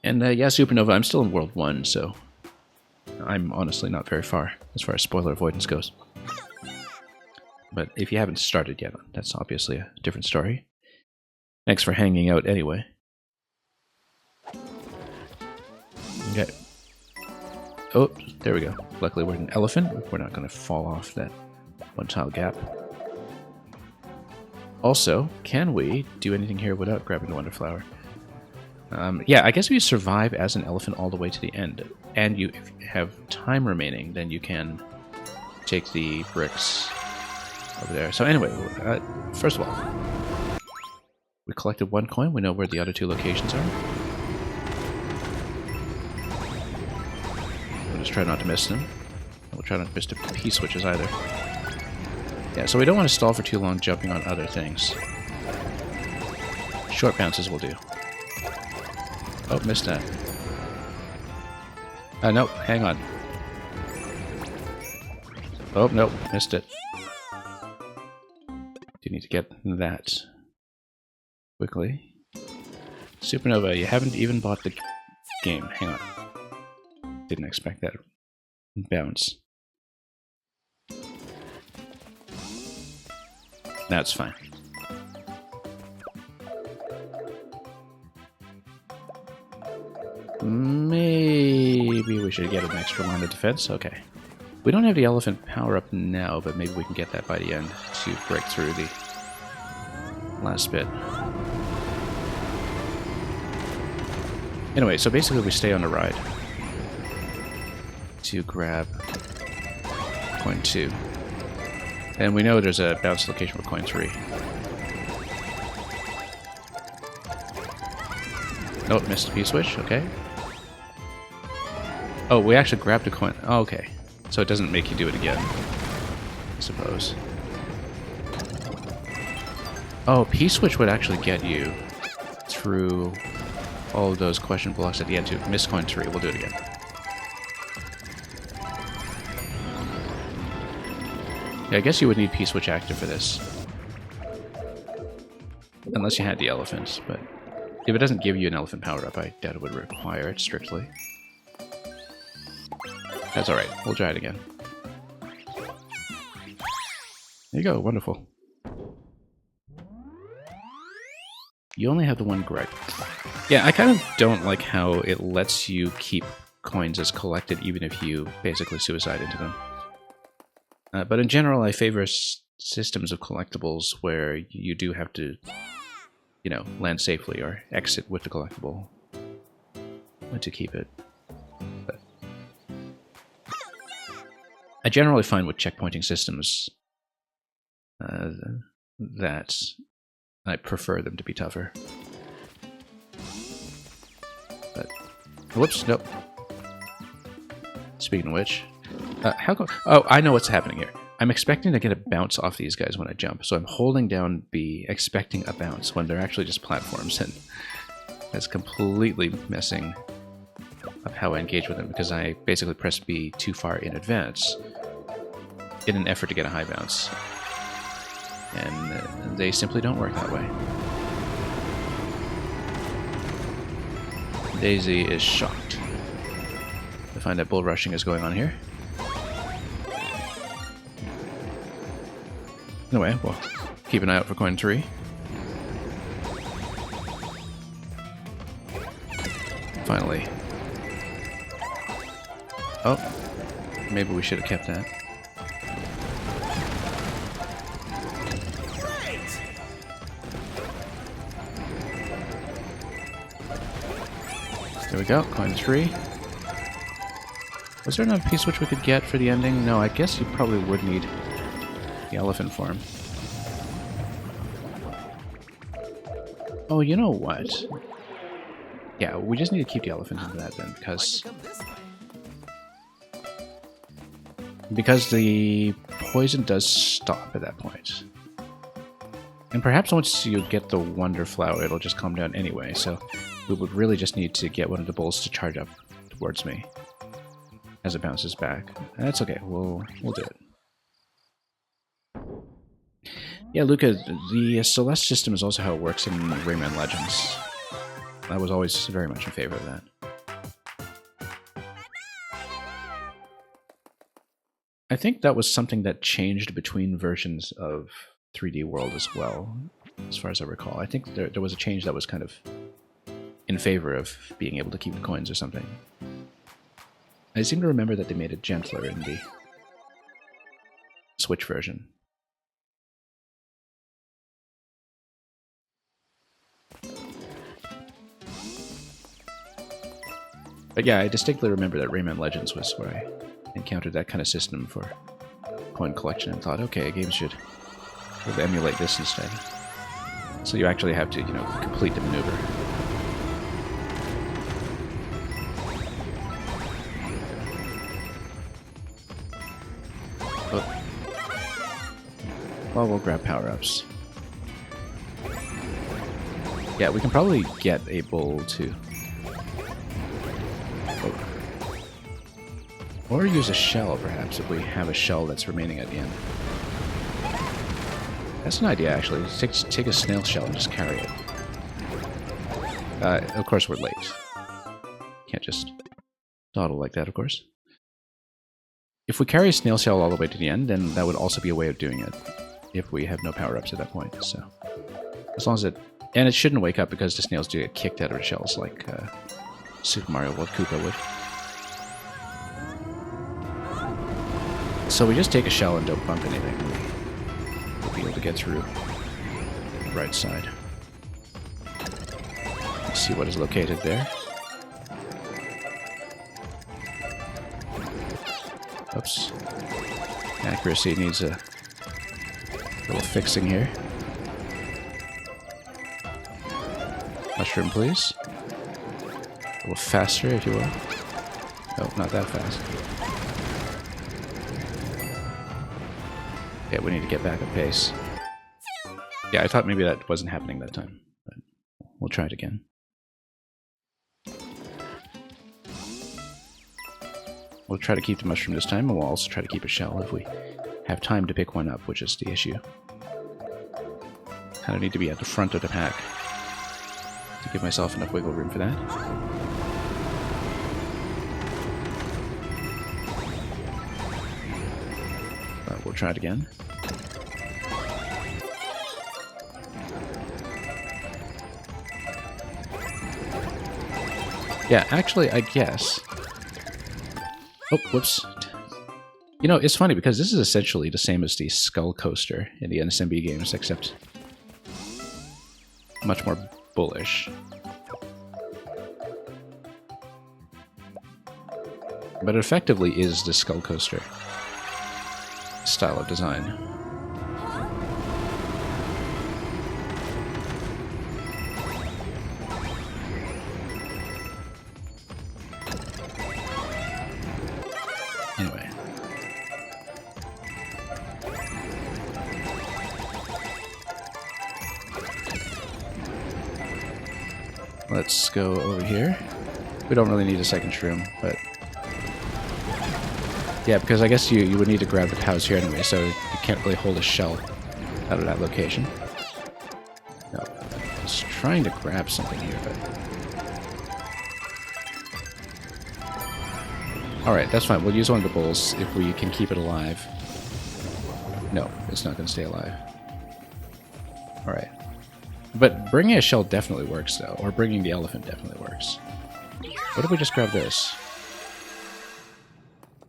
And yeah, Supernova, I'm still in World 1, so I'm honestly not very far as far as spoiler avoidance goes. But if you haven't started yet, that's obviously a different story. Thanks for hanging out anyway. Okay. Oh, there we go. Luckily we're an elephant. We're not going to fall off that one tile gap. Also, can we do anything here without grabbing the Wonder Flower? Yeah, I guess if you survive as an elephant all the way to the end, and if you have time remaining, then you can take the bricks over there. So anyway, first of all, we collected 1 coin. We know where the other 2 locations are. We'll just try not to miss them. We'll try not to miss the P-switches either. Yeah, so we don't want to stall for too long jumping on other things. Short bounces will do. Oh, missed that. Nope, hang on. Oh, nope, missed it. Do need to get that quickly. Supernova, you haven't even bought the game. Hang on. Didn't expect that bounce. That's fine. Maybe we should get an extra line of defense. Okay. We don't have the elephant power-up now, but maybe we can get that by the end to break through the last bit. Anyway, so basically we stay on the ride to grab coin 2. And we know there's a bounce location for coin 3. Nope, missed a P-switch, okay. Oh, we actually grabbed a coin. Oh, okay. So it doesn't make you do it again, I suppose. Oh, P-switch would actually get you through all of those question blocks at the end too. Miss coin 3, we'll do it again. Yeah, I guess you would need P-switch active for this. Unless you had the elephant, but if it doesn't give you an elephant power-up, I doubt it would require it strictly. That's alright, we'll try it again. There you go, wonderful. You only have the 1 Greg. Yeah, I kind of don't like how it lets you keep coins as collected even if you basically suicide into them. But in general, I favor systems of collectibles where you do have to, you know, land safely or exit with the collectible to keep it. But I generally find with checkpointing systems that I prefer them to be tougher. But whoops, nope. Speaking of which, how come? Oh, I know what's happening here. I'm expecting to get a bounce off these guys when I jump, so I'm holding down B, expecting a bounce when they're actually just platforms, and that's completely messing up how I engage with them because I basically pressed B too far in advance in an effort to get a high bounce. And they simply don't work that way. Daisy is shocked to find that bull rushing is going on here. Anyway, we'll keep an eye out for coin 3. Finally. Oh, maybe we should have kept that. There we go, coin 3. Was there another P-switch we could get for the ending? No, I guess you probably would need the elephant form. Oh, you know what? Yeah, we just need to keep the elephant into that then, because the poison does stop at that point. And perhaps once you get the Wonder Flower, it'll just calm down anyway, so we would really just need to get one of the bulls to charge up towards me as it bounces back. That's okay, we'll do it. Yeah, Luca, the Celeste system is also how it works in Rayman Legends. I was always very much in favor of that. I think that was something that changed between versions of 3D World as well, as far as I recall. I think there was a change that was kind of in favor of being able to keep the coins or something. I seem to remember that they made it gentler in the Switch version. But yeah, I distinctly remember that Rayman Legends was where I encountered that kind of system for coin collection and thought, okay, games should We'll emulate this instead. So you actually have to, you know, complete the maneuver. Oh. Well, we'll grab power-ups. Yeah, we can probably get a bull too. Oh. Or use a shell, perhaps, if we have a shell that's remaining at the end. That's an idea, actually. Take a snail shell and just carry it. Of course, we're late. Can't just dawdle like that, of course. If we carry a snail shell all the way to the end, then that would also be a way of doing it. If we have no power-ups at that point, so... As long as it... And it shouldn't wake up because the snails do get kicked out of the shells like Super Mario World Koopa would. So we just take a shell and don't bump anything. We'll be able to get through the right side. Let's see what is located there. Oops. Accuracy needs a little fixing here. Mushroom, please. A little faster, if you will. Oh, not that fast. Yeah, we need to get back at pace. Yeah, I thought maybe that wasn't happening that time, but we'll try it again. We'll try to keep the mushroom this time, and we'll also try to keep a shell if we have time to pick one up, which is the issue. Kind of need to be at the front of the pack to give myself enough wiggle room for that. But we'll try it again. Yeah, actually, I guess... Oh, whoops. You know, it's funny because this is essentially the same as the Skull Coaster in the NSMB games, except much more bullish. But it effectively is the Skull Coaster style of design. Anyway. Let's go over here. We don't really need a second shroom, but... Yeah, because I guess you would need to grab the cows here anyway, so you can't really hold a shell out of that location. No, I was trying to grab something here, but... Alright, that's fine. We'll use one of the bulls if we can keep it alive. No, it's not going to stay alive. Alright. But bringing a shell definitely works, though. Or bringing the elephant definitely works. What if we just grab this?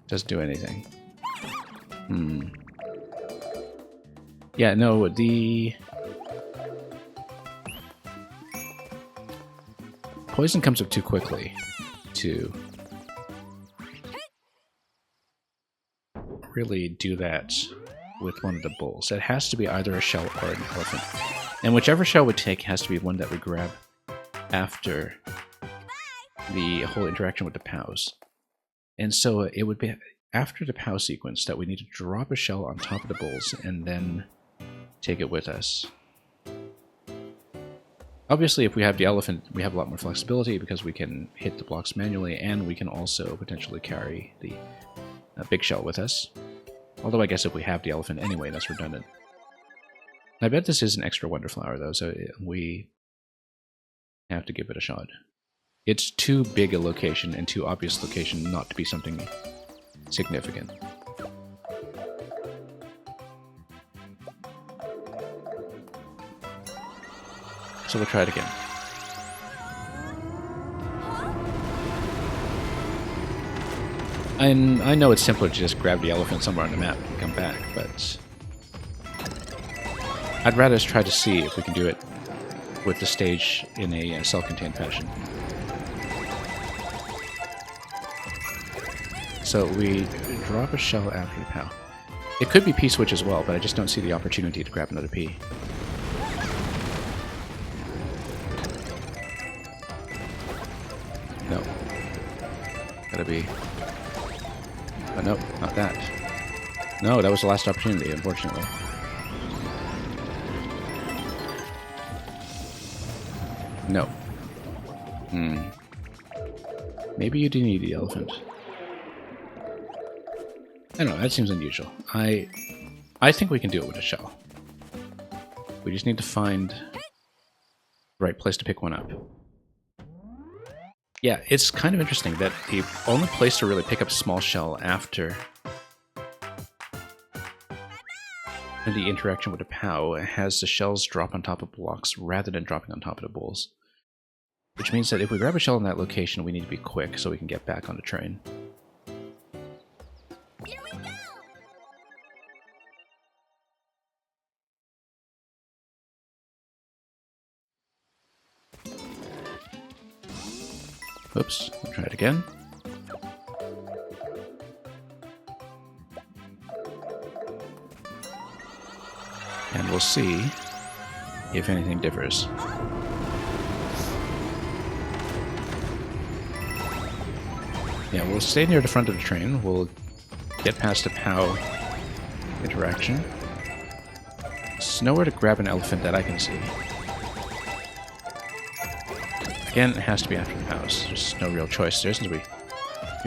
Doesn't do anything. Yeah, no, the... Poison comes up too quickly to really do that with one of the bulls. It has to be either a shell or an elephant. And whichever shell we take has to be one that we grab after the whole interaction with the POWs. And so it would be after the POW sequence that we need to drop a shell on top of the bulls and then take it with us. Obviously, if we have the elephant, we have a lot more flexibility because we can hit the blocks manually, and we can also potentially carry the big shell with us. Although I guess if we have the elephant anyway, that's redundant. I bet this is an extra Wonder Flower, though, so we have to give it a shot. It's too big a location and too obvious location not to be something significant. So we'll try it again. And I know it's simpler to just grab the elephant somewhere on the map and come back, but I'd rather try to see if we can do it with the stage in a self-contained fashion. So we drop a shell after the POW. It could be P-switch as well, but I just don't see the opportunity to grab another P. No. Gotta be... Oh, no, not that. No, that was the last opportunity, unfortunately. No. Maybe you do need the elephant. I don't know, that seems unusual. I think we can do it with a shell. We just need to find the right place to pick one up. Yeah, it's kind of interesting that the only place to really pick up small shell after the interaction with the POW has the shells drop on top of blocks rather than dropping on top of the bowls. Which means that if we grab a shell in that location, we need to be quick so we can get back on the train.
Here we go!
Oops, I'll try it again. And we'll see if anything differs. Yeah, we'll stay near the front of the train. We'll get past the POW interaction. There's nowhere to grab an elephant that I can see. Again, it has to be after the POWs. There's no real choice there since we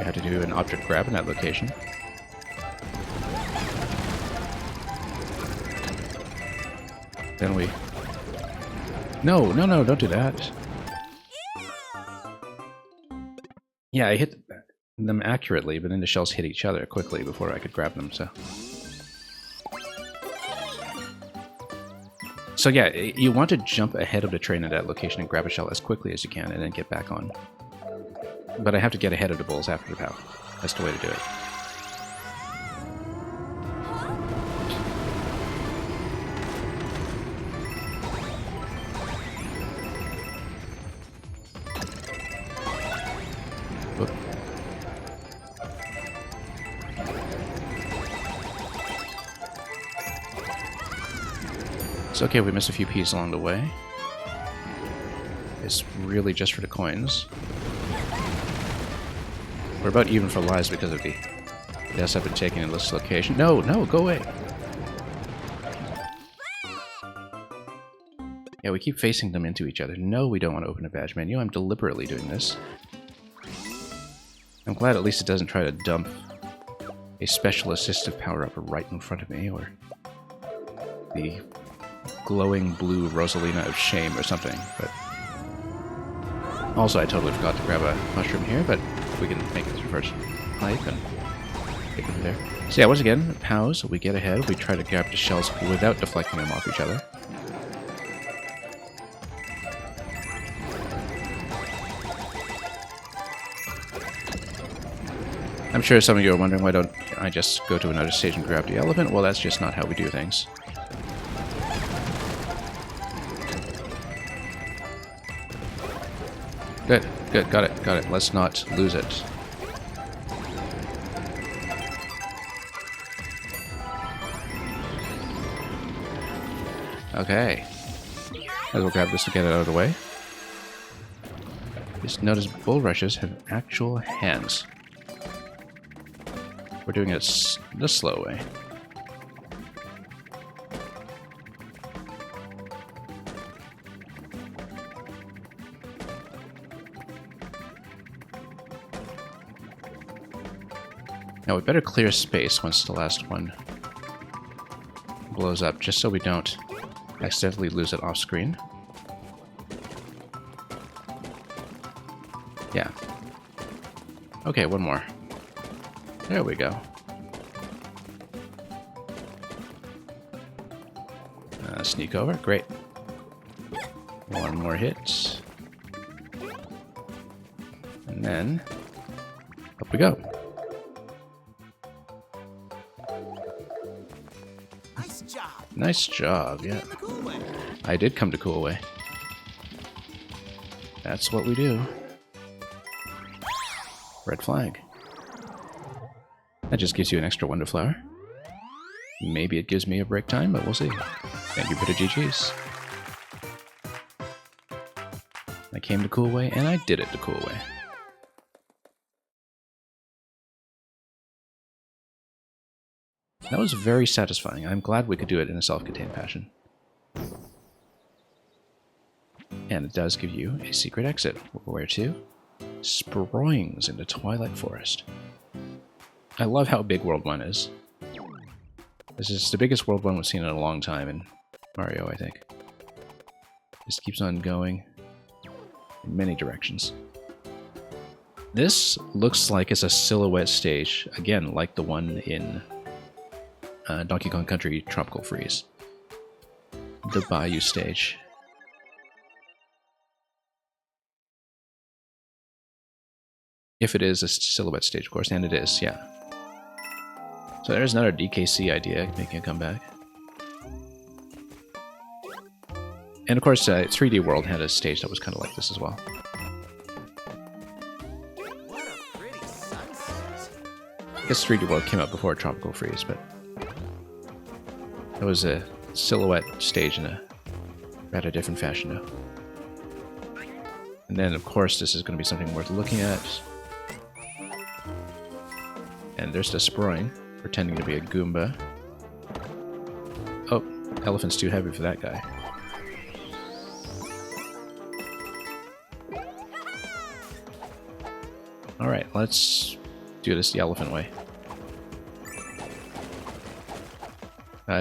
had to do an object grab in that location. Then we... No, no, no, don't do that. Yeah, I hit them accurately, but then the shells hit each other quickly before I could grab them, so... So yeah, you want to jump ahead of the train at that location and grab a shell as quickly as you can and then get back on. But I have to get ahead of the bulls after the POW. That's the way to do it. Whoop. It's okay, we missed a few P's along the way. It's really just for the coins. We're about even for lives because of the deaths I've been taking in this location. No, no, go away! Yeah, we keep facing them into each other. No, we don't want to open a badge menu. I'm deliberately doing this. I'm glad at least it doesn't try to dump a special assistive power-up right in front of me, or the glowing blue Rosalina of shame or something, but... Also, I totally forgot to grab a mushroom here, but we can make this first pipe and take it from there. So yeah, once again, POWs, we get ahead, we try to grab the shells without deflecting them off each other. I'm sure some of you are wondering why don't I just go to another stage and grab the elephant. Well, that's just not how we do things. Good, good, got it. Let's not lose it. Okay. Might as well grab this to get it out of the way. Just notice bull rushes have actual hands. We're doing it the slow way. Now we better clear space once the last one blows up, just so we don't accidentally lose it off screen. Yeah. Okay, one more. There we go. Sneak over, great. One more hit. And then, up we go.
Nice job.
Nice job, yeah.
In the cool way.
I did come to Cool Way. That's what we do. Red flag. That just gives you an extra Wonder Flower. Maybe it gives me a break time, but we'll see. Thank you for the GGs. I came the cool way, and I did it the cool way. That was very satisfying. I'm glad we could do it in a self-contained fashion. And it does give you a secret exit. Where to? Springs into Twilight Forest. I love how big World 1 is. This is the biggest World 1 we've seen in a long time in Mario, I think. Just keeps on going in many directions. This looks like it's a silhouette stage, again, like the one in Donkey Kong Country Tropical Freeze. The Bayou stage. If it is a silhouette stage, of course, and it is, yeah. So there's another DKC idea making a comeback. And of course, 3D World had a stage that was kind of like this as well.
What a pretty sunset.
I guess 3D World came out before Tropical Freeze, but it was a silhouette stage in a rather different fashion now. And then, of course, this is going to be something worth looking at. And there's the Sproing, pretending to be a Goomba. Oh, elephant's too heavy for that guy. Alright, let's do this the elephant way.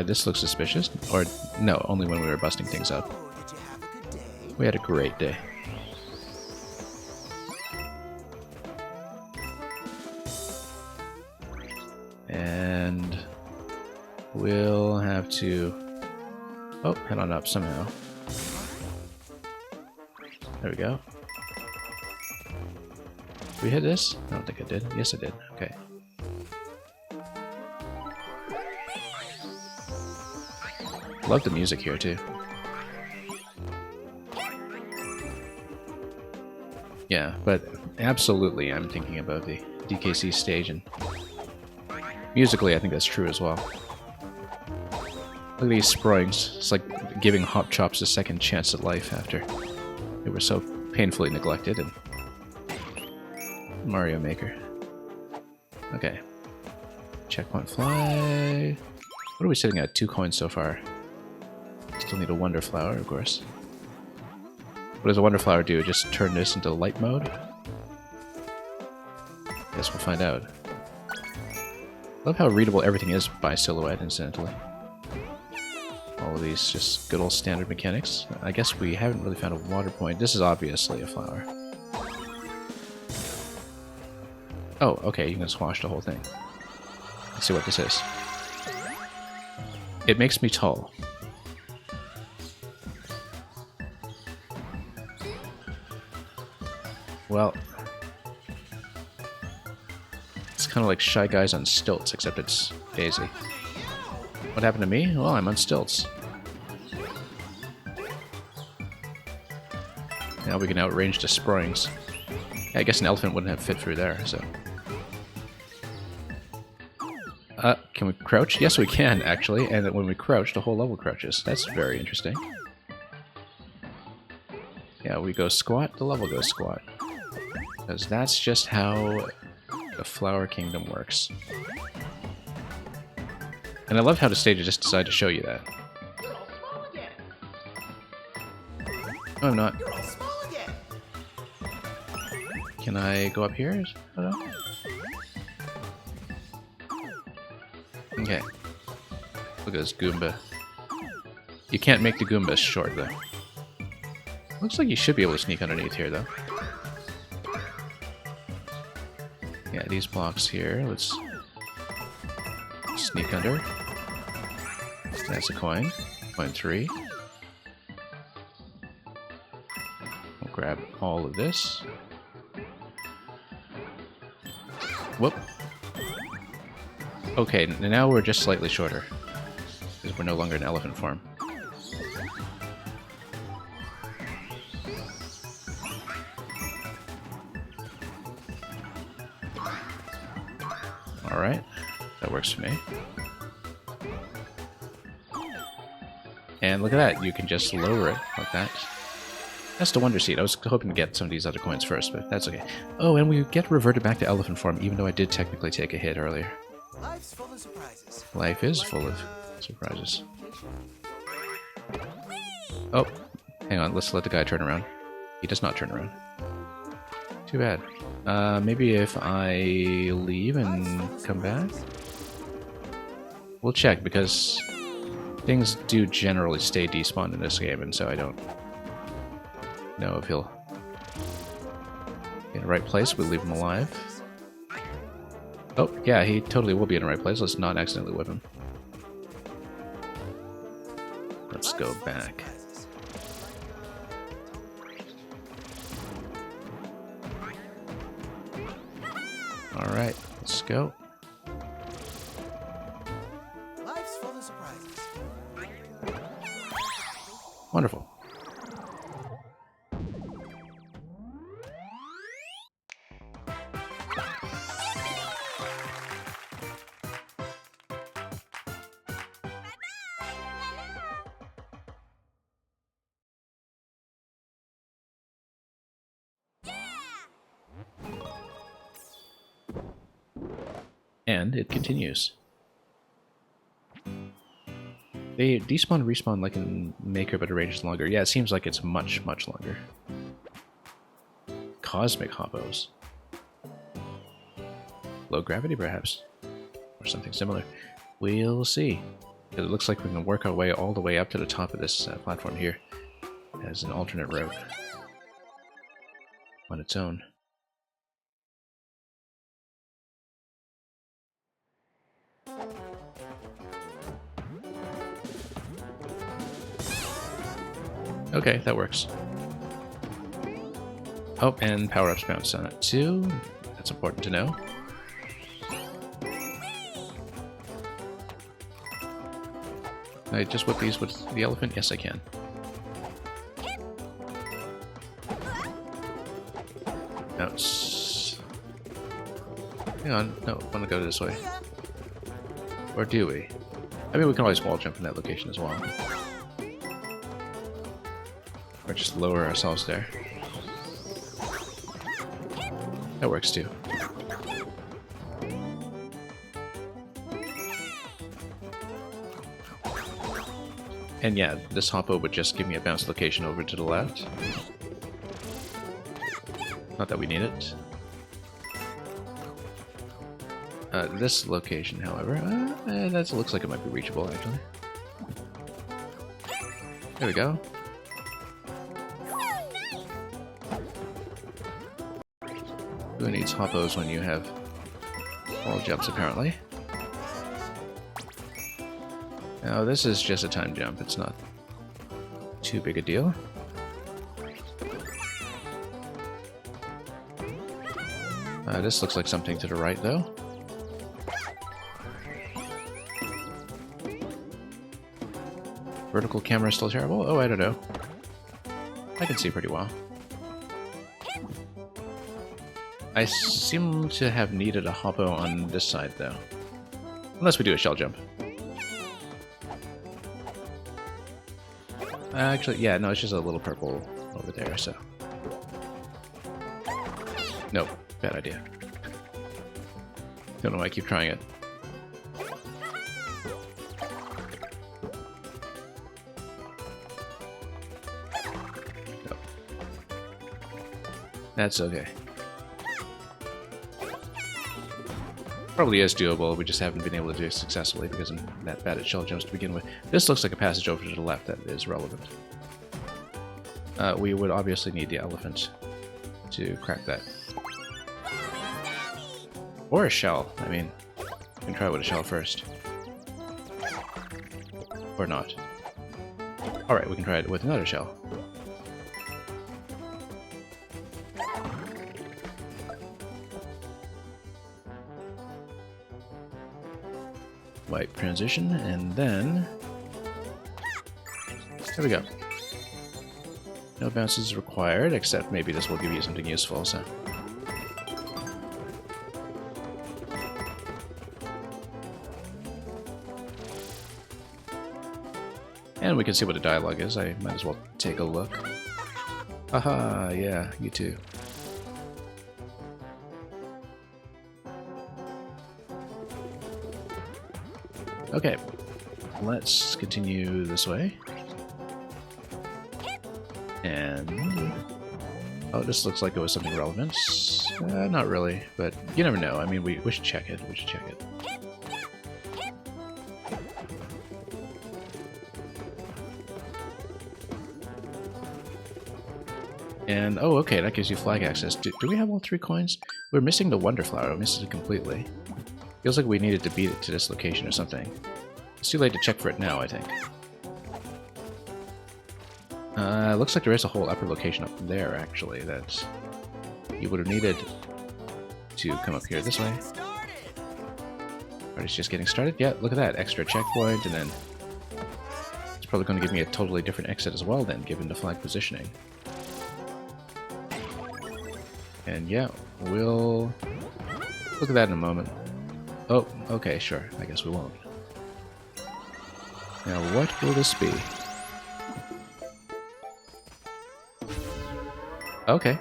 This looks suspicious. Or, no, only when we were busting things up.
Oh, did you have a good day?
We had a great day. And we'll have to... Oh, head on up somehow. There we go. Did we hit this? I don't think I did. Yes, I did. Okay. Love the music here, too. Yeah, but absolutely I'm thinking about the DKC stage, and musically I think that's true as well. Look at these Sproings. It's like giving Hop Chops a second chance at life after they were so painfully neglected in Mario Maker. Okay. Checkpoint fly. What are we sitting at? 2 coins so far. Still need a Wonder Flower, of course. What does a Wonder Flower do? Just turn this into light mode? Guess we'll find out. Love how readable everything is by silhouette, incidentally. All of these just good old standard mechanics. I guess we haven't really found a water point. This is obviously a flower. Oh, okay, you can squash the whole thing. Let's see what this is. It makes me tall. Well, it's kind of like Shy Guys on stilts, except it's Daisy. What happened to me? Well, I'm on stilts. Now we can outrange the Sproings. Yeah, I guess an elephant wouldn't have fit through there, so... can we crouch? Yes, we can, actually, and when we crouch, the whole level crouches. That's very interesting. Yeah, we go squat, the level goes squat. Because that's just how the Flower Kingdom works. And I love how the stage just decided to show you that. No, I'm not. Can I go up here? Oh, no. Okay. Look at this Goomba. You can't make the Goombas short, though. Looks like you should be able to sneak underneath here, though. Yeah, these blocks here. Let's sneak under. That's a coin. Coin 3. We'll grab all of this. Whoop. Okay, now we're just slightly shorter. Because we're no longer in elephant form. Alright, that works for me. And look at that, you can just lower it like that. That's the Wonder Seed. I was hoping to get some of these other coins first, but that's okay. Oh, and we get reverted back to elephant form, even though I did technically take a hit earlier.
Life's full of surprises.
Life is full of surprises. Oh, hang on, let's let the guy turn around. He does not turn around. Too bad. Maybe if I leave and come back? We'll check, because things do generally stay despawned in this game, and so I don't know if he'll be in the right place. We'll leave him alive. Oh, yeah, he totally will be in the right place. Let's not accidentally whip him. Let's go back. Alright, let's go.
Life's full of surprises.
Wonderful. And it continues. They despawn and respawn like in Maker, but the range is longer. Yeah, it seems like it's much, much longer. Cosmic Hoppos. Low gravity, perhaps? Or something similar. We'll see. It looks like we can work our way all the way up to the top of this platform here as an alternate route on its own. Okay, that works. Oh, and power-ups bounce on it too. That's important to know. Can I just whip these with the elephant? Yes, I can. Bounce. Hang on, no, I want to go this way. Or do we? I mean, we can always wall jump in that location as well. Or just lower ourselves there. That works too. And yeah, this Hoppo would just give me a bounce location over to the left. Not that we need it. This location, however, that looks like it might be reachable, actually. There we go. Who needs Hoppos when you have wall jumps, apparently? Now, this is just a time jump. It's not too big a deal. This looks like something to the right, though. Vertical camera is still terrible? Oh, I don't know. I can see pretty well. I seem to have needed a Hoppo on this side, though. Unless we do a shell jump. Actually, yeah, no, it's just a little purple over there, so... Nope, bad idea. Don't know why I keep trying it. Nope. That's okay. Probably is doable, we just haven't been able to do it successfully because I'm that bad at shell jumps to begin with. This looks like a passage over to the left that is relevant. We would obviously need the elephant to crack that. Or a shell, I mean, we can try with a shell first. Or not. Alright, we can try it with another shell. Wipe transition, and then... There we go. No bounces required, except maybe this will give you something useful, so... And we can see what the dialogue is. I might as well take a look. Haha, yeah, you too. Okay, let's continue this way. And... oh, this looks like it was something relevant. Not really, but you never know. I mean, we should check it. We should check it. And, oh, okay, that gives you flag access. Do we have all 3 coins? We're missing the Wonder Flower. I missed it completely. Feels like we needed to beat it to this location or something. It's too late to check for it now, I think. Looks like there is a whole upper location up there, actually, that you would have needed to come up here this way. Alright, it's just getting started. Yeah, look at that. Extra checkpoint, and then it's probably going to give me a totally different exit as well then, given the flag positioning. And yeah, we'll look at that in a moment. Oh, okay, sure. I guess we won't. Now, what will this be? Okay.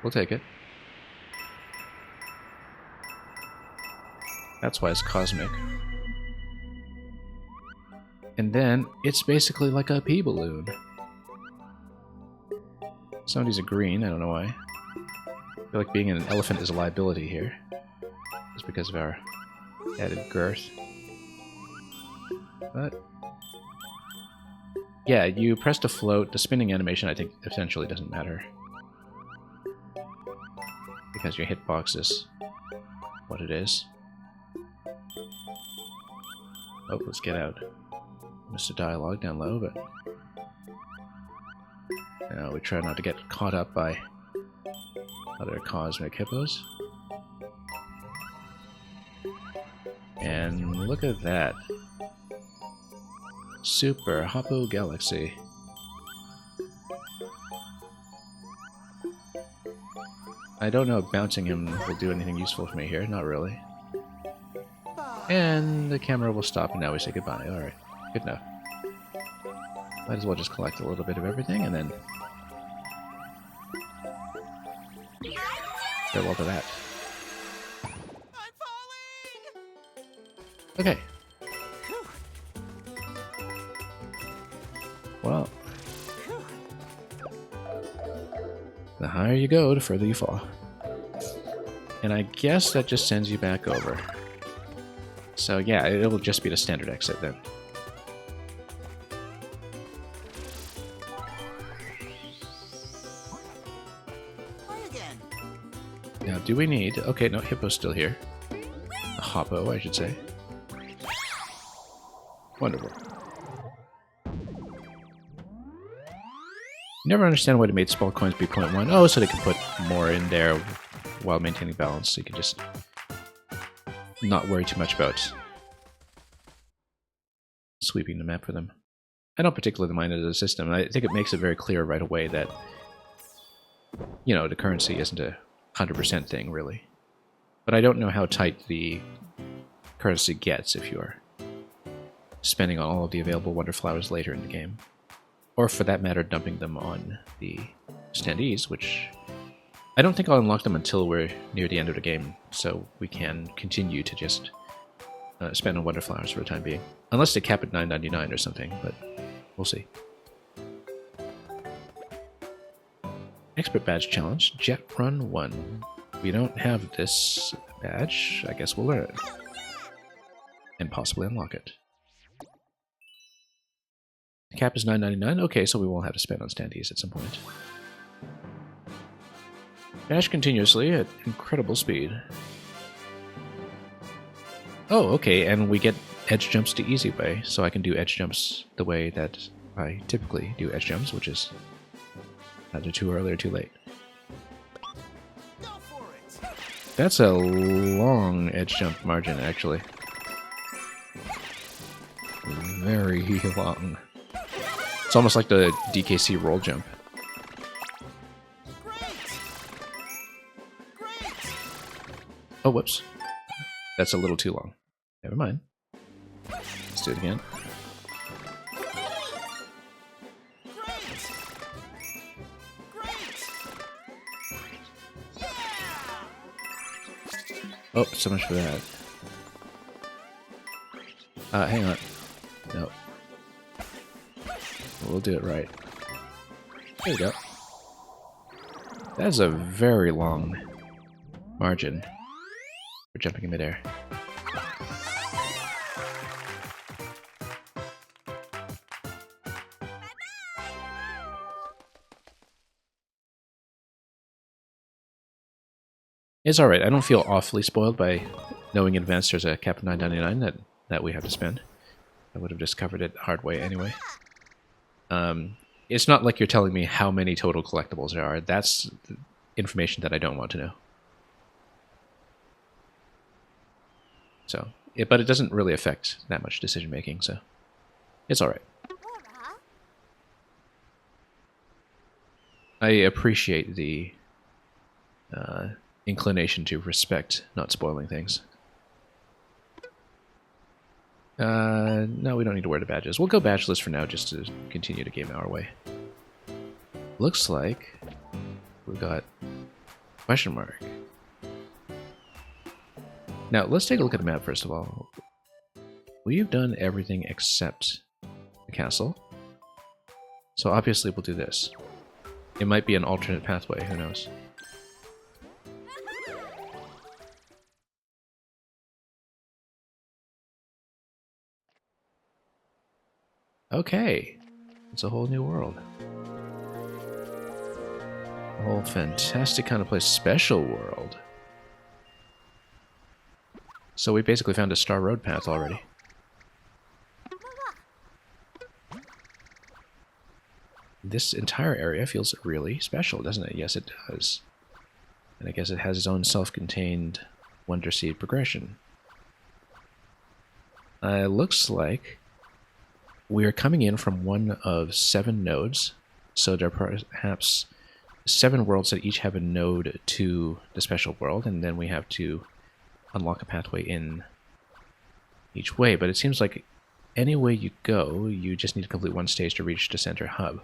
We'll take it. That's why it's cosmic. And then, it's basically like a pea balloon. Some of these are green, I don't know why. I feel like being an elephant is a liability here. Just because of our added girth. But... yeah, you press to float. The spinning animation, I think, essentially doesn't matter. Because your hitbox is what it is. Oh, let's get out. Missed the dialogue down low, but... now we try not to get caught up by other cosmic hippos. And look at that. Super Hoppo Galaxy. I don't know if bouncing him will do anything useful for me here. Not really. And the camera will stop and now we say goodbye. Alright, good enough. Might as well just collect a little bit of everything and then... farewell to that. Okay. Well, the higher you go, the further you fall. And I guess that just sends you back over. So yeah, it'll just be the standard exit then. Now, do we need... okay, no, Hippo's still here. A Hoppo, I should say. Wonderful. Never understand why they made small coins be 0.1. Oh, so they can put more in there while maintaining balance. So you can just not worry too much about sweeping the map for them. I don't particularly mind it as a system. I think it makes it very clear right away that, you know, the currency isn't a 100% thing, really. But I don't know how tight the currency gets if you're spending on all of the available Wonder Flowers later in the game. Or for that matter, dumping them on the standees, which I don't think I'll unlock them until we're near the end of the game, so we can continue to just spend on Wonder Flowers for the time being. Unless they cap at $9.99 or something, but we'll see. Expert Badge Challenge, Jet Run 1. We don't have this badge, I guess we'll learn it. And possibly unlock it. The cap is $9.99. Okay, so we won't have to spend on standees at some point. Dash continuously at incredible speed. Oh, okay, and we get edge jumps the easy way, so I can do edge jumps the way that I typically do edge jumps, which is either too early or too late. That's a long edge jump margin, actually. Very long. It's almost like the DKC roll jump. Oh, whoops. That's a little too long. Never mind. Let's do it again. Oh, so much for that. Hang on. No. We'll do it right. There we go. That's a very long margin for jumping in midair. It's alright, I don't feel awfully spoiled by knowing in advance there's a cap of $9.99 that we have to spend. I would have discovered it the hard way anyway. It's not like you're telling me how many total collectibles there are. That's information that I don't want to know. So, but it doesn't really affect that much decision making, so it's alright. I appreciate the inclination to respect not spoiling things. No, we don't need to wear the badges. We'll go badgeless for now just to continue to game our way. Looks like we've got question mark. Now, let's take a look at the map first of all. We've done everything except the castle. So obviously we'll do this. It might be an alternate pathway, who knows. Okay, it's a whole new world. A whole fantastic kind of place, special world. So we basically found a Star Road path already. This entire area feels really special, doesn't it? Yes, it does. And I guess it has its own self-contained Wonder Seed progression. Looks like we're coming in from one of 7 nodes, so there are perhaps 7 worlds that each have a node to the special world, and then we have to unlock a pathway in each way. But it seems like any way you go, you just need to complete one stage to reach the center hub.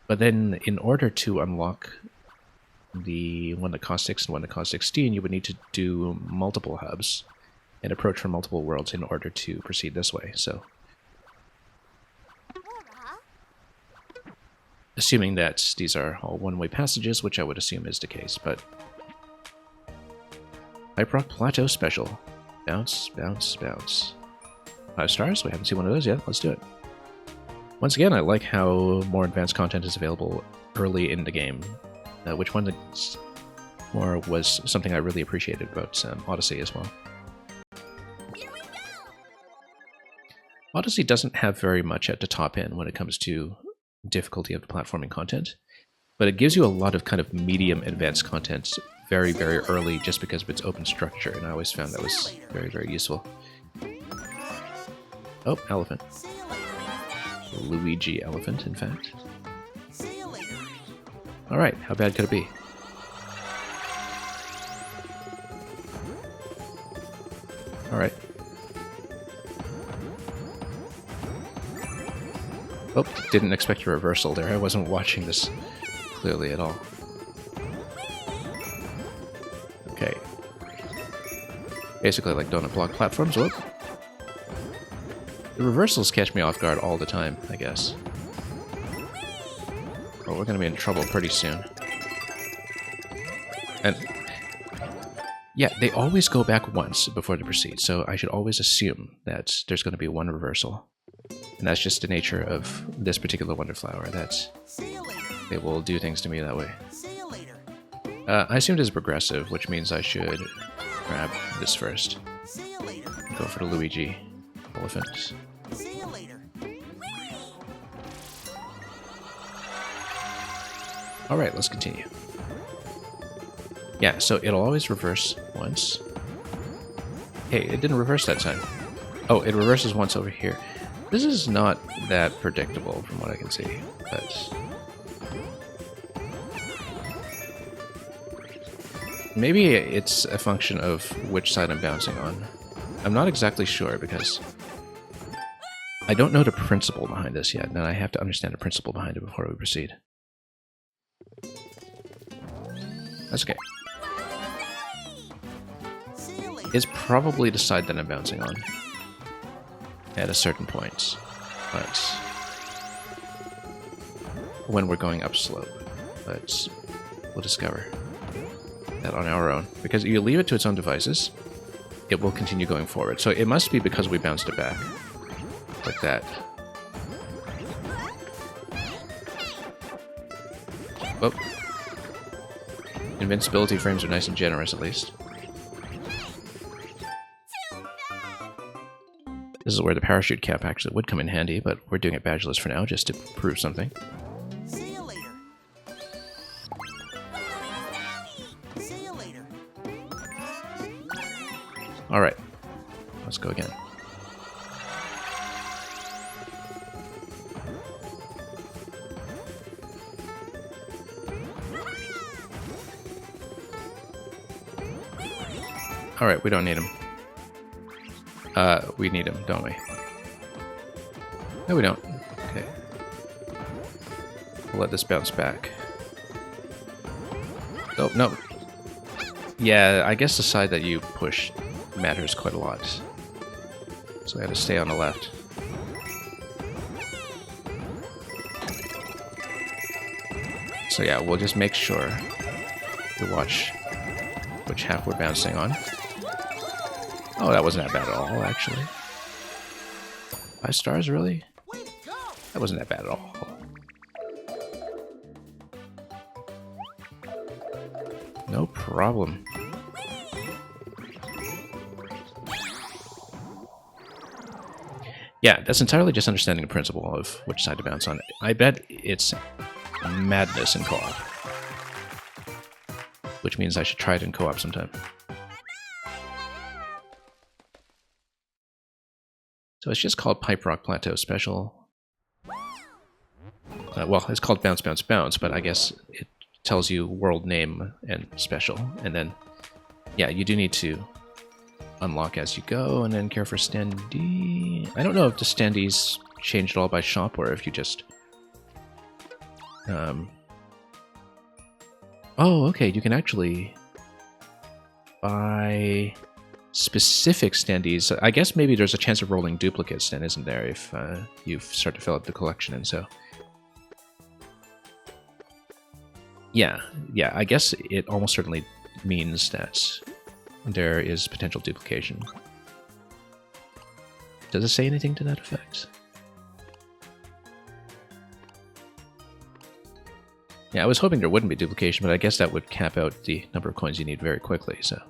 But then in order to unlock the one that costs 6 and one that costs 16, you would need to do multiple hubs and approach from multiple worlds in order to proceed this way. So, assuming that these are all one-way passages, which I would assume is the case, but Hype Rock Plateau Special. Bounce, bounce, bounce. 5 stars? We haven't seen one of those yet. Let's do it. Once again, I like how more advanced content is available early in the game, which one more was something I really appreciated about Odyssey as well. Odyssey doesn't have very much at the top end when it comes to difficulty of the platforming content, but it gives you a lot of kind of medium advanced content very, very early just because of its open structure, and I always found that was very, very useful. Oh, elephant. Luigi elephant, in fact. Alright, how bad could it be? Alright. Oh, didn't expect a reversal there. I wasn't watching this clearly at all. Okay. Basically like donut block platforms. Whoop. The reversals catch me off guard all the time, I guess. Oh, we're gonna be in trouble pretty soon. And yeah, they always go back once before they proceed, so I should always assume that there's going to be one reversal. And that's just the nature of this particular Wonder Flower, that they will do things to me that way. I assumed it's progressive, which means I should grab this first. Go for the Luigi elephant. Alright, let's continue. Yeah, so it'll always reverse once. Hey, it didn't reverse that time. Oh, it reverses once over here. This is not that predictable from what I can see, but maybe it's a function of which side I'm bouncing on. I'm not exactly sure because I don't know the principle behind this yet, and I have to understand the principle behind it before we proceed. That's okay. is probably the side that I'm bouncing on at a certain point, but when we're going upslope. But we'll discover that on our own. Because you leave it to its own devices, it will continue going forward. So it must be because we bounced it back. Like that. Oh. Invincibility frames are nice and generous, at least. This is where the parachute cap actually would come in handy, but we're doing it badgeless for now, just to prove something.
See you later. See you later.
Alright. Let's go again. Alright, we don't need him. We need him, don't we? No, we don't. Okay. We'll let this bounce back. Oh, no. Yeah, I guess the side that you push matters quite a lot. So I had to stay on the left. So yeah, we'll just make sure to watch which half we're bouncing on. Oh, that wasn't that bad at all, actually. 5 stars, really?
Way to go!
That wasn't that bad at all. No problem. Yeah, that's entirely just understanding the principle of which side to bounce on. I bet it's madness in co-op. Which means I should try it in co-op sometime. So it's just called Pipe Rock Plateau Special. Well, it's called Bounce Bounce Bounce, but I guess it tells you world name and special. And then, yeah, you do need to unlock as you go, and then care for standee. I don't know if the standees changed at all by shop, or if you just... Oh, okay, you can actually buy specific standees. I guess maybe there's a chance of rolling duplicates then, isn't there, if you start to fill up the collection, and so... Yeah, I guess it almost certainly means that there is potential duplication. Does it say anything to that effect? Yeah, I was hoping there wouldn't be duplication, but I guess that would cap out the number of coins you need very quickly, so...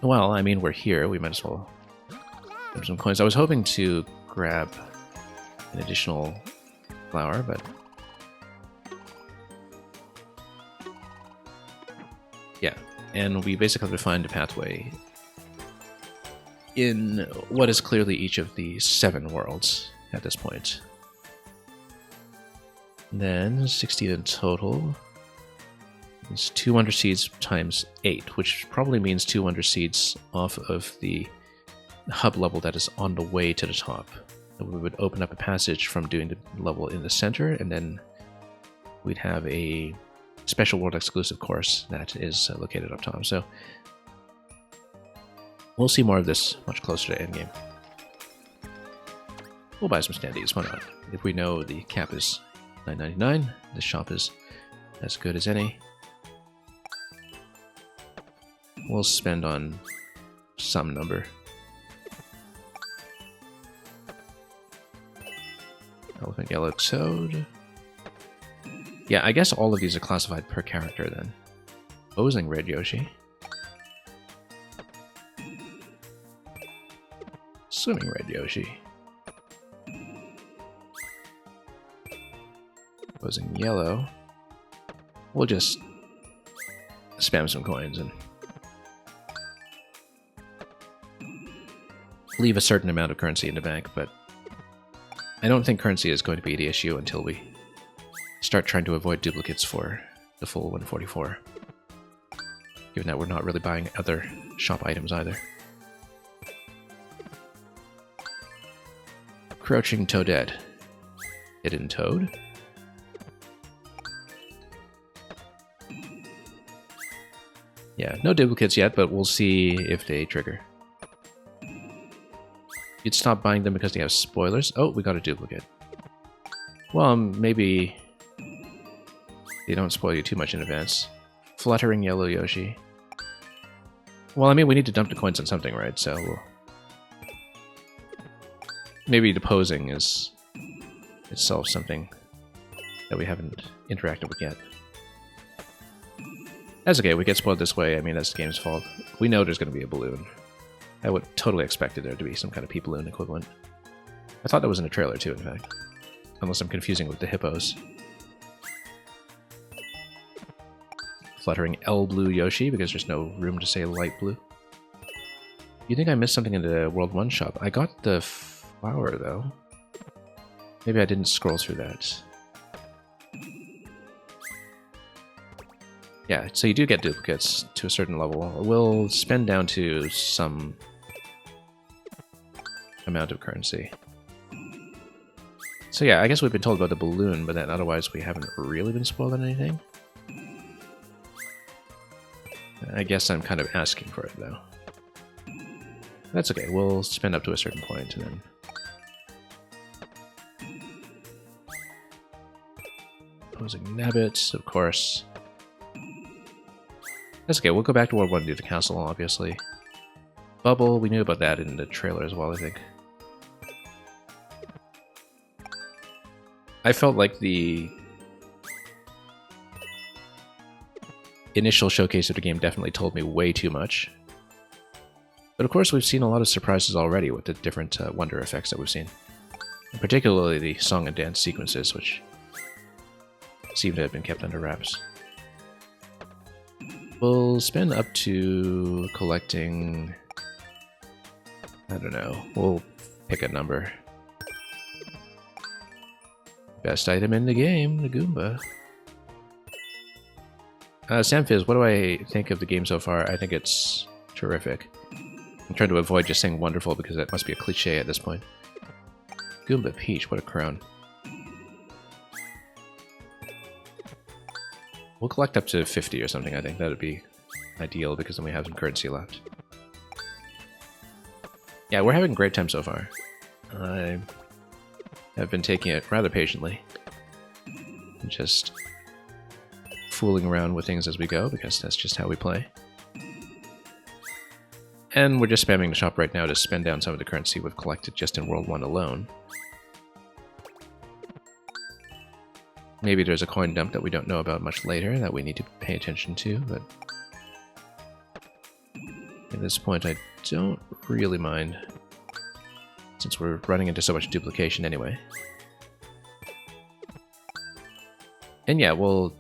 Well, I mean, we're here, we might as well grab some coins. I was hoping to grab an additional flower, but... Yeah, and we basically have to find a pathway in what is clearly each of the 7 worlds at this point. And then 16 in total. It's 200 seeds times 8, which probably means 200 seeds off of the hub level that is on the way to the top. And we would open up a passage from doing the level in the center, and then we'd have a special world exclusive course that is located up top. So we'll see more of this much closer to endgame. We'll buy some standees, why not? If we know the cap is $9.99, the shop is as good as any. We'll spend on some number. Elephant Yellow Toad. Yeah, I guess all of these are classified per character then. Posing Red Yoshi. Swimming Red Yoshi. Posing Yellow. We'll just spam some coins and leave a certain amount of currency in the bank, but I don't think currency is going to be the issue until we start trying to avoid duplicates for the full 144. Given that we're not really buying other shop items either. Crouching Toadette. Hidden Toad. Yeah, no duplicates yet, but we'll see if they trigger. You'd stop buying them because they have spoilers. Oh, we got a duplicate. Well, maybe they don't spoil you too much in advance. Fluttering yellow Yoshi. Well, I mean, we need to dump the coins on something, right? So maybe deposing is itself something that we haven't interacted with yet. That's okay, we get spoiled this way. I mean, that's the game's fault. We know there's going to be a balloon. I would totally expected there to be some kind of P-balloon equivalent. I thought that was in the trailer too, in fact. Unless I'm confusing with the hippos. Fluttering L blue Yoshi, because there's no room to say light blue. You think I missed something in the World 1 shop? I got the flower, though. Maybe I didn't scroll through that. Yeah, so you do get duplicates to a certain level. We'll spend down to some amount of currency. So yeah, I guess we've been told about the balloon, but then otherwise we haven't really been spoiled on anything. I guess I'm kind of asking for it, though. That's okay, we'll spend up to a certain point, and then... Opposing Nabbit, of course. That's okay, we'll go back to World 1 and do the castle, obviously. Bubble, we knew about that in the trailer as well, I think. I felt like the initial showcase of the game definitely told me way too much. But of course we've seen a lot of surprises already with the different wonder effects that we've seen. And particularly the song and dance sequences, which seem to have been kept under wraps. We'll spend up to collecting... I don't know, we'll pick a number. Best item in the game, the Goomba. Samfizz, what do I think of the game so far? I think it's terrific. I'm trying to avoid just saying wonderful because that must be a cliche at this point. Goomba Peach, what a crown. We'll collect up to 50 or something, I think. That would be ideal because then we have some currency left. Yeah, we're having a great time so far. I have been taking it rather patiently. Just fooling around with things as we go, because that's just how we play. And we're just spamming the shop right now to spend down some of the currency we've collected just in World 1 alone. Maybe there's a coin dump that we don't know about much later that we need to pay attention to, but at this point I don't really mind, since we're running into so much duplication anyway. And yeah, we'll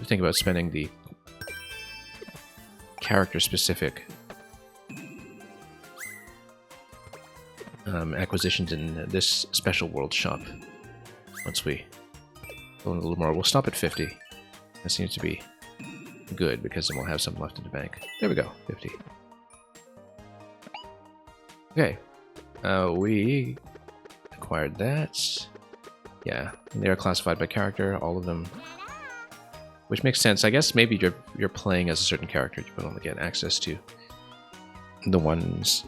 think about spending the character-specific acquisitions in this special world shop once we go in a little more. We'll stop at 50. That seems to be good, because then we'll have some left in the bank. There we go, 50. Okay, we acquired that. Yeah, they're classified by character, all of them. Which makes sense. I guess maybe you're playing as a certain character. You can only get access to the ones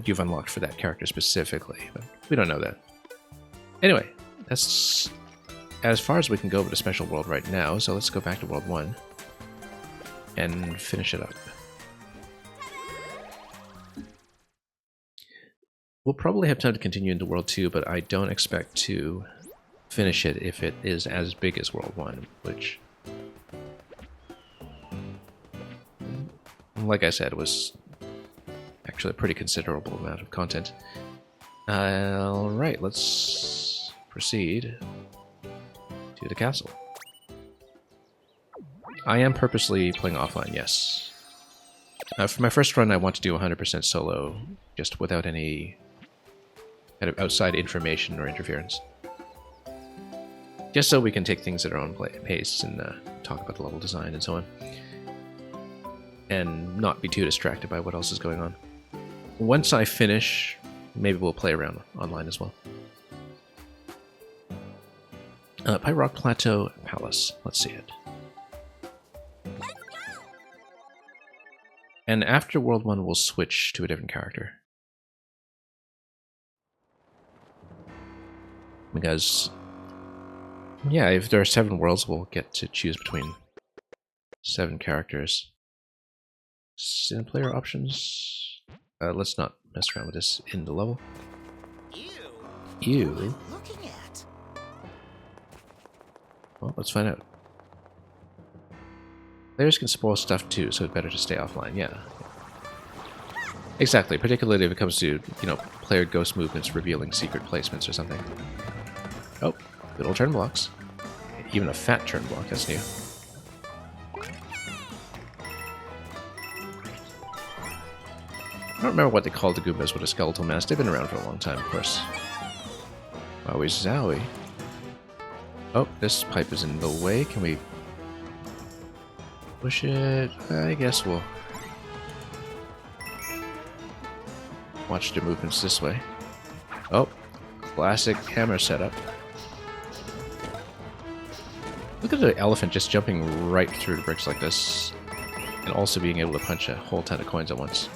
you've unlocked for that character specifically, but we don't know that. Anyway, that's as far as we can go with the special world right now, so let's go back to World 1 and finish it up. We'll probably have time to continue into World 2, but I don't expect to finish it if it is as big as World 1, which, like I said, was actually a pretty considerable amount of content. Alright, let's proceed to the castle. I am purposely playing offline, yes. For my first run, I want to do 100% solo, just without any kind of outside information or interference. Just so we can take things at our own pace and talk about the level design and so on. And not be too distracted by what else is going on. Once I finish, maybe we'll play around online as well. Pyrock Plateau Palace. Let's see it. And after World 1, we'll switch to a different character. Because, yeah, if there are 7 worlds, we'll get to choose between 7 characters. Single player options. Let's not mess around with this in the level.
Ew.
Ew.
Looking at.
Well, let's find out. Players can spoil stuff too, so it's better to stay offline. Yeah. Exactly, particularly if it comes to, you know, player ghost movements revealing secret placements or something. Oh, good old turn blocks. Even a fat turn block, that's new. I don't remember what they called the Goombas with a skeletal mask. They've been around for a long time, of course. Wowie zowie. Oh, this pipe is in the way. Can we push it? I guess we'll watch the movements this way. Oh, classic hammer setup. Look at the elephant just jumping right through the bricks like this, and also being able to punch a whole ton of coins at once.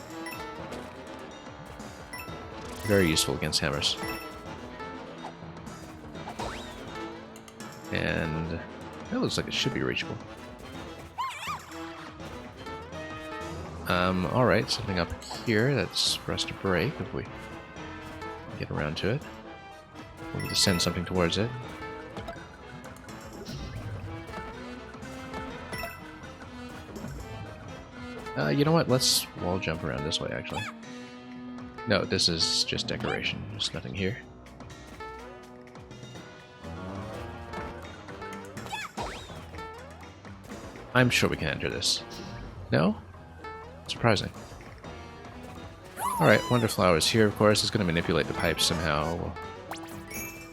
Very useful against hammers. And that looks like it should be reachable. Alright, something up here that's for us to break if we get around to it. We'll need to send something towards it. You know what? Let's wall jump around this way, actually. No, this is just decoration. There's nothing here. I'm sure we can enter this. No? Surprising. Alright, Wonder Flower is here, of course. It's going to manipulate the pipes somehow. We'll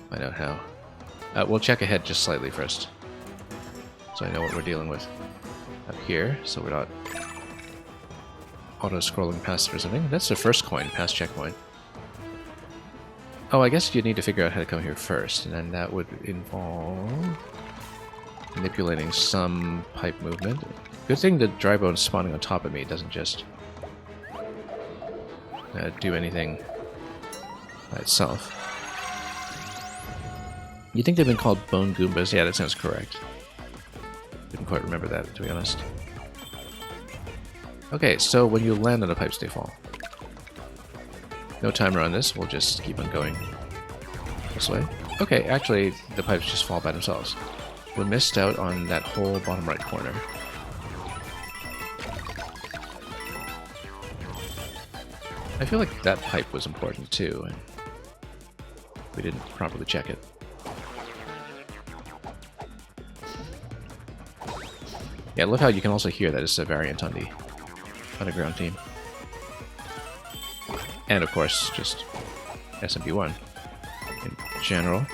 find out how. We'll check ahead just slightly first, so I know what we're dealing with up here, so we're not auto-scrolling past or something. That's the first coin, past checkpoint. Oh, I guess you need to figure out how to come here first, and then that would involve manipulating some pipe movement. Good thing the dry bone spawning on top of me doesn't just do anything by itself. You think they've been called Bone Goombas? Yeah, that sounds correct. Didn't quite remember that, to be honest. Okay, so when you land on the pipes, they fall. No timer on this, we'll just keep on going this way. Okay, actually, the pipes just fall by themselves. We missed out on that whole bottom right corner. I feel like that pipe was important too, and we didn't properly check it. Yeah, I love how you can also hear that it's a variant on the underground team. And of course, just SMP1 in general.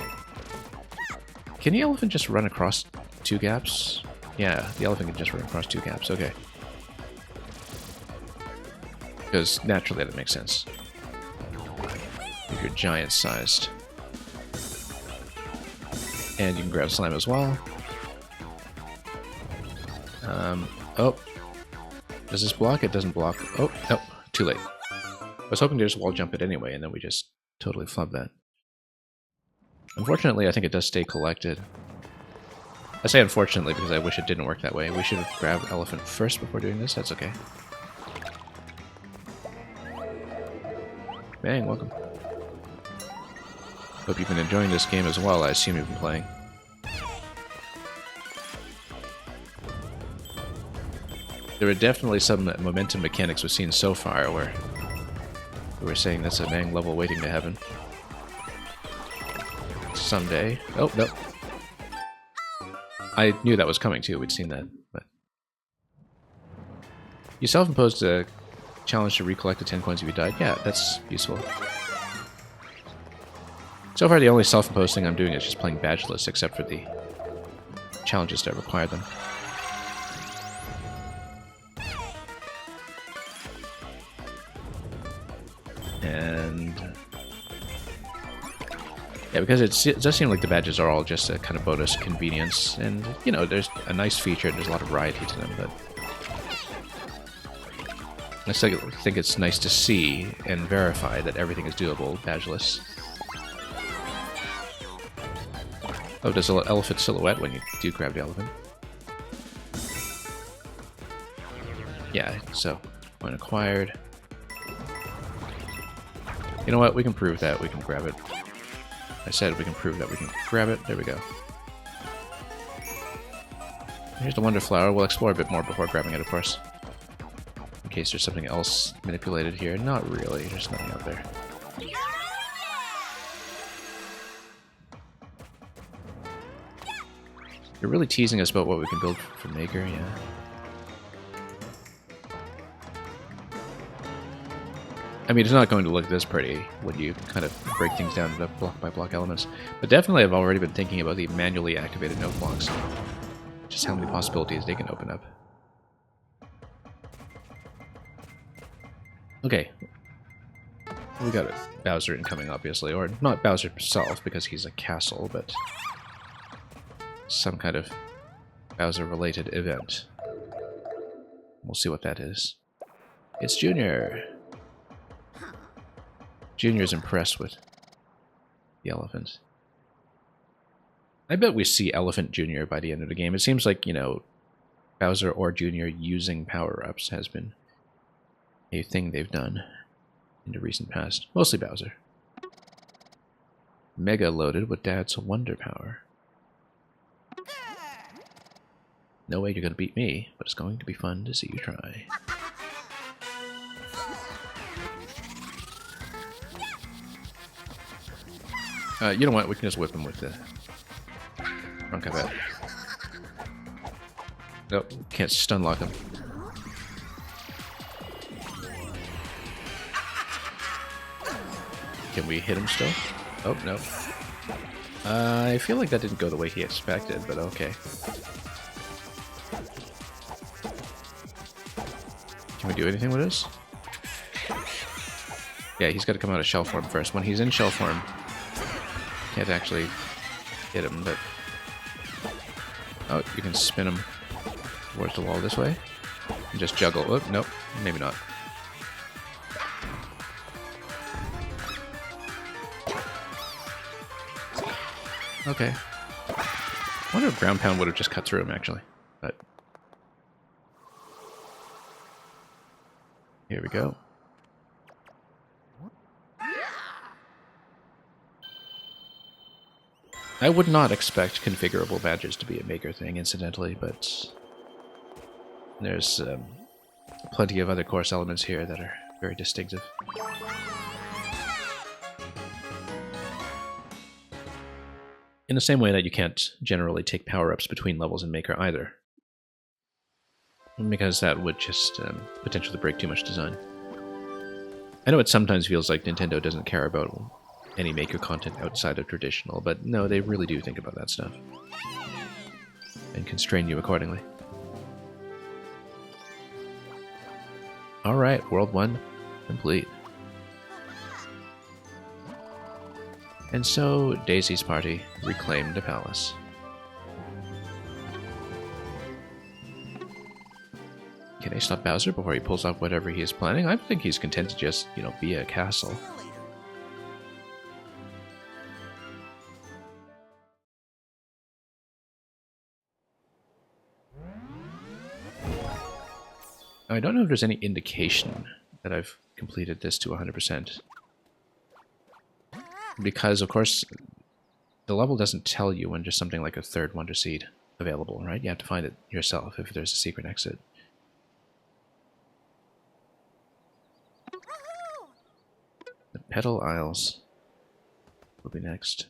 Can the elephant just run across 2 gaps? Yeah, the elephant can just run across 2 gaps, okay. Because naturally that makes sense. If you're giant-sized. And you can grab slime as well. Oh. Does this block? It doesn't block. Oh, no, too late. I was hoping to just wall jump it anyway, and then we just totally flubbed that. Unfortunately, I think it does stay collected. I say unfortunately because I wish it didn't work that way. We should have grabbed elephant first before doing this. That's okay. Bang, welcome. Hope you've been enjoying this game as well. I assume you've been playing. There are definitely some momentum mechanics we've seen so far where we were saying that's a Mang level waiting to happen. Someday. Oh, no. I knew that was coming too, we'd seen that, but... You self-imposed a challenge to recollect the 10 coins if you died. Yeah, that's useful. So far the only self-imposed thing I'm doing is just playing badgeless, except for the challenges that require them. And... yeah, because it does seem like the badges are all just a kind of bonus convenience, and, you know, there's a nice feature, and there's a lot of variety to them, but... I still think it's nice to see and verify that everything is doable, badgeless. Oh, does an elephant silhouette when you do grab the elephant? Yeah, so, point acquired. You know what, we can prove that we can grab it. I said we can prove that we can grab it. There we go. Here's the Wonder Flower. We'll explore a bit more before grabbing it, of course. In case there's something else manipulated here. Not really, there's nothing out there. You're really teasing us about what we can build for Maker, yeah. I mean, it's not going to look this pretty when you kind of break things down into block-by-block elements. But definitely I've already been thinking about the manually activated note blocks. Just how many possibilities they can open up. Okay. We got Bowser incoming, obviously. Or not Bowser himself, because he's a castle, but some kind of Bowser-related event. We'll see what that is. It's Junior! Junior's impressed with the elephant. I bet we see Elephant Junior by the end of the game. It seems like, you know, Bowser or Junior using power-ups has been a thing they've done in the recent past. Mostly Bowser. Mega loaded with Dad's Wonder Power. No way you're going to beat me, but it's going to be fun to see you try. You know what? We can just whip him with the front combat. Nope, can't stun lock him. Can we hit him still? Oh, no. I feel like that didn't go the way he expected, but okay. Can we do anything with this? Yeah, he's got to come out of shell form first. When he's in shell form, can't actually hit him, but... Oh, you can spin him towards the wall this way. And just juggle. Oh, nope, maybe not. Okay. I wonder if Ground Pound would have just cut through him, actually. But... Here we go. I would not expect configurable badges to be a Maker thing, incidentally, but there's plenty of other course elements here that are very distinctive. In the same way that you can't generally take power-ups between levels in Maker either, because that would just potentially break too much design. I know it sometimes feels like Nintendo doesn't care about any Maker content outside of traditional, but no, they really do think about that stuff. And constrain you accordingly. Alright, World 1 complete. And so, Daisy's party reclaimed the palace. Can they stop Bowser before he pulls off whatever he is planning? I think he's content to just, you know, be a castle. I don't know if there's any indication that I've completed this to 100%. Because, of course, the level doesn't tell you when there's something like a third Wonder Seed available, right? You have to find it yourself if there's a secret exit. The Petal Isles will be next.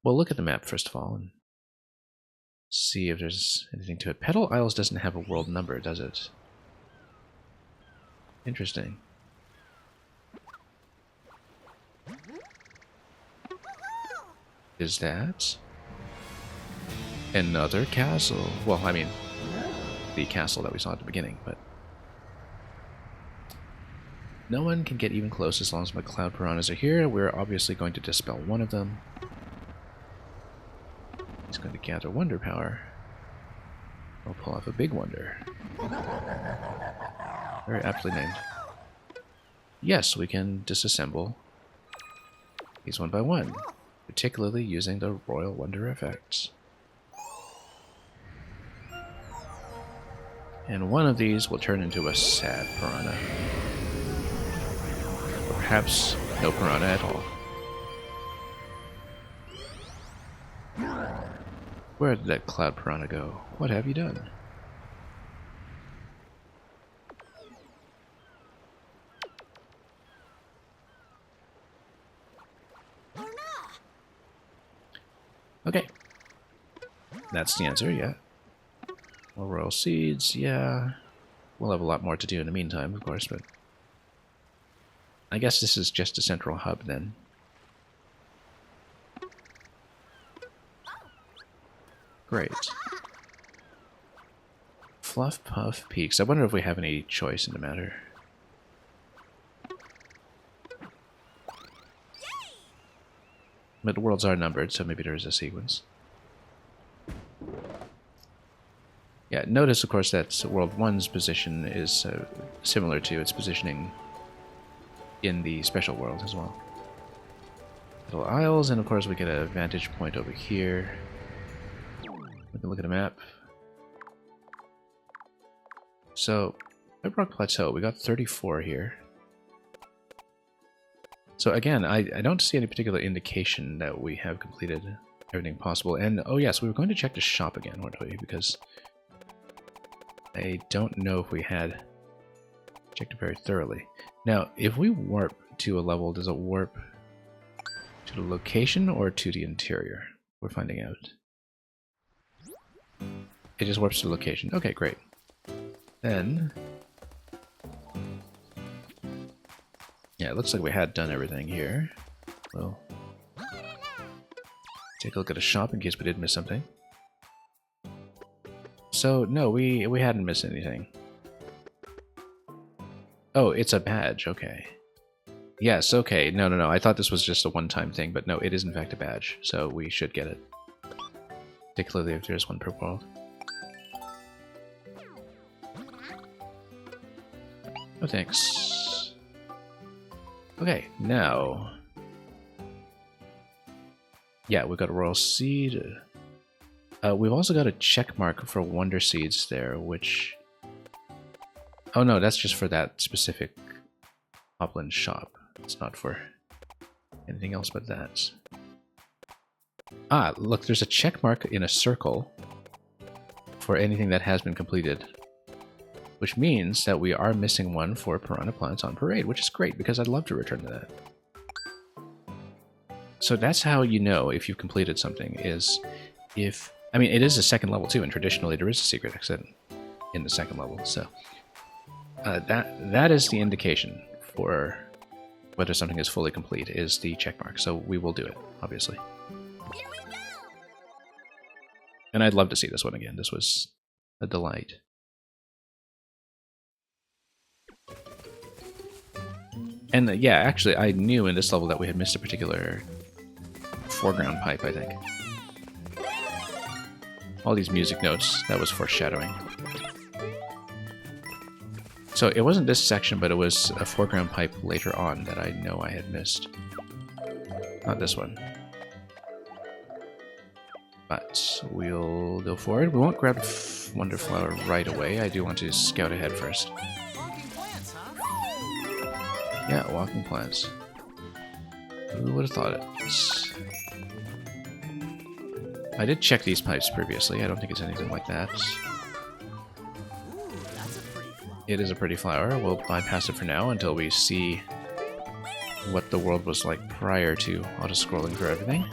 We'll look at the map first of all and see if there's anything to it. Petal Isles doesn't have a world number, does it? Interesting. Is that another castle? Well, I mean, the castle that we saw at the beginning, but no one can get even close as long as my cloud piranhas are here. We're obviously going to dispel one of them. He's going to gather Wonder Power. We'll pull off a big wonder. Very aptly named. yes, we can disassemble these one by one, particularly using the Royal Wonder effects. And one of these will turn into a sad piranha. Or perhaps no piranha at all. Where did that cloud piranha go? What have you done? Okay. That's the answer, yeah. More royal seeds, yeah. We'll have a lot more to do in the meantime, of course, but... I guess this is just a central hub, then. Great. Fluff Puff Peaks. I wonder if we have any choice in the matter. But the worlds are numbered, so maybe there is a sequence. Yeah, notice, of course, that World 1's position is similar to its positioning in the special world as well. Little isles, and of course we get a vantage point over here. We can look at a map. So, Bedrock Plateau, we got 34 here. So again, I don't see any particular indication that we have completed everything possible. And, oh yes, we were going to check the shop again, weren't we? Because I don't know if we had checked it very thoroughly. Now, if we warp to a level, does it warp to the location or to the interior? We're finding out. It just warps to the location. Okay, great. Then... yeah, it looks like we had done everything here. Well, take a look at a shop in case we did miss something. So, no, we hadn't missed anything. Oh, it's a badge, okay. Yes, okay, no, I thought this was just a one-time thing, but no, it is in fact a badge, so we should get it. Particularly if there's one per world. Oh, thanks. Okay, now... yeah, we've got a Royal Seed. We've also got a check mark for Wonder Seeds there, which... oh no, that's just for that specific Upland shop. It's not for anything else but that. Ah, look, there's a check mark in a circle for anything that has been completed. Which means that we are missing one for Piranha Plants on Parade, which is great, because I'd love to return to that. So that's how you know if you've completed something, is if... I mean, it is a second level too, and traditionally there is a secret exit in the second level, so... that is the indication for whether something is fully complete, is the check mark, so we will do it, obviously.
Here we go!
And I'd love to see this one again. This was a delight. And yeah, actually, I knew in this level that we had missed a particular foreground pipe, I think. All these music notes, that was foreshadowing. So it wasn't this section, but it was a foreground pipe later on that I know I had missed. Not this one. But we'll go forward. We won't grab Wonder Flower right away. I do want to scout ahead first.
Walking plants, huh?
Yeah, walking plants. Who would have thought it? I did check these pipes previously. I don't think it's anything like that.
Ooh, that's a pretty flower.
It is a pretty flower. We'll bypass it for now until we see what the world was like prior to auto-scrolling for everything.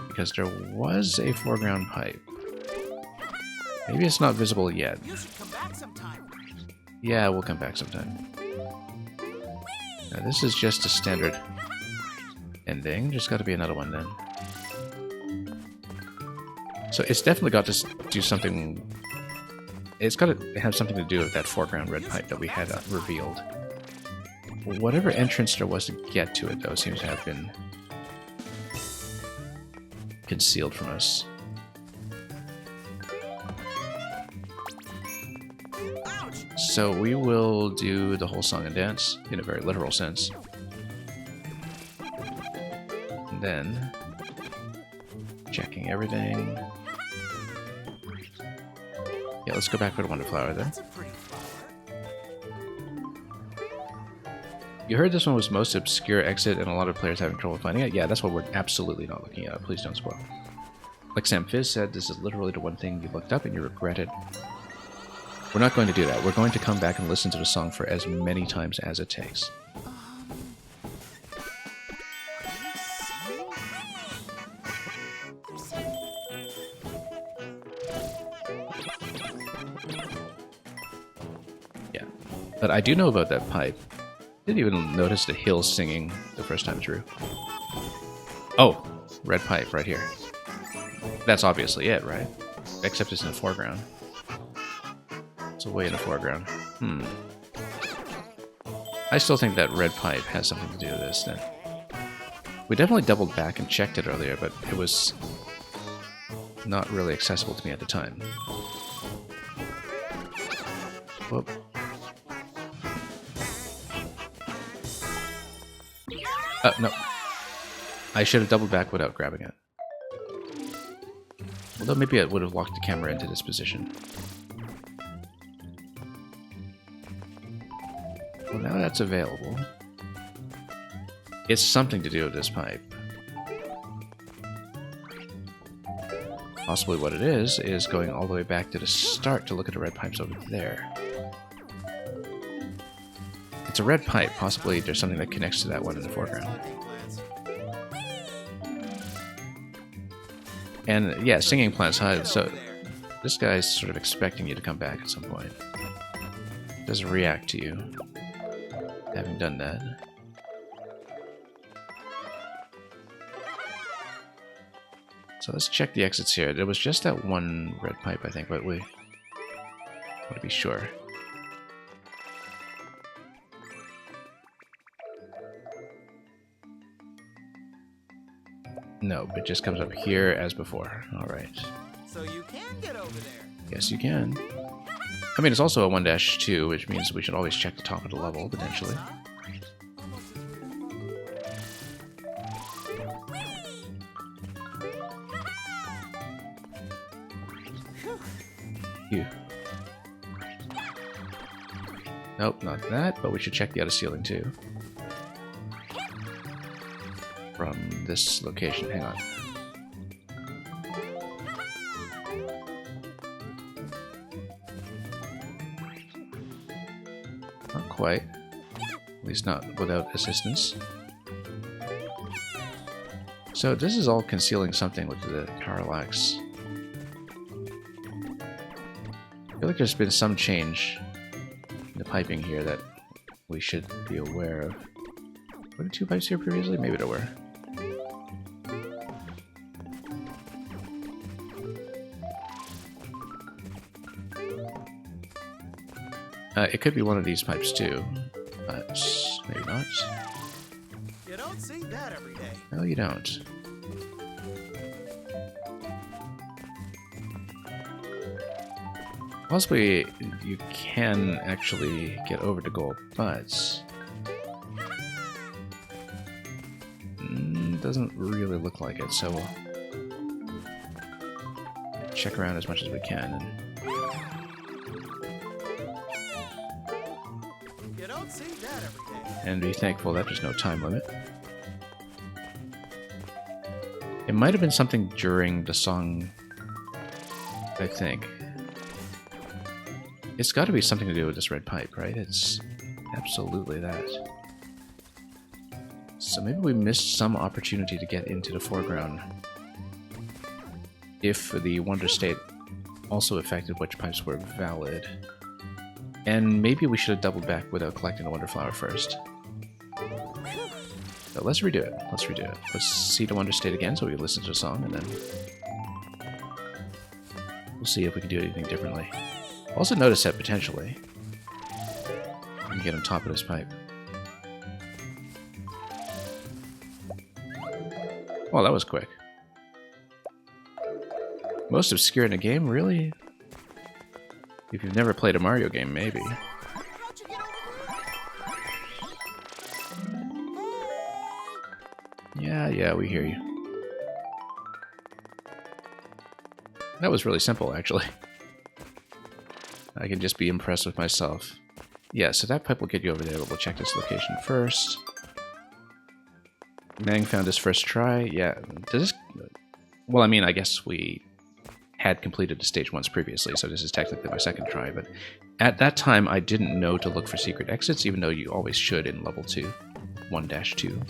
Because there was a foreground pipe. Maybe it's not visible yet.
You should come back sometime.
Yeah, we'll come back sometime. Now, this is just a standard ending. There's got to be another one then. So it's definitely got to do something... it's got to have something to do with that foreground red pipe that we had revealed. Whatever entrance there was to get to it, though, seems to have been concealed from us.
Ouch!
so we will do the whole song and dance in a very literal sense. And then checking everything. Yeah, let's go back for the Wonder Flower then.
That's a pretty flower.
You heard this one was most obscure exit and a lot of players having trouble finding it. Yeah, that's what we're absolutely not looking at. Please don't spoil. Like Sam Fizz said, this is literally the one thing you looked up and you regretted. We're not going to do that. We're going to come back and listen to the song for as many times as it takes. Yeah. But I do know about that pipe. Didn't even notice the hill singing the first time through. Oh, red pipe right here. That's obviously it, right? Except it's in the foreground. It's way in the foreground. I still think that red pipe has something to do with this then. We definitely doubled back and checked it earlier, but it was not really accessible to me at the time. Whoop. No. I should have doubled back without grabbing it. Although maybe I would have locked the camera into this position. Well, now that's available. It's something to do with this pipe. Possibly what it is going all the way back to the start to look at the red pipes over there. It's a red pipe. Possibly there's something that connects to that one in the foreground. And yeah, singing plants hide. So this guy's sort of expecting you to come back at some point. Doesn't react to you having done that. So let's check the exits here. There was just that one red pipe, I think, but we want to be sure. No, it just comes up here as before. Alright.
So you can get over there.
Yes, you can. I mean, it's also a 1-2, which means we should always check the top of the level, potentially. Phew. Nope, not that, but we should check the other ceiling too. From this location, hang on. Not quite. At least not without assistance. So this is all concealing something with the parallax. I feel like there's been some change in the piping here that we should be aware of. Were there two pipes here previously? Maybe there were. It could be one of these pipes too, but maybe not.
You don't see that every day.
No, you don't. Possibly you can actually get over to gold, but doesn't really look like it, so we'll check around as much as we can.
You don't see that every day.
And be thankful that there's no time limit. It might have been something during the song, I think. It's got to be something to do with this red pipe, right? It's absolutely that. So maybe we missed some opportunity to get into the foreground if the Wonder State also affected which pipes were valid. And maybe we should have doubled back without collecting the Wonder Flower first. But let's redo it. Let's redo it. Let's see the Wonder State again so we can listen to the song, and then we'll see if we can do anything differently. Also notice that potentially we can get on top of this pipe. Well, that was quick. Most obscure in a game? Really? If you've never played a Mario game, maybe. Yeah, we hear you. That was really simple, actually. I can just be impressed with myself. Yeah, so that pipe will get you over there, but we'll check this location first. Mang found his first try. Yeah, does this... Well, I mean, I guess we had completed the stage once previously, so this is technically my second try, but at that time I didn't know to look for secret exits, even though you always should in level 2, 1-2.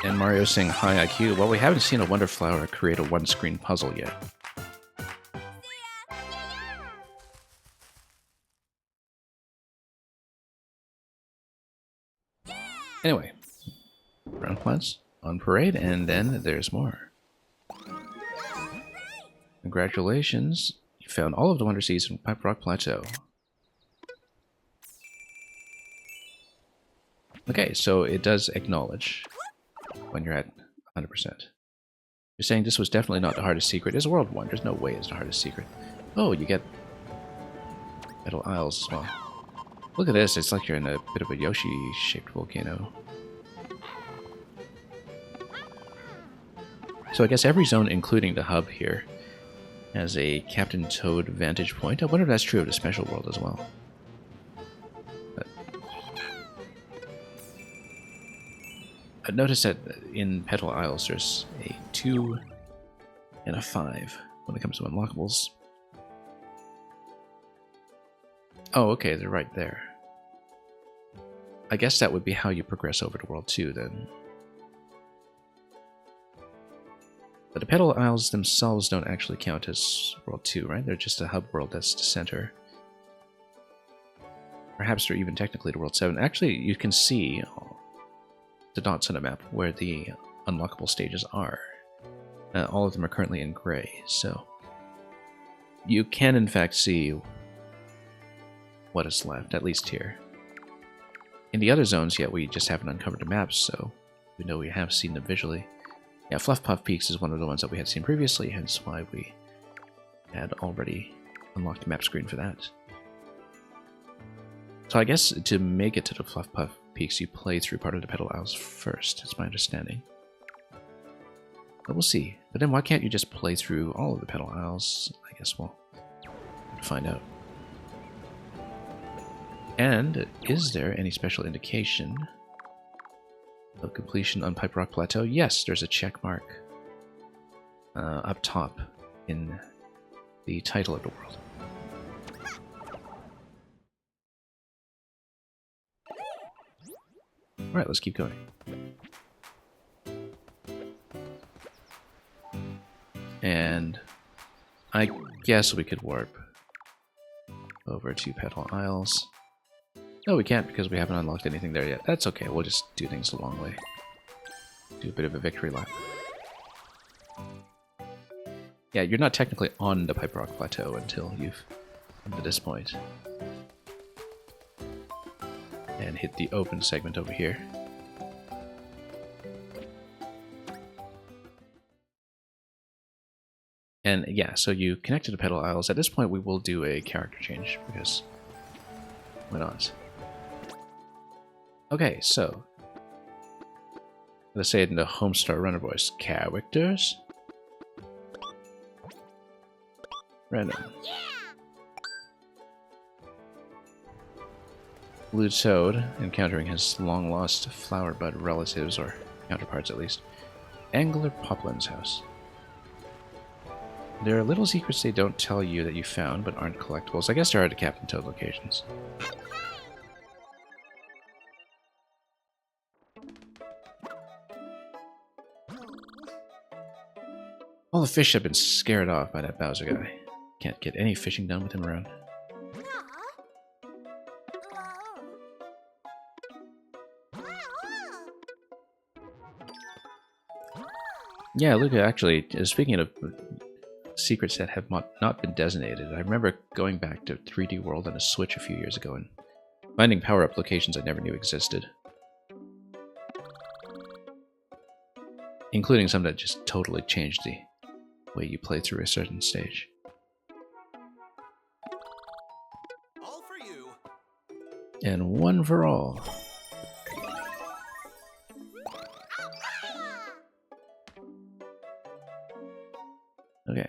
And Mario's saying high IQ. Well, we haven't seen a Wonder Flower create a one-screen puzzle yet. Anyway, ground plants on parade, and then there's more. Congratulations, you found all of the Wonder Seeds in Pipe Rock Plateau. Okay, so it does acknowledge when you're at 100%. You're saying this was definitely not the hardest secret. It's a world one. There's no way it's the hardest secret. Oh, you get Metal Isles as well. Look at this. It's like you're in a bit of a Yoshi-shaped volcano. So I guess every zone, including the hub here, has a Captain Toad vantage point. I wonder if that's true of the special world as well. I noticed that in Petal Isles there's a 2 and a 5 when it comes to unlockables. Oh, okay, they're right there. I guess that would be how you progress over to World 2 then. But the Petal Isles themselves don't actually count as World 2, right? They're just a hub world that's the center. Perhaps they're even technically to World 7. Actually, you can see the dots on the map where the unlockable stages are. All of them are currently in gray, so you can in fact see what is left, at least here. In the other zones, yet we just haven't uncovered the maps, so we know we have seen them visually. Yeah, Fluff Puff Peaks is one of the ones that we had seen previously, hence why we had already unlocked the map screen for that. So I guess to make it to the Fluff Puff Peaks, you play through part of the Petal Isles first, that's my understanding. But we'll see. But then why can't you just play through all of the Petal Isles? I guess we'll find out. And is there any special indication of completion on Pipe Rock Plateau? Yes, there's a check mark up top in the title of the world. Alright, let's keep going. And I guess we could warp over to Petal Isles. No, we can't because we haven't unlocked anything there yet. That's okay, we'll just do things the long way. Do a bit of a victory lap. Yeah, you're not technically on the Pipe Rock Plateau until you've come to this point. And hit the open segment over here. And yeah, so you connect to the Petal Isles. At this point we will do a character change, because why not? Okay, so let's say it in the Homestar Runner voice. Characters. Random. Blue Toad, encountering his long-lost flower bud relatives, or counterparts at least. Angler Poplin's house. There are little secrets they don't tell you that you found, but aren't collectibles. I guess there are the Captain Toad locations. All the fish have been scared off by that Bowser guy. Can't get any fishing done with him around. Yeah, Luca, actually, speaking of secrets that have not been designated, I remember going back to 3D World on a Switch a few years ago and finding power-up locations I never knew existed. Including some that just totally changed the way you play through a certain stage. And one for all. Okay.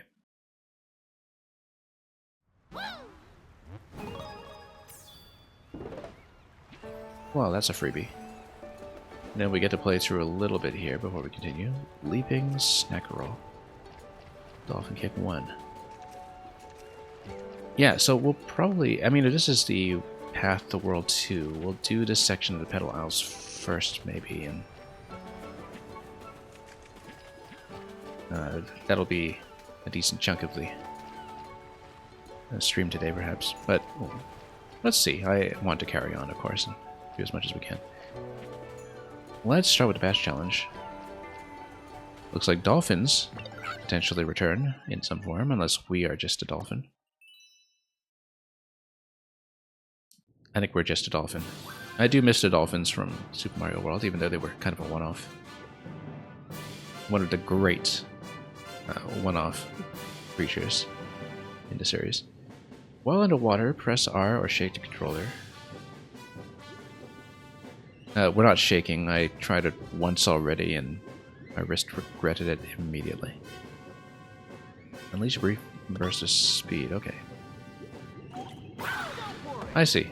Well, that's a freebie. Now we get to play through a little bit here before we continue. Leaping Snackerel. Dolphin Kick 1. Yeah, so we'll probably... I mean, if this is the path to World 2, we'll do this section of the Petal Isles first, maybe, and... that'll be a decent chunk of the stream today, perhaps. But, well, let's see. I want to carry on, of course, and do as much as we can. Let's start with the Bash Challenge. Looks like dolphins potentially return in some form, unless we are just a dolphin. I think we're just a dolphin. I do miss the dolphins from Super Mario World, even though they were kind of a one-off. One of the great one-off creatures in the series. While underwater, press R or shake the controller. We're not shaking. I tried it once already, and my wrist regretted it immediately. Unleash brief burst of speed. Okay. I see.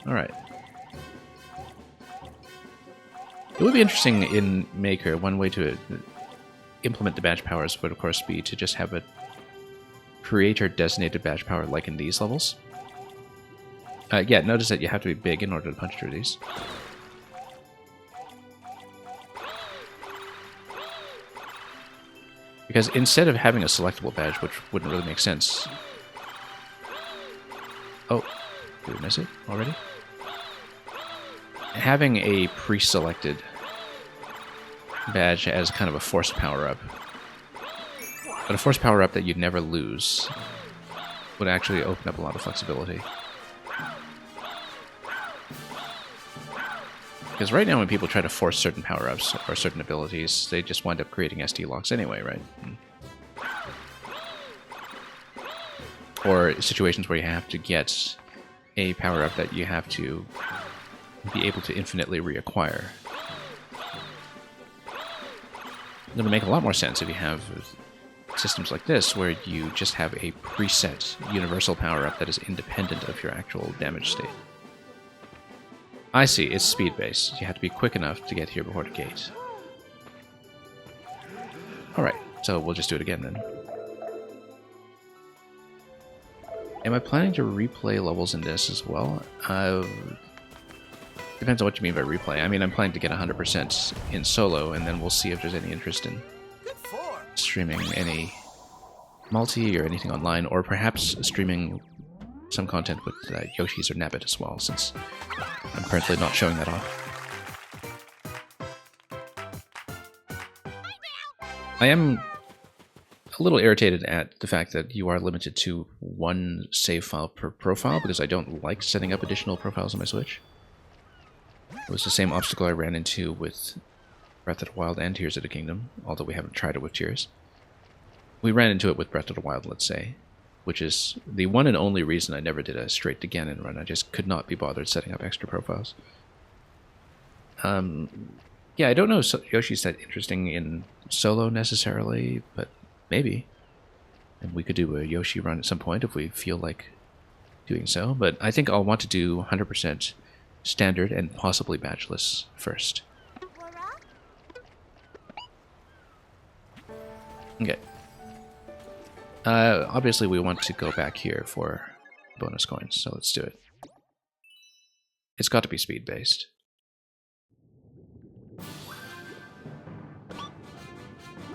Alright. It would be interesting in Maker, one way to implement the badge powers would of course be to just have a creator-designated badge power like in these levels. Yeah, notice that you have to be big in order to punch through these. Because instead of having a selectable badge, which wouldn't really make sense... Oh, did we miss it already? Having a pre-selected badge as kind of a forced power-up, but a forced power-up that you'd never lose, would actually open up a lot of flexibility. Because right now when people try to force certain power-ups or certain abilities, they just wind up creating SD locks anyway, right? Or situations where you have to get a power-up that you have to be able to infinitely reacquire. It would make a lot more sense if you have systems like this, where you just have a preset universal power-up that is independent of your actual damage state. I see, it's speed-based. You have to be quick enough to get here before the gate. Alright, so we'll just do it again then. Am I planning to replay levels in this as well? Depends on what you mean by replay. I mean, I'm planning to get 100% in solo, and then we'll see if there's any interest in streaming any multi or anything online, or perhaps streaming some content with Yoshi's or Nabbit as well, since I'm currently not showing that off. I am a little irritated at the fact that you are limited to one save file per profile, because I don't like setting up additional profiles on my Switch. It was the same obstacle I ran into with Breath of the Wild and Tears of the Kingdom, although we haven't tried it with Tears. We ran into it with Breath of the Wild, let's say, which is the one and only reason I never did a straight to Ganon run. I just could not be bothered setting up extra profiles. Yeah, I don't know if Yoshi's that interesting in solo necessarily, but maybe. And we could do a Yoshi run at some point if we feel like doing so, but I think I'll want to do 100% standard and possibly badgeless first. Okay. Obviously we want to go back here for bonus coins, so let's do it. It's got to be speed-based.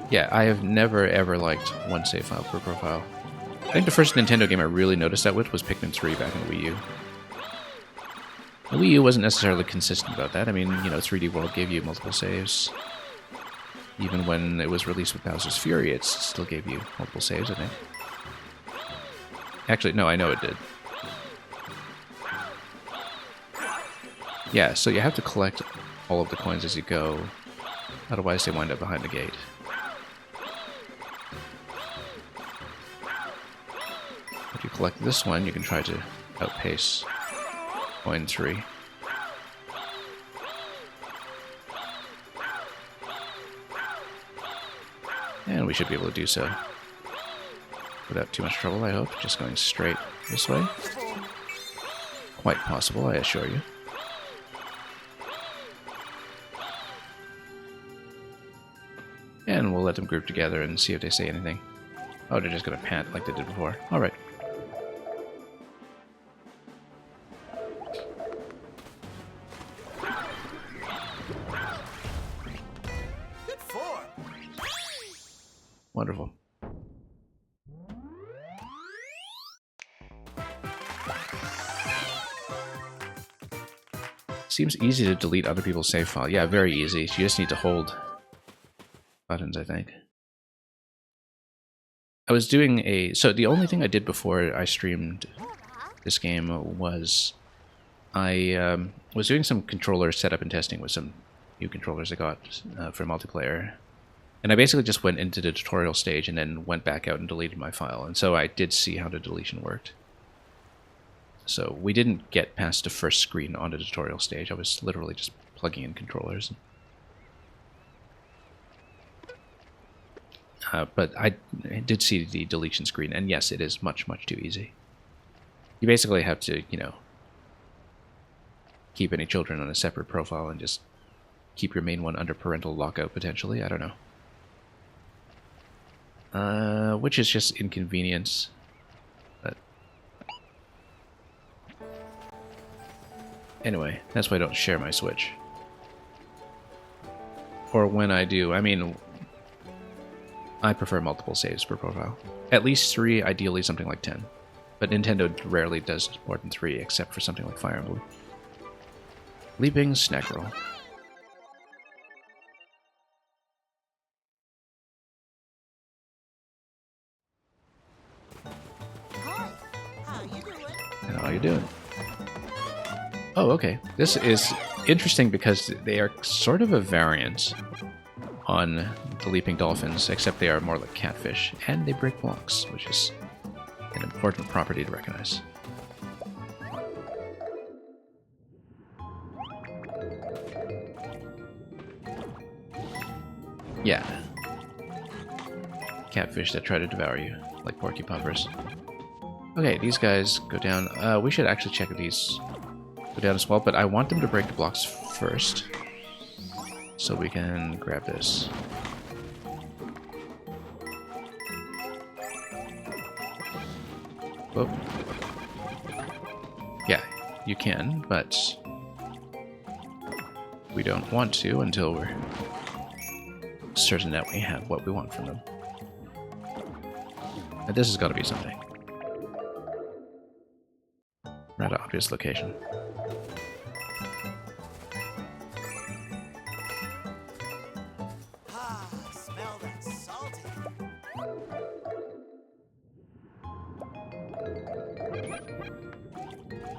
Yeah, I have never ever liked one save file per profile. I think the first Nintendo game I really noticed that with was Pikmin 3 back in the Wii U. The Wii U wasn't necessarily consistent about that. I mean, you know, 3D World gave you multiple saves. Even when it was released with Bowser's Fury, it still gave you multiple saves, I think. Actually, no, I know it did. Yeah, so you have to collect all of the coins as you go, otherwise they wind up behind the gate. If you collect this one, you can try to outpace coin 3. And we should be able to do so without too much trouble, I hope. Just going straight this way. Quite possible, I assure you. And we'll let them group together and see if they say anything. Oh, they're just going to pant like they did before. Alright.
Good form.
Wonderful. Seems easy to delete other people's save file. Yeah, very easy. You just need to hold buttons, I think. I was doing a... So the only thing I did before I streamed this game was I was doing some controller setup and testing with some new controllers I got for multiplayer. And I basically just went into the tutorial stage and then went back out and deleted my file. And so I did see how the deletion worked. So we didn't get past the first screen on the tutorial stage. I was literally just plugging in controllers. But I did see the deletion screen, and yes, it is much, much too easy. You basically have to, you know, keep any children on a separate profile and just keep your main one under parental lockout, potentially. I don't know. Which is just inconvenience. But anyway, that's why I don't share my Switch. Or when I do, I mean... I prefer multiple saves per profile. At least 3, ideally something like 10. But Nintendo rarely does more than 3, except for something like Fire Emblem. Leaping Snack Roll.
Hi. How you doing?
And how you doing? Oh, okay. This is interesting because they are sort of a variant on the Leaping Dolphins, except they are more like catfish, and they break blocks, which is an important property to recognize. Yeah. Catfish that try to devour you, like porcupumpers. Okay, these guys go down. We should actually check if these go down as well, but I want them to break the blocks first. So we can grab this. Whoop. Yeah, you can, but we don't want to until we're certain that we have what we want from them. And this has got to be something. Rather obvious location.
Smell that salty.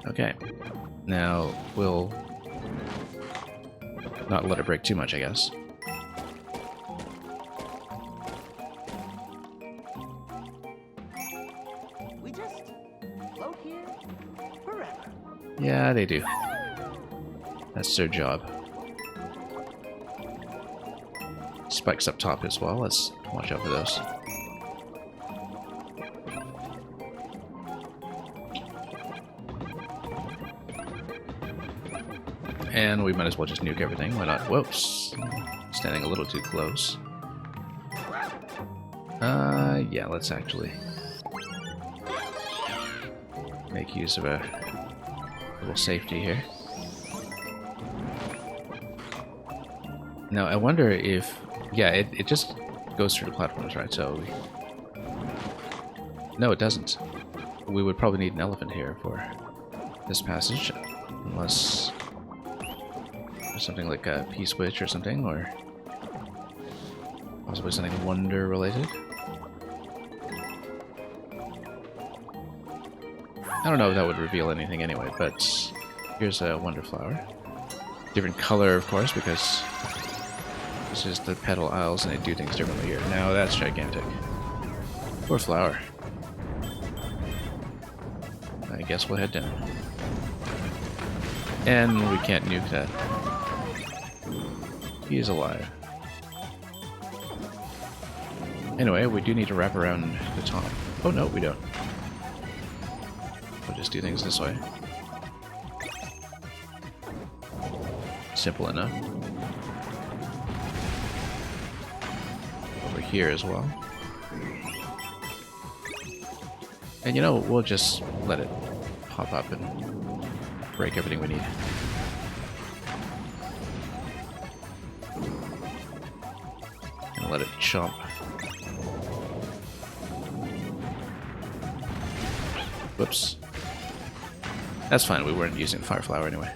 Okay. Now, we'll not let it break too much, I guess.
We just float here forever.
Yeah, they do. That's their job. Spikes up top as well. Let's watch out for those. And we might as well just nuke everything. Why not? Whoops. Standing a little too close. Yeah, let's actually make use of a little safety here. Now, I wonder if... Yeah, it just goes through the platforms, right? So... No, it doesn't. We would probably need an elephant here for this passage. Unless... there's something like a P-switch or something, or... possibly something Wonder-related. I don't know if that would reveal anything anyway, but... here's a Wonder Flower. Different color, of course, because... this is the petal aisles and they do things differently here. Now that's gigantic. Poor flower. I guess we'll head down. And we can't nuke that. He is alive. Anyway, we do need to wrap around the top. Oh no, we don't. We'll just do things this way. Simple enough. Over here as well. And you know, we'll just let it pop up and break everything we need. And let it chomp. Whoops. That's fine, we weren't using Fire Flower anyway.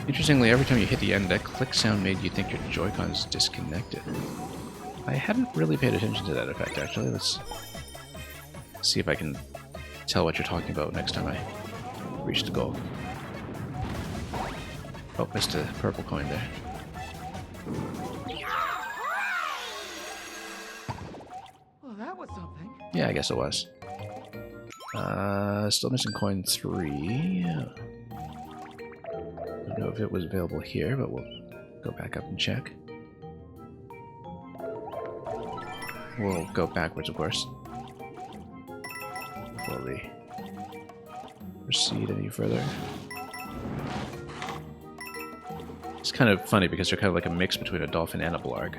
Interestingly, every time you hit the end, that click sound made you think your Joy-Con's disconnected. I hadn't really paid attention to that effect, actually. Let's see if I can tell what you're talking about next time I reach the goal. Oh, missed a purple coin there.
Well, that was something.
Yeah, I guess it was. Still missing coin 3. Don't know if it was available here, but we'll go back up and check. We'll go backwards, of course. Before we proceed any further. It's kind of funny because they're kind of like a mix between a dolphin and a blarg.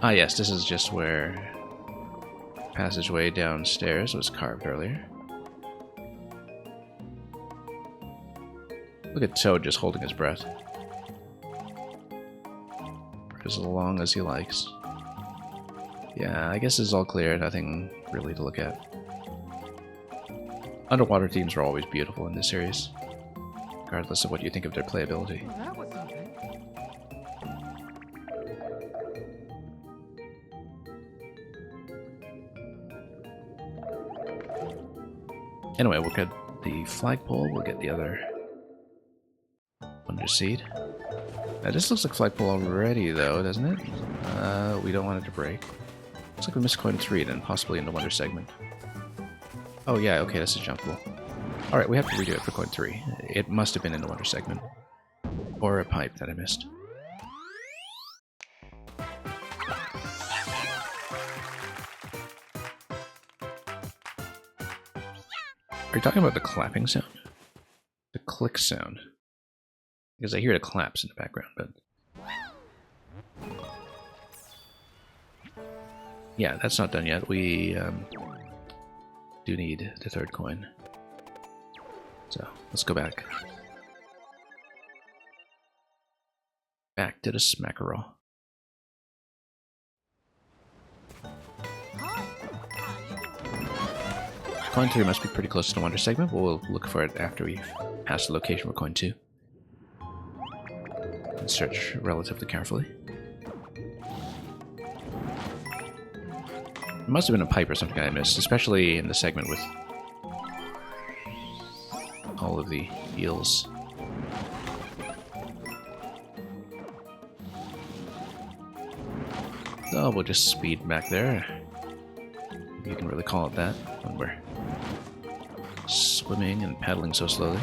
Ah yes, this is just where passageway downstairs was carved earlier. Look at Toad just holding his breath. For as long as he likes. Yeah, I guess this is all clear, nothing really to look at. Underwater themes are always beautiful in this series, regardless of what you think of their playability.
Well, that was something.
Anyway, we'll get the flagpole, we'll get the other Wonder Seed. This looks like flagpole already, though, doesn't it? We don't want it to break. Looks like we missed coin 3, then possibly in the Wonder segment. Oh yeah, okay, that's a jumpable. Alright, we have to redo it for coin 3. It must have been in the Wonder segment. Or a pipe that I missed. Are you talking about the clapping sound? The click sound? Because I hear the claps in the background, but... Yeah, that's not done yet. We do need the third coin. So, let's go back. Back to the Smackerel. Coin 3 must be pretty close to the Wonder segment, but we'll look for it after we pass the location for coin 2. And search relatively carefully. It must have been a pipe or something I missed, especially in the segment with all of the eels. So we'll just speed back there. If you can really call it that when we're swimming and paddling so slowly.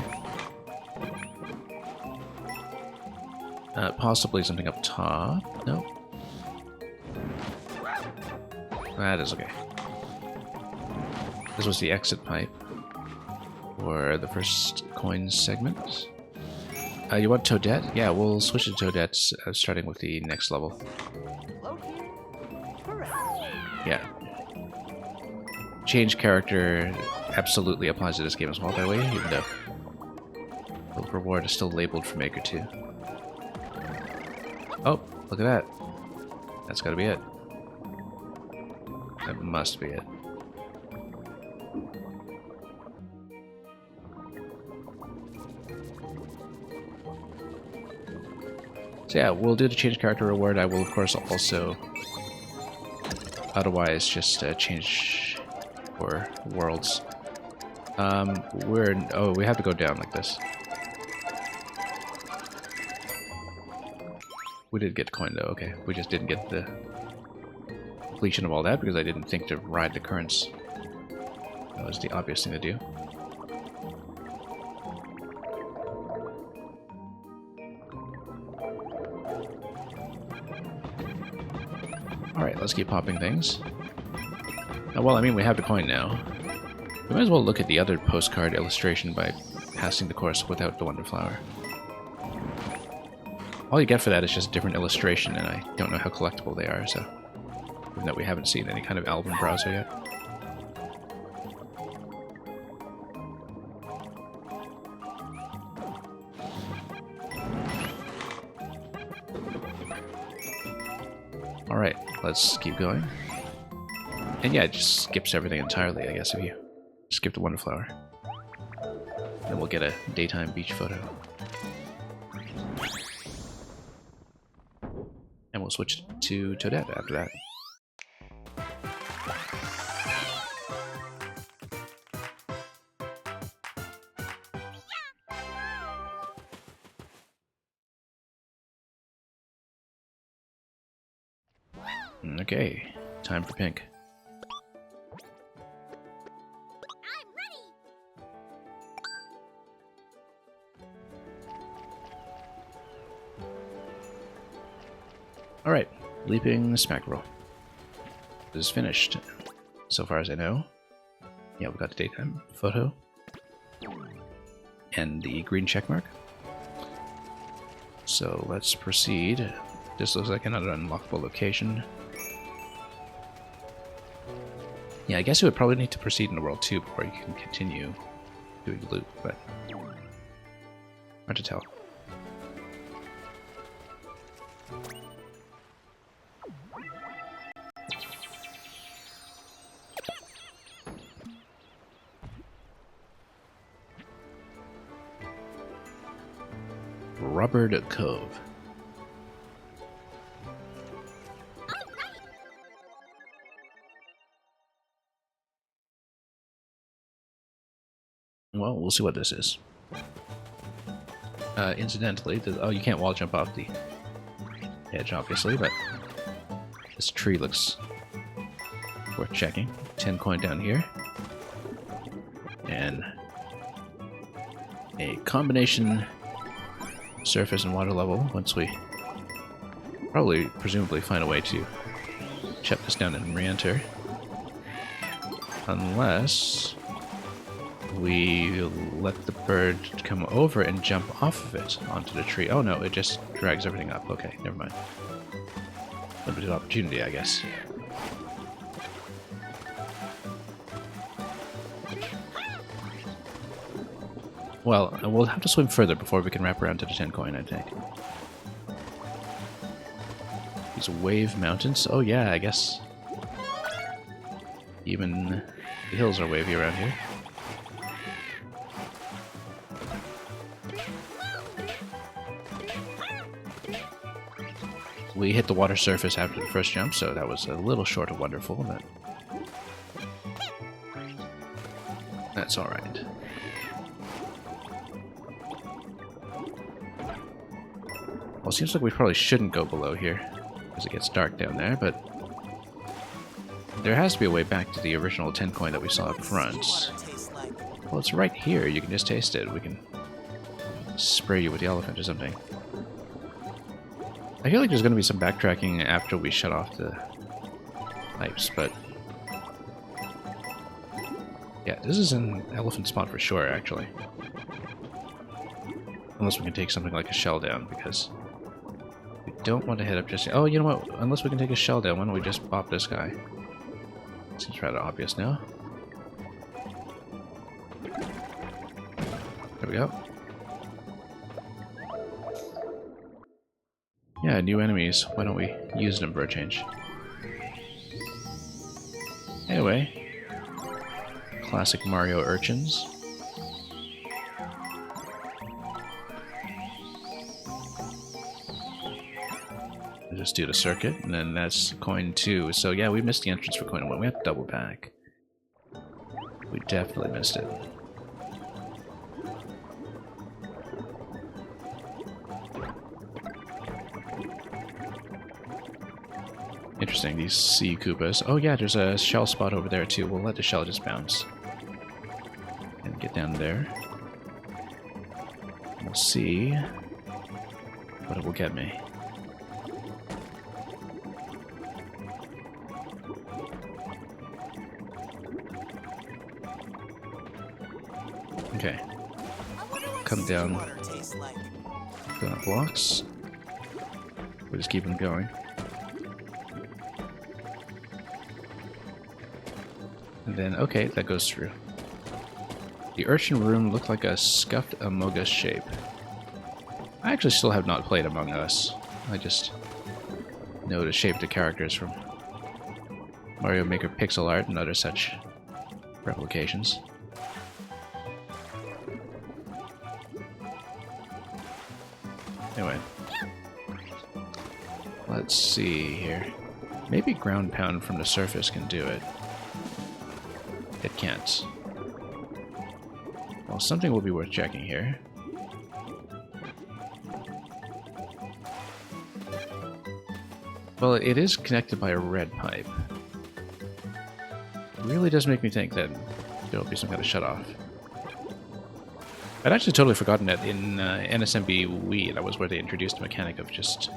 Possibly something up top. Nope. That is okay. This was the exit pipe for the first coin segment. You want Toadette? Yeah, we'll switch to Toadette starting with the next level.
Float here. Correct.
Yeah. Change character absolutely applies to this game as well, by the way, even though the reward is still labeled for Maker 2. Oh, look at that. That's gotta be it. That must be it. So yeah, we'll do the change character reward. I will, of course, also otherwise just change for worlds. Oh, we have to go down like this. We did get the coin though, okay. We just didn't get the completion of all that because I didn't think to ride the currents. That was the obvious thing to do. Alright, let's keep popping things. Now, well, I mean, we have the coin now. We might as well look at the other postcard illustration by passing the course without the Wonder Flower. All you get for that is just a different illustration, and I don't know how collectible they are, so... Even though we haven't seen any kind of album browser yet. Alright, let's keep going. And yeah, it just skips everything entirely, I guess, if you skip the Wonder Flower. Then we'll get a daytime beach photo. And we'll switch to Toadette after that. Okay, time for Pink.
I'm ready.
Alright, Leaping Smackerel. This is finished, so far as I know. Yeah, we got the daytime photo. And the green check mark. So let's proceed. This looks like another unlockable location. Yeah, I guess you would probably need to proceed in the world too before you can continue doing the loop, but hard to tell. Rubbered Cove. Well, we'll see what this is. Incidentally, oh, you can't wall jump off the edge, obviously, but this tree looks worth checking. 10 coin down here. And a combination surface and water level once we presumably find a way to shut this down and re-enter. Unless we let the bird come over and jump off of it onto the tree. Oh no, it just drags everything up. Okay, never mind. Limited opportunity, I guess. Well, we'll have to swim further before we can wrap around to the 10 coin, I think. These wave mountains? Oh yeah, I guess. Even the hills are wavy around here. We hit the water surface after the first jump, so that was a little short of wonderful, but that's alright. Well, it seems like we probably shouldn't go below here, because it gets dark down there, but there has to be a way back to the original 10 coin that we saw up front. Well, it's right here. You can just taste it. We can spray you with the elephant or something. I feel like there's going to be some backtracking after we shut off the pipes, but yeah, this is an elephant spot for sure, actually. Unless we can take something like a shell down, because we don't want to head up just... Oh, you know what? Unless we can take a shell down, why don't we just bop this guy? Seems rather obvious now. There we go. Yeah, new enemies. Why don't we use them for a change? Anyway. Classic Mario urchins. Just do the circuit, and then that's coin 2. So yeah, we missed the entrance for coin 1. We have to double back. We definitely missed it. Interesting, these sea Koopas. Oh yeah, there's a shell spot over there too. We'll let the shell just bounce. And get down there. We'll see what it will get me. Okay. Come down.
Water tastes like.
Go on blocks. We'll just keep them going. And then, okay, that goes through. The urchin room looked like a scuffed Among Us shape. I actually still have not played Among Us. I just know the shape of the characters from Mario Maker pixel art and other such replications. Anyway. Let's see here. Maybe ground pound from the surface can do it. It can't. Well, something will be worth checking here. Well, it is connected by a red pipe. It really does make me think that there will be some kind of shutoff. I'd actually totally forgotten that in NSMB Wii, that was where they introduced the mechanic of just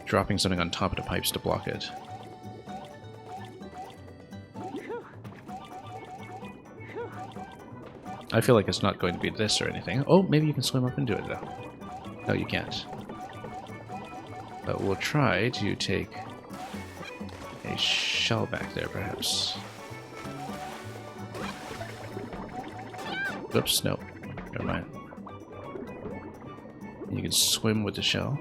dropping something on top of the pipes to block it. I feel like it's not going to be this or anything. Oh, maybe you can swim up into it, though. No, you can't. But we'll try to take a shell back there, perhaps. Oops, no. Never mind. You can swim with the shell.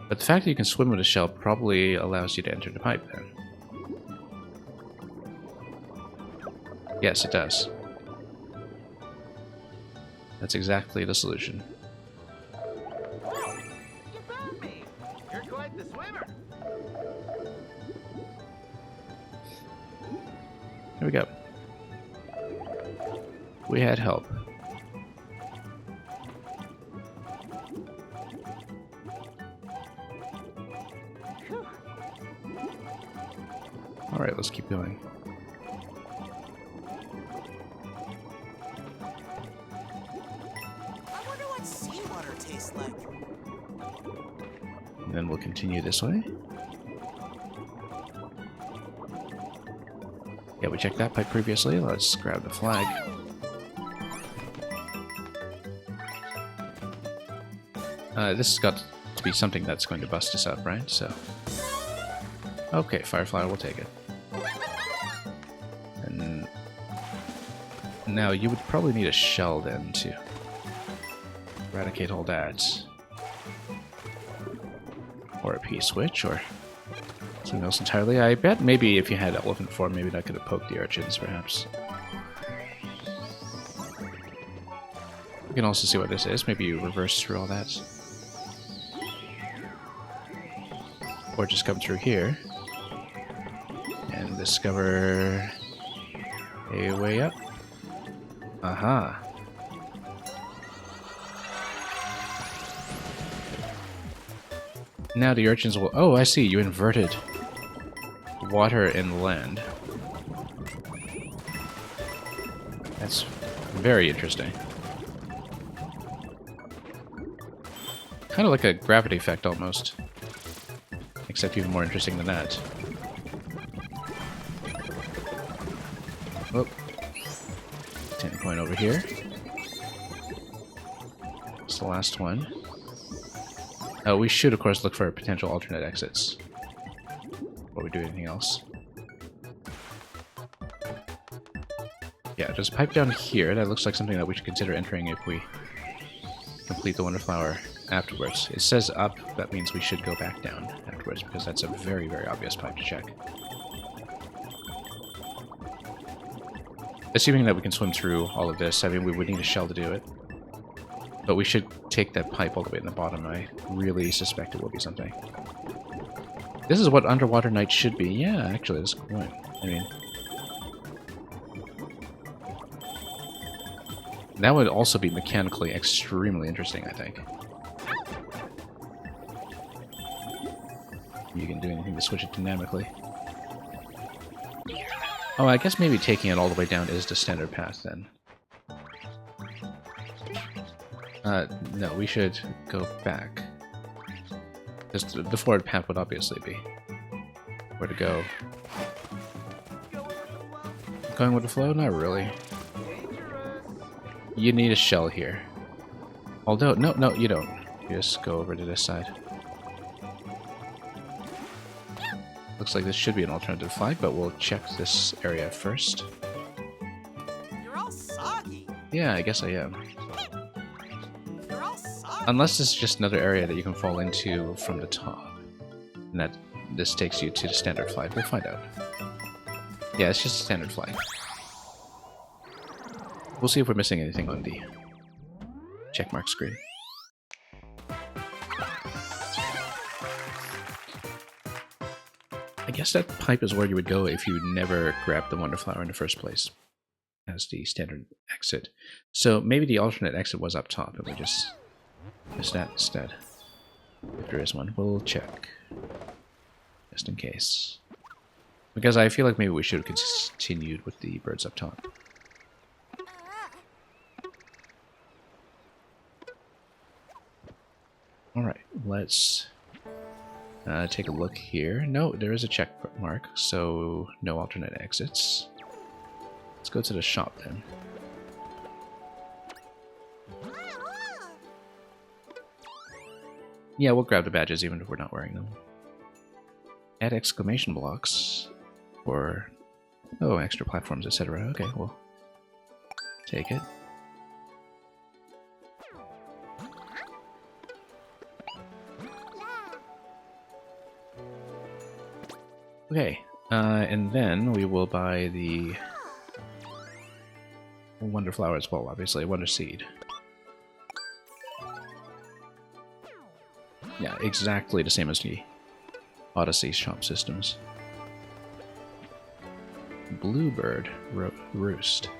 But the fact that you can swim with a shell probably allows you to enter the pipe, then. Yes, it does. That's exactly the solution.
You found me. You're quite the swimmer.
Here we go. We had help. Alright, let's keep going.
I wonder what seawater tastes like.
And then we'll continue this way. Yeah, we checked that pipe previously. Let's grab the flag. This has got to be something that's going to bust us up, right? So, okay, Firefly will take it. And now you would probably need a shell then to eradicate all that. Or a P-switch, or something else entirely. I bet maybe if you had elephant form, maybe that could have poked the urchins, perhaps. We can also see what this is. Maybe you reverse through all that. Or just come through here and discover a way up. Aha. Now the urchins will... Oh, I see. You inverted water and land. That's very interesting. Kind of like a gravity effect, almost. Except even more interesting than that. Oh. 10 coin over here. It's the last one. Oh, we should, of course, look for potential alternate exits before we do anything else. Yeah, there's a pipe down here. That looks like something that we should consider entering if we complete the Wonder Flower afterwards. It says up, that means we should go back down afterwards, because that's a very, very obvious pipe to check. Assuming that we can swim through all of this, I mean, we would need a shell to do it. But we should take that pipe all the way in the bottom. I really suspect it will be something. This is what Underwater Night should be. Yeah, actually, that's a good point. I mean... that would also be mechanically extremely interesting, I think. You can do anything to switch it dynamically. Oh, I guess maybe taking it all the way down is the standard path then. No, we should go back. Because the forward path would obviously be where to go. Going with the flow? Not really. You need a shell here. Although, no, you don't. You just go over to this side. Looks like this should be an alternative flag, but we'll check this area first.
You're all soggy.
Yeah, I guess I am.
You're all soggy.
Unless it's just another area that you can fall into from the top. And that this takes you to the standard flag. We'll find out. Yeah, it's just a standard flag. We'll see if we're missing anything on the checkmark screen. I guess that pipe is where you would go if you never grabbed the Wonder Flower in the first place as the standard exit. So maybe the alternate exit was up top and we just missed that instead. If there is one, we'll check. Just in case. Because I feel like maybe we should have continued with the birds up top. Alright, let's take a look here. No, there is a check mark, so no alternate exits. Let's go to the shop then. Yeah, we'll grab the badges even if we're not wearing them. Add exclamation blocks for, oh, extra platforms, etc. Okay, we'll take it. Okay, and then we will buy the Wonder Flower as well, obviously, Wonder Seed. Yeah, exactly the same as the Odyssey shop systems. Bluebird Roost.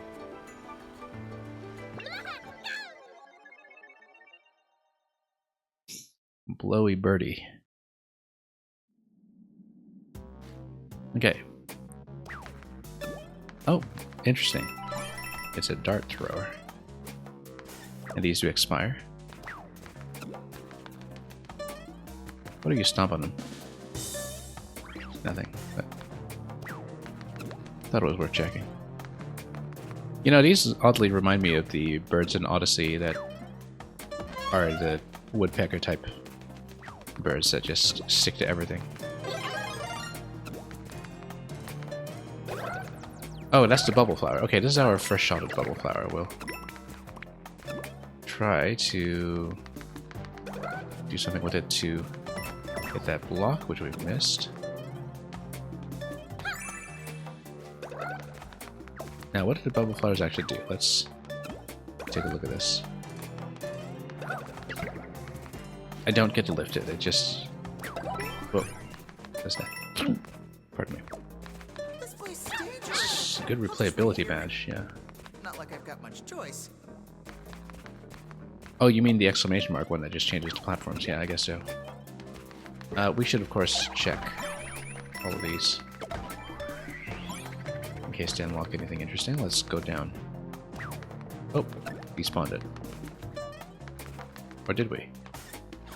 Blowy Birdie. Okay. Oh, interesting. It's a dart thrower. And these do expire. What do you stomp on them? Nothing, but thought it was worth checking. You know, these oddly remind me of the birds in Odyssey that are the woodpecker type birds that just stick to everything. Oh, that's the bubble flower. Okay, this is our first shot at bubble flower. We'll try to do something with it to get that block, which we've missed. Now, what did the bubble flowers actually do? Let's take a look at this. I don't get to lift it. It just... Whoa. What's that? Pardon me.
This place is dangerous.
Good replayability badge, yeah.
Not like I've got much choice.
Oh, you mean the exclamation mark one that just changes to platforms? Yeah, I guess so. We should, of course, check all of these in case to unlock anything interesting. Let's go down. Oh, we spawned it. Or did we?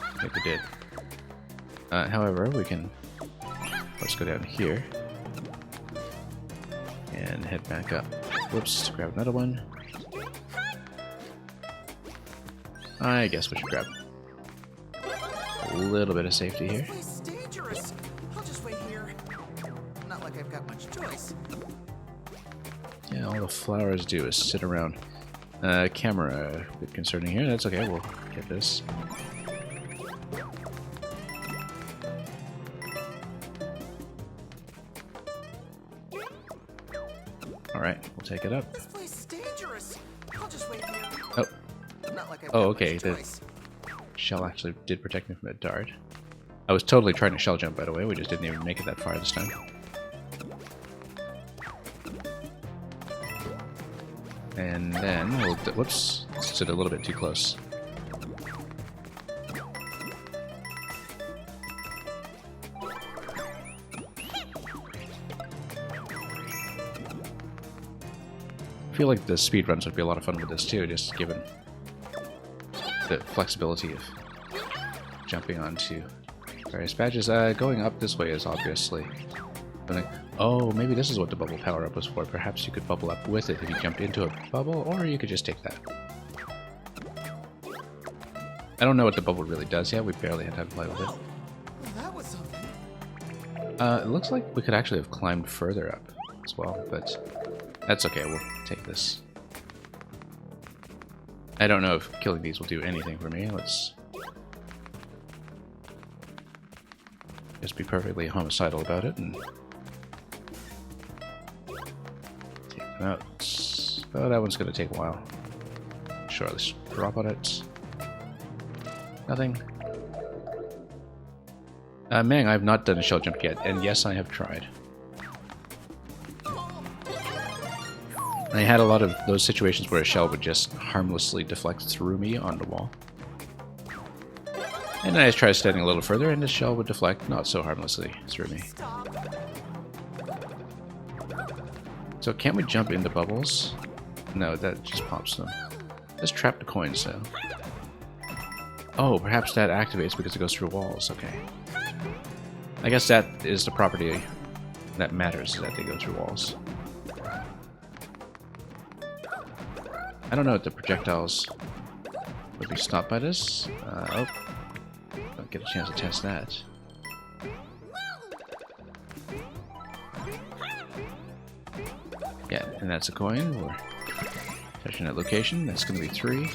I think we did. However, we can... Let's go down here. And head back up. Whoops, grab another one. I guess we should grab a little bit of safety here.
This place is dangerous. I'll just wait here. Not like I've got much choice.
Yeah, all the flowers do is sit around. Camera, a bit concerning here. That's okay, we'll get this. Alright, we'll take it up.
This place is dangerous. I'll just wait here.
Oh,
Not like I've
oh,
got
okay.
much
The
choice.
shell actually did protect me from the dart. I was totally trying to shell jump, by the way. We just didn't even make it that far this time. And then we'll... Whoops, stood a little bit too close. I feel like the speed runs would be a lot of fun with this too, just given the flexibility of jumping onto various badges. Going up this way is obviously... Oh, maybe this is what the bubble power-up was for. Perhaps you could bubble up with it if you jumped into a bubble, or you could just take that. I don't know what the bubble really does yet. We barely had time to play with it.
Well, that was something.
It looks like we could actually have climbed further up as well, but that's okay. We'll take this. I don't know if killing these will do anything for me. Let's just be perfectly homicidal about it and take them out. Oh, that one's going to take a while. Sure, let's drop on it. Nothing. Mang, I have not done a shell jump yet, and yes, I have tried. I had a lot of those situations where a shell would just harmlessly deflect through me on the wall. And then I tried standing a little further, and the shell would deflect not so harmlessly through me. So can't we jump into bubbles? No, that just pops them. Let's trap the coins, though. Oh, perhaps that activates because it goes through walls. Okay. I guess that is the property that matters, is that they go through walls. I don't know if the projectiles would be stopped by this. Oh. Don't get a chance to test that. Yeah, and that's a coin. We're touching that location. That's going to be 3.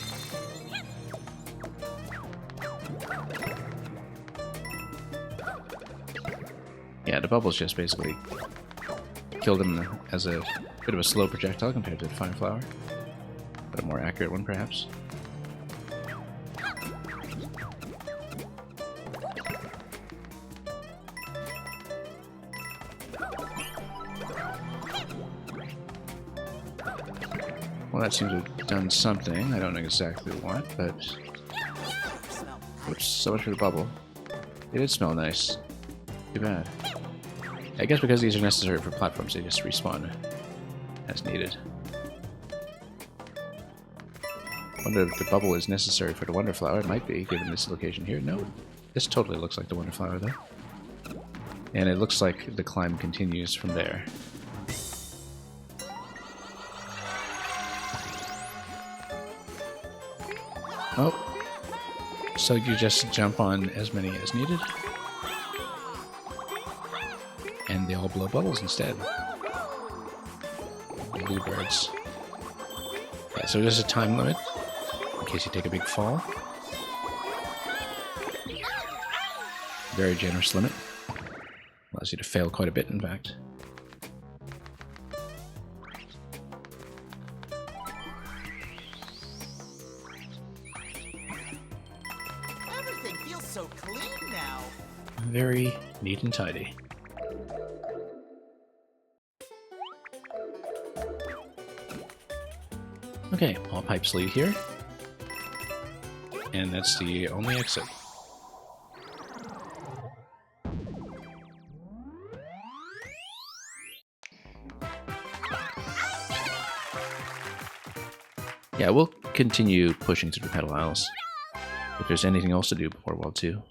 Yeah, the bubbles just basically killed him as a bit of a slow projectile compared to the Fine Flower. But a more accurate one, perhaps. Well, that seems to have done something. I don't know exactly what, but... Oops, so much for the bubble. It did smell nice. Too bad. I guess because these are necessary for platforms, they just respawn as needed. Wonder if the bubble is necessary for the Wonder Flower. It might be, given this location here. No, this totally looks like the Wonder Flower, though. And it looks like the climb continues from there. Oh. So you just jump on as many as needed. And they all blow bubbles instead. Bluebirds. Yeah, so there's a time limit in case you take a big fall. Very generous limit. Allows you to fail quite a bit, in fact.
Everything feels so clean now.
Very neat and tidy. Okay, all pipes lead here. And that's the only exit. Yeah, we'll continue pushing through the Petal Isles if there's anything else to do before World 2.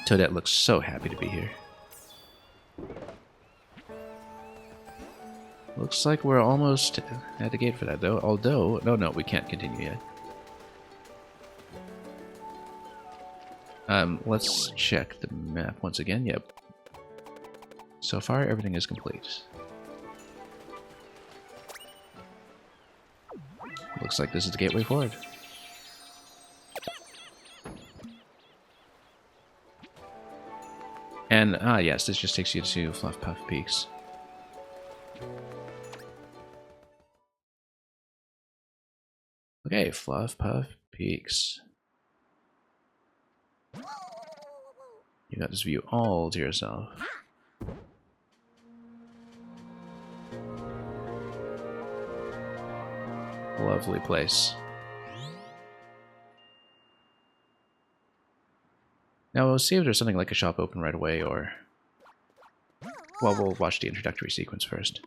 Toadette looks so happy to be here. Looks like we're almost at the gate for that, though. Although, no, we can't continue yet. Let's check the map once again. Yep. So far, everything is complete. Looks like this is the gateway forward. And, yes, this just takes you to Fluff Puff Peaks. Okay, Fluff Puff Peaks. You got this view all to yourself. Lovely place. Now we'll see if there's something like a shop open right away, or Well, we'll watch the introductory sequence first.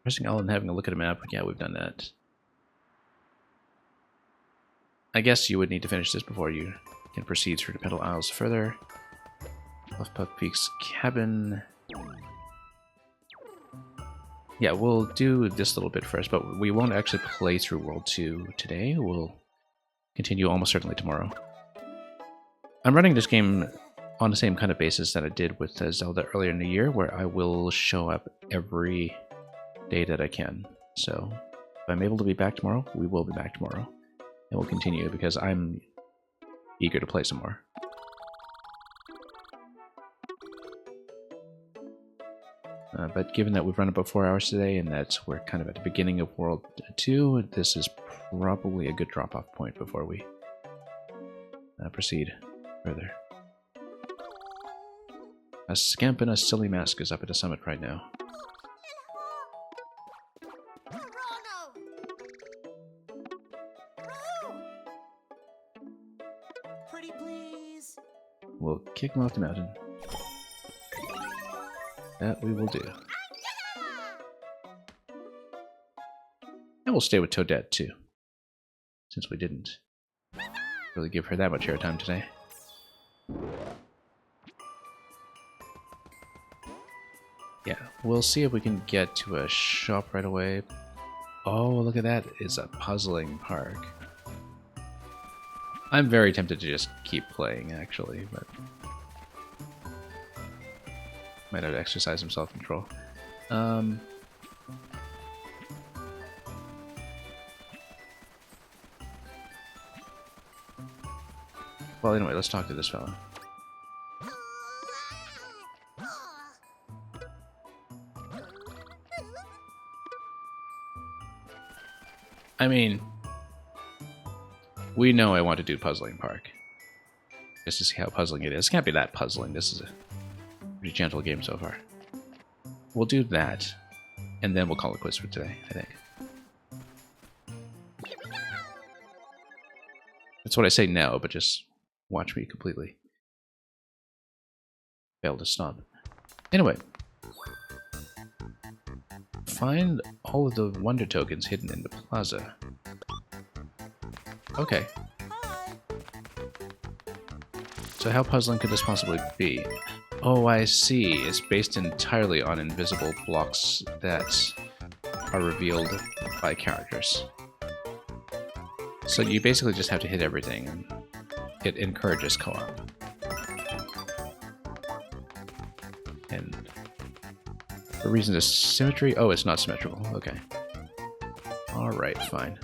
Pressing L and having a look at a map. Yeah, we've done that. I guess you would need to finish this before you can proceed through the Petal Isles further. Puff Puff Peak's cabin. Yeah, we'll do this little bit first, but we won't actually play through World 2 today. We'll continue almost certainly tomorrow. I'm running this game on the same kind of basis that I did with Zelda earlier in the year, where I will show up every day that I can. So if I'm able to be back tomorrow, we will be back tomorrow. And we'll continue because I'm eager to play some more. But given that we've run about 4 hours today and that we're kind of at the beginning of World 2, this is probably a good drop-off point before we proceed further. A scamp in a silly mask is up at the summit right now.
Pretty please.
We'll kick him off the mountain. That we will do. And we'll stay with Toadette too, since we didn't really give her that much airtime today. Yeah, we'll see if we can get to a shop right away. Oh, look at that. It's a puzzling park. I'm very tempted to just keep playing, actually, but might have to exercise some self-control. Well, anyway, let's talk to this fella. I mean, we know I want to do Puzzling Park. Just to see how puzzling it is. It can't be that puzzling. This is a pretty gentle game so far. We'll do that, and then we'll call it quits for today, I think. That's what I say now, but just watch me completely fail to stop. Anyway. Find all of the wonder tokens hidden in the plaza. Okay. So how puzzling could this possibly be? Oh, I see. It's based entirely on invisible blocks that are revealed by characters. So you basically just have to hit everything, and it encourages co-op. And for reasons of symmetry... Oh, it's not symmetrical. Okay. Alright, fine.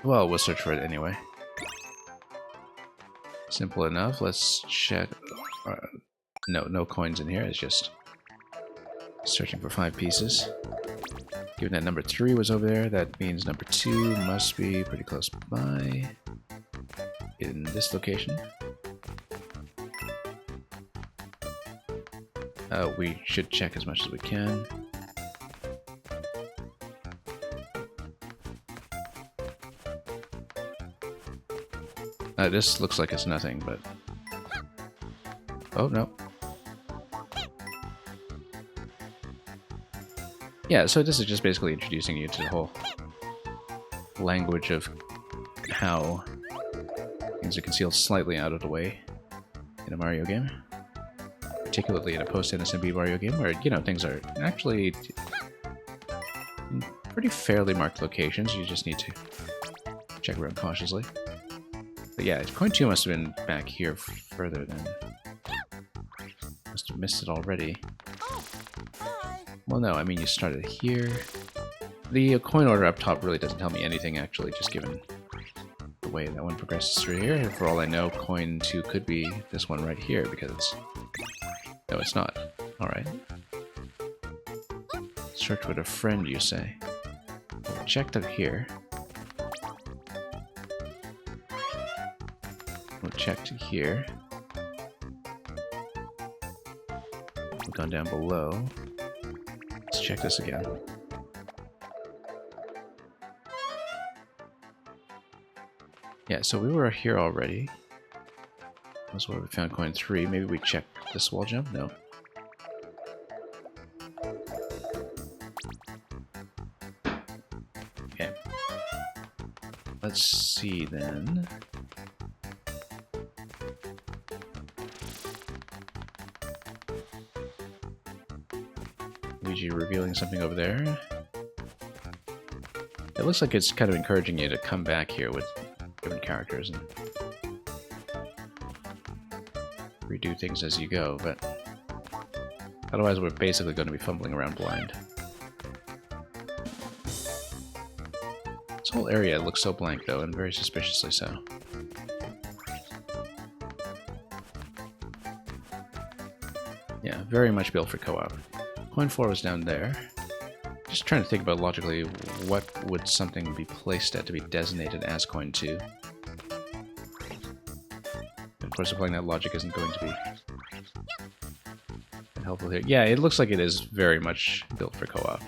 Well, we'll search for it anyway. Simple enough. Let's check... no coins in here. It's just searching for 5 pieces. Given that number 3 was over there, that means number 2 must be pretty close by. In this location. We should check as much as we can. This looks like it's nothing, but... Oh, no. Yeah, so this is just basically introducing you to the whole language of how things are concealed slightly out of the way in a Mario game. Particularly in a post-NSMB Mario game where, you know, things are actually in pretty fairly marked locations. You just need to check around cautiously. But yeah, Coin 2 must have been back here further than... Must have missed it already. Well, no, I mean, you started here. The coin order up top really doesn't tell me anything, actually, just given the way that one progresses through here. For all I know, coin 2 could be this one right here, because... No, it's not. Alright. Search with a friend, you say. Well, checked up here. We'll check to here. We've gone down below. Let's check this again. Yeah, so we were here already. That's where we found coin 3. Maybe we check this wall jump? No. Okay. Let's see then. Luigi revealing something over there. It looks like it's kind of encouraging you to come back here with different characters and redo things as you go, but otherwise we're basically going to be fumbling around blind. This whole area looks so blank though, and very suspiciously so. Yeah, very much built for co-op. Coin 4 was down there. Just trying to think about logically, what would something be placed at to be designated as coin 2? Of course, applying that logic isn't going to be helpful here. Yeah, it looks like it is very much built for co-op.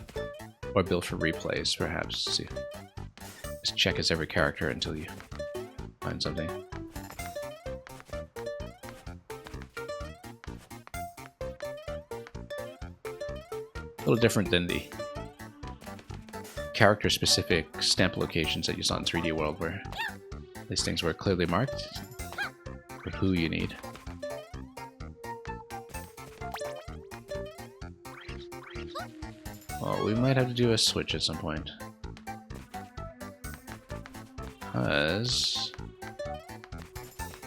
Or built for replays, perhaps. See. Just check as every character until you find something. A little different than the character-specific stamp locations that you saw in 3D World, where these things were clearly marked for who you need. Well, we might have to do a switch at some point. Because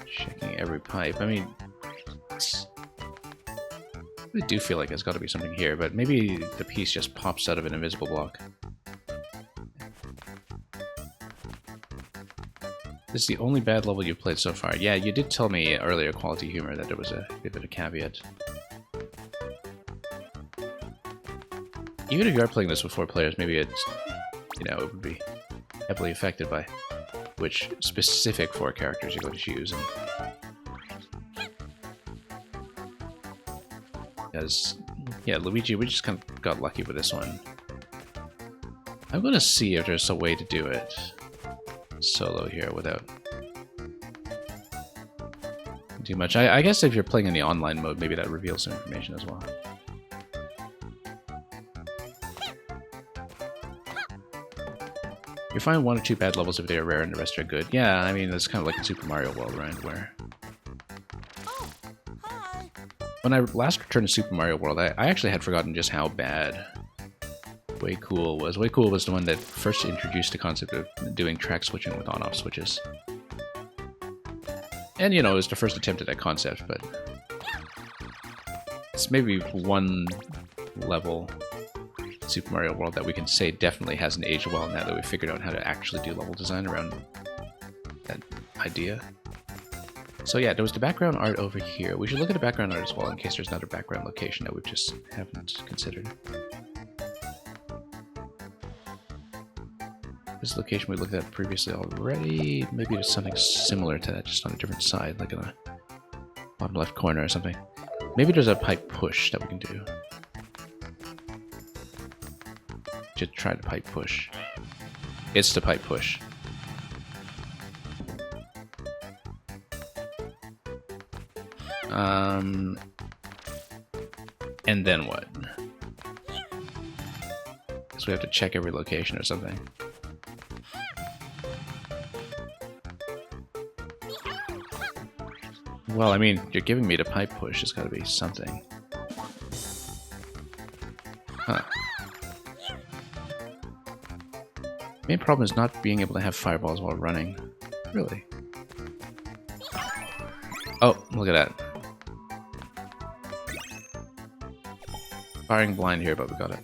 checking every pipe, I mean, I do feel like there's got to be something here, but maybe the piece just pops out of an invisible block. This is the only bad level you've played so far. Yeah, you did tell me earlier, Quality Humor, that there was a bit of a caveat. Even if you are playing this with 4 players, maybe it's, you know, it would be heavily affected by which specific 4 characters you're going to choose. And because, yeah, Luigi, we just kind of got lucky with this one. I'm going to see if there's a way to do it solo here without too much. I guess if you're playing in the online mode, maybe that reveals some information as well. You find 1 or 2 bad levels if they are rare and the rest are good. Yeah, I mean, it's kind of like in Super Mario World, right? Where when I last returned to Super Mario World, I actually had forgotten just how bad Way Cool was. Way Cool was the one that first introduced the concept of doing track switching with on-off switches. And, you know, it was the first attempt at that concept, but it's maybe one level in Super Mario World that we can say definitely hasn't aged well now that we've figured out how to actually do level design around that idea. So yeah, there was the background art over here. We should look at the background art as well in case there's another background location that we just haven't considered. This location we looked at previously already. Maybe there's something similar to that, just on a different side, like in the bottom left corner or something. Maybe there's a pipe push that we can do. Just try the pipe push. It's the pipe push. And then what? So we have to check every location or something. Well, I mean, you're giving me the pipe push. It's gotta be something. Huh. Main problem is not being able to have fireballs while running. Really? Oh, look at that. Firing blind here, but we got it.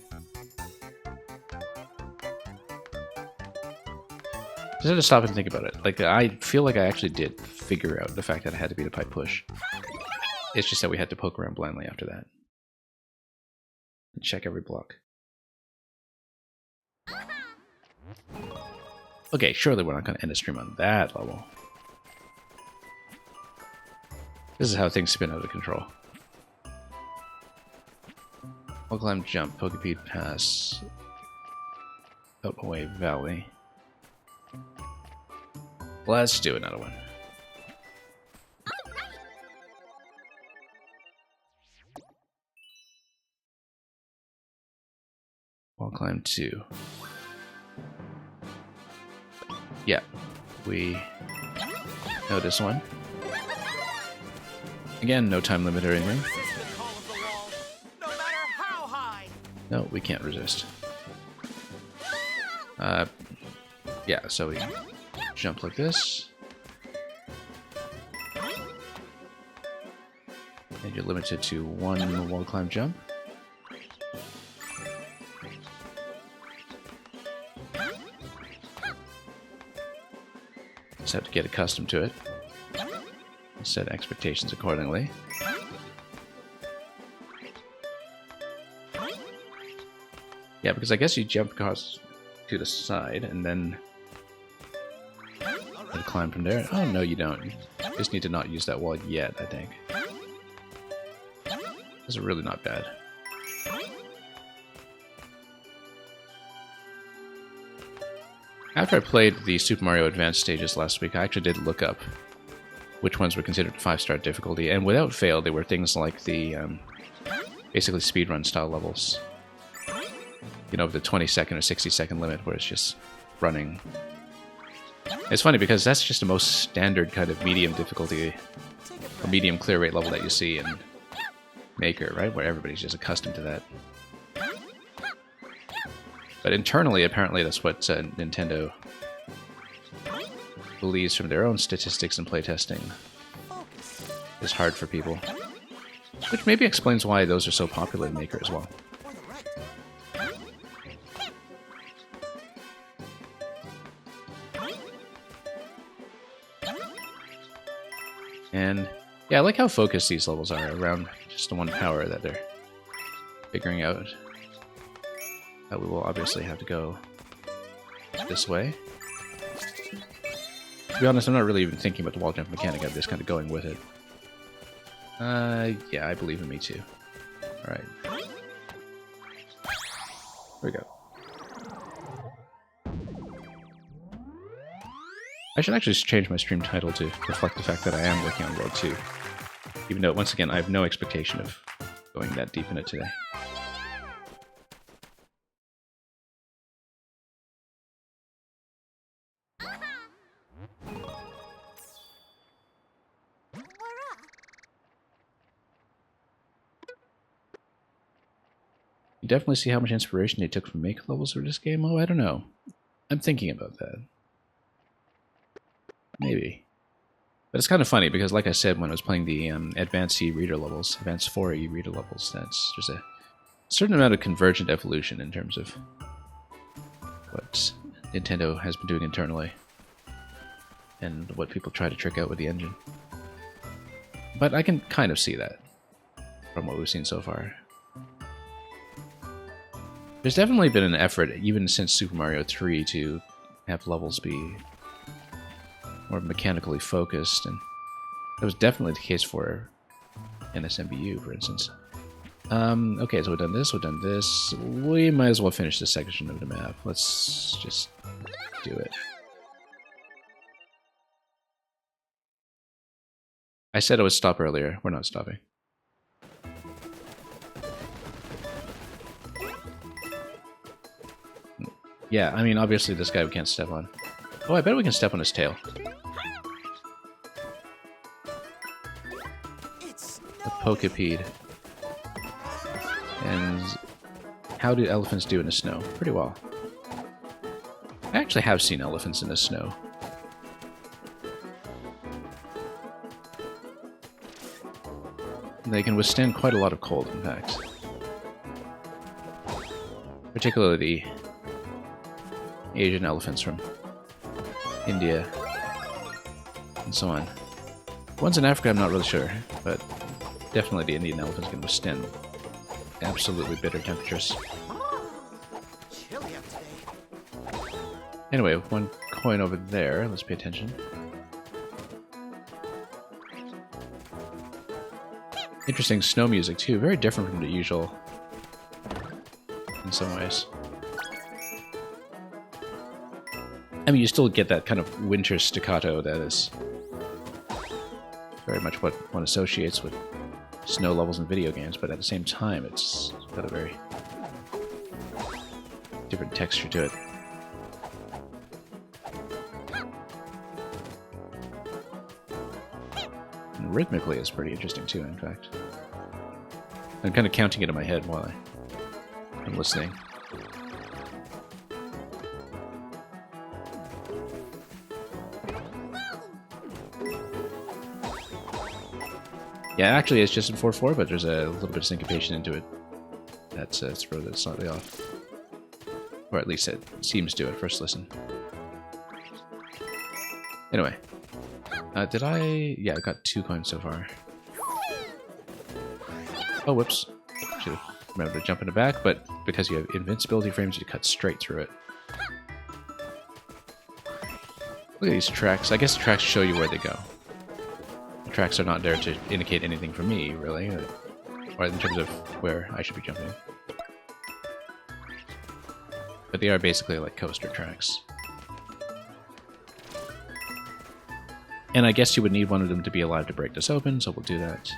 Just had to stop and think about it. Like, I feel like I actually did figure out the fact that it had to be the pipe push. It's just that we had to poke around blindly after that. And check every block. Okay, surely we're not going to end the stream on that level. This is how things spin out of control. Wall climb, jump, Pokepede pass. Out away valley. Let's do another one. Wall climb 2. Yeah, we know this one. Again, no time limit or anything.
Persistent call of the wall, no matter how high.
No, we can't resist. Yeah, so we jump like this. And you're limited to one wall climb jump. Just have to get accustomed to it. Set expectations accordingly. Yeah, because I guess you jump across to the side and then you climb from there. Oh, no, you don't. You just need to not use that wall yet, I think. This is really not bad. After I played the Super Mario Advance stages last week, I actually did look up which ones were considered 5-star difficulty, and without fail, they were things like the basically speedrun style levels. You know, the 20-second or 60-second limit where it's just running. It's funny because that's just the most standard kind of medium difficulty, or medium clear rate level that you see in Maker, right? Where everybody's just accustomed to that. But internally, apparently, that's what Nintendo believes from their own statistics and playtesting is hard for people. Which maybe explains why those are so popular in Maker as well. And yeah, I like how focused these levels are around just the one power that they're figuring out. That we will obviously have to go this way. To be honest, I'm not really even thinking about the wall jump mechanic, I'm just kind of going with it. Yeah, I believe in me too. Alright. Here we go. I should actually change my stream title to reflect the fact that I am working on World 2. Even though, once again, I have no expectation of going that deep in it today. You definitely see how much inspiration they took from Maker levels for this game? Oh, I don't know. I'm thinking about that. Maybe. But it's kind of funny because, like I said, when I was playing the Advanced reader levels, Advanced 4E reader levels, that's just a certain amount of convergent evolution in terms of what Nintendo has been doing internally and what people try to trick out with the engine. But I can kind of see that from what we've seen so far. There's definitely been an effort, even since Super Mario 3, to have levels be more mechanically focused, and that was definitely the case for NSMBU, for instance. Okay, so we've done this, we've done this. We might as well finish this section of the map. Let's just do it. I said I would stop earlier. We're not stopping. Yeah, I mean, obviously this guy we can't step on. Oh, I bet we can step on his tail. A Pokepede. And how do elephants do in the snow? Pretty well. I actually have seen elephants in the snow. They can withstand quite a lot of cold, in fact. Particularly the Asian elephants from India and so on. Ones in Africa I'm not really sure, but definitely the Indian elephants can withstand absolutely bitter temperatures.
Chilly up today.
Anyway, one coin over there, let's pay attention. Interesting snow music too, very different from the usual in some ways. I mean, you still get that kind of winter staccato that is very much what one associates with snow levels in video games, but at the same time, it's got a very different texture to it. And rhythmically, it's pretty interesting too, in fact. I'm kind of counting it in my head while I'm listening. Yeah, actually it's just in 4/4, but there's a little bit of syncopation into it. That's throws it slightly off. Or at least it seems to at first listen. Anyway. Did I... Yeah, I got 2 coins so far. Oh, whoops. Should have remembered to jump in the back, but because you have invincibility frames, you cut straight through it. Look at these tracks. I guess the tracks show you where they go. The tracks are not there to indicate anything for me, really, or in terms of where I should be jumping. But they are basically like coaster tracks. And I guess you would need one of them to be alive to break this open, so we'll do that.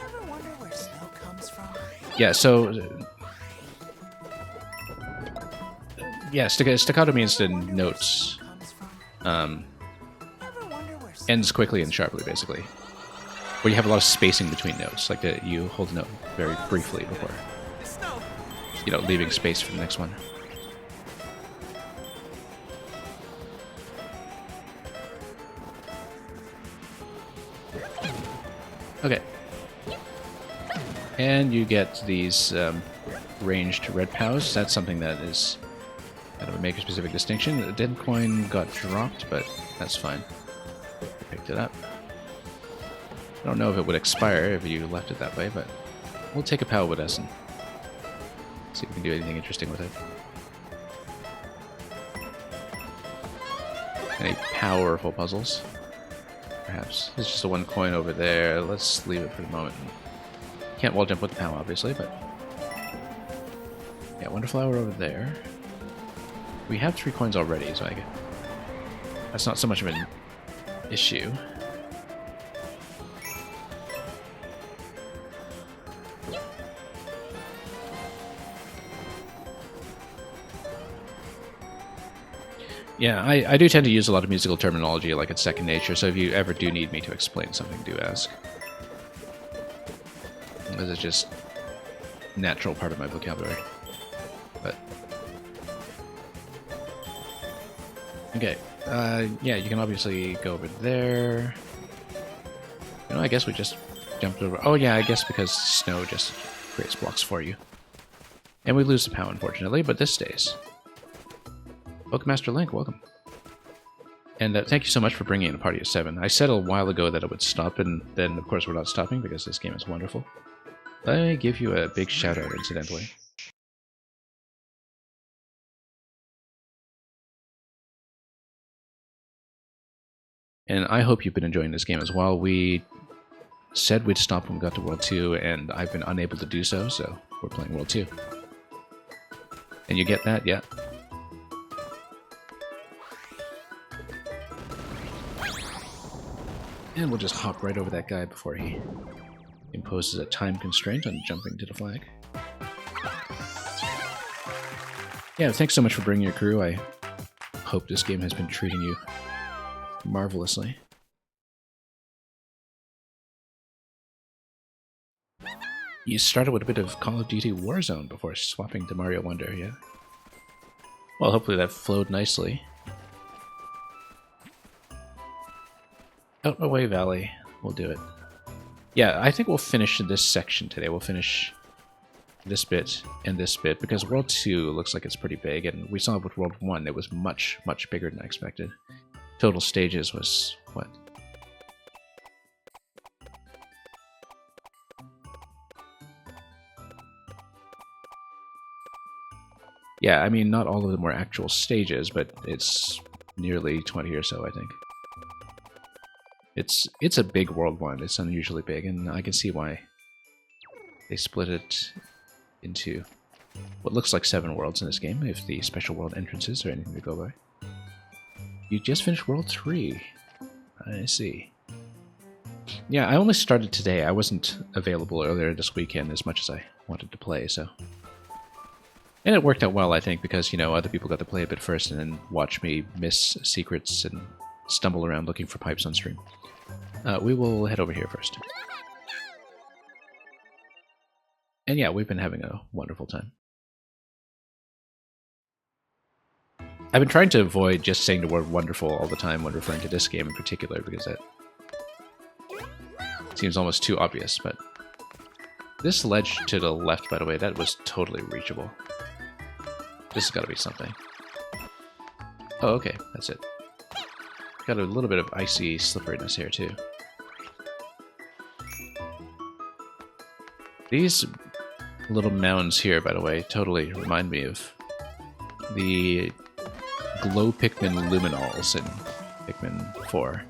Ever wonder where snow comes from?
Yeah, so... yeah, staccato means the notes ends quickly and sharply, basically. Where you have a lot of spacing between notes, like you hold a note very briefly before, you know, leaving space for the next one. Okay. And you get these ranged red POWs. That's something that is kind of a maker-specific distinction. The dead coin got dropped, but that's fine. Picked it up. I don't know if it would expire if you left it that way, but we'll take a POW with us and see if we can do anything interesting with it. Any powerful puzzles? Perhaps. There's just a 1 coin over there. Let's leave it for the moment. Can't wall jump with the POW, obviously, but... yeah, Wonderflower over there. We have 3 coins already, so I get... that's not so much of an issue. Yeah, I do tend to use a lot of musical terminology like it's second nature, so if you ever do need me to explain something, do ask. This is just a natural part of my vocabulary. But... okay, yeah, you can obviously go over there. You know, I guess we just jumped over... oh yeah, I guess because snow just creates blocks for you. And we lose the POW, unfortunately, but this stays. Master Link, welcome. And thank you so much for bringing in a party of 7. I said a while ago that it would stop, and then of course we're not stopping because this game is wonderful. Let me give you a big shout out, incidentally. And I hope you've been enjoying this game as well. We said we'd stop when we got to World 2, and I've been unable to do so, so we're playing World 2. And you get that? Yeah. And we'll just hop right over that guy before he imposes a time constraint on jumping to the flag. Yeah, thanks so much for bringing your crew. I hope this game has been treating you marvelously. You started with a bit of Call of Duty Warzone before swapping to Mario Wonder, yeah? Well, hopefully that flowed nicely. Out Away Valley. We'll do it. Yeah, I think we'll finish this section today. We'll finish this bit and this bit, because World 2 looks like it's pretty big, and we saw with World 1 it was much, much bigger than I expected. Total stages was, what? Yeah, I mean, not all of them were actual stages, but it's nearly 20 or so, I think. It's a big World 1. It's unusually big, and I can see why they split it into what looks like 7 worlds in this game, if the special world entrances are anything to go by. You just finished World 3. I see. Yeah, I only started today. I wasn't available earlier this weekend as much as I wanted to play, so... And it worked out well, I think, because, you know, other people got to play a bit first and then watch me miss secrets and stumble around looking for pipes on stream. We will head over here first. And yeah, we've been having a wonderful time. I've been trying to avoid just saying the word wonderful all the time when referring to this game in particular, because that seems almost too obvious, but... This ledge to the left, by the way, that was totally reachable. This has got to be something. Oh, okay, that's it. Got a little bit of icy slipperiness here, too. These little mounds here, by the way, totally remind me of the glow Pikmin luminols in Pikmin 4.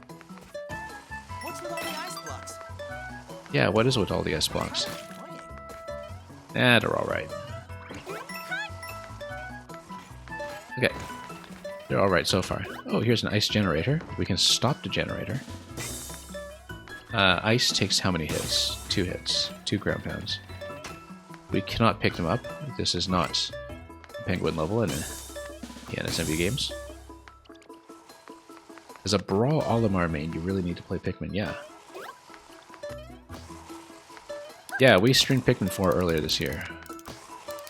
What's with all the ice blocks?
Yeah, what is with all the ice blocks? Nah, they're alright. Okay. They're alright so far. Oh, here's an ice generator. We can stop the generator. Ice takes how many hits? 2 hits. 2 ground pounds. We cannot pick them up. This is not Penguin level in the NSMV games. As a Brawl Olimar main, you really need to play Pikmin, yeah. Yeah, we streamed Pikmin 4 earlier this year.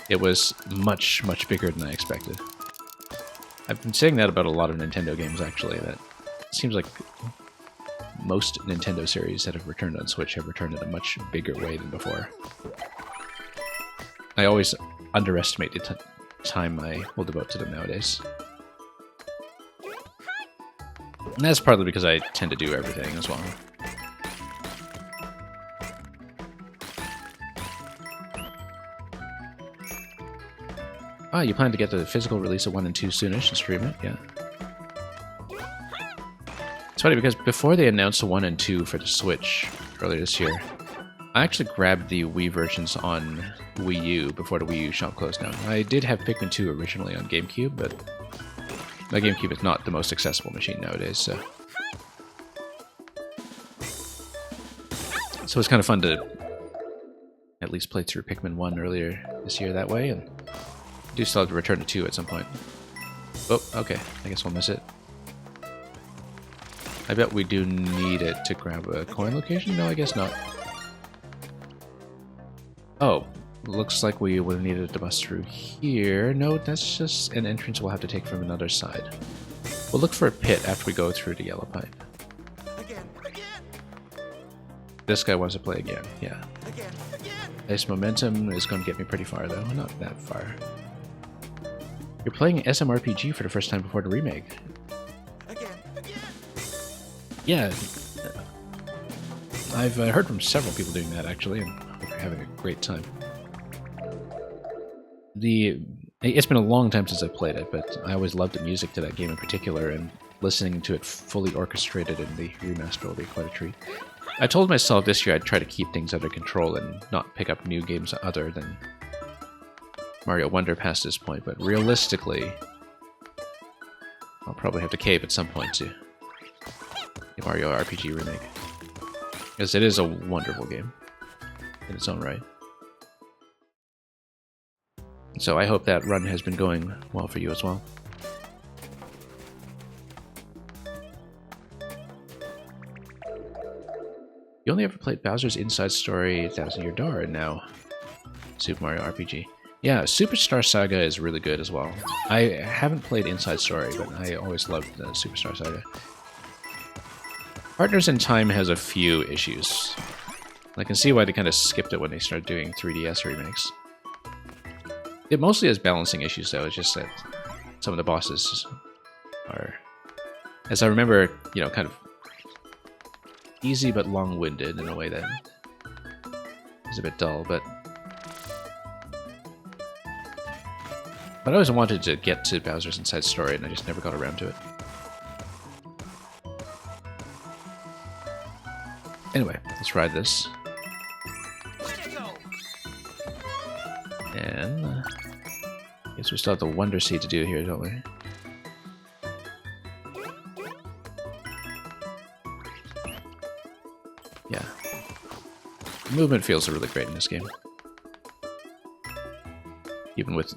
It was much, much bigger than I expected. I've been saying that about a lot of Nintendo games, actually, that it seems like most Nintendo series that have returned on Switch have returned in a much bigger way than before. I always underestimate the time I will devote to them nowadays. And that's partly because I tend to do everything as well. Ah, you plan to get the physical release of 1 and 2 soonish and stream it? Yeah. It's funny because before they announced the 1 and 2 for the Switch earlier this year, I actually grabbed the Wii versions on Wii U before the Wii U shop closed down. I did have Pikmin 2 originally on GameCube, but my GameCube is not the most accessible machine nowadays, so... So it's kind of fun to at least play through Pikmin 1 earlier this year that way, and I do still have to return to 2 at some point. Oh, okay. I guess we'll miss it. I bet we do need it to grab a coin location? No, I guess not. Oh, looks like we would have needed to bust through here. No, that's just an entrance we'll have to take from another side. We'll look for a pit after we go through the yellow pipe.
Again.
This guy wants to play again, yeah.
Again.
This momentum is going to get me pretty far, though. Not that far. You're playing SMRPG for the first time before the remake.
Again.
Yeah. I've heard from several people doing that, actually, and hope you're having a great time. It's been a long time since I played it, but I always loved the music to that game in particular, and listening to it fully orchestrated in the remaster will be quite a treat. I told myself this year I'd try to keep things under control and not pick up new games other than Mario Wonder past this point, but realistically, I'll probably have to cave at some point to the Mario RPG remake. Because it is a wonderful game in its own right. So I hope that run has been going well for you as well. You only ever played Bowser's Inside Story, Thousand Year Door, and now Super Mario RPG. Yeah, Superstar Saga is really good as well. I haven't played Inside Story, but I always loved the Superstar Saga. Partners in Time has a few issues. I can see why they kind of skipped it when they started doing 3DS remakes. It mostly has balancing issues, though. It's just that some of the bosses are, as I remember, you know, kind of easy but long-winded in a way that is a bit dull, but I always wanted to get to Bowser's Inside Story, and I just never got around to it. Anyway, let's ride this. then I guess we still have the Wonder Seed to do here, don't we? Yeah. Movement feels really great in this game. Even with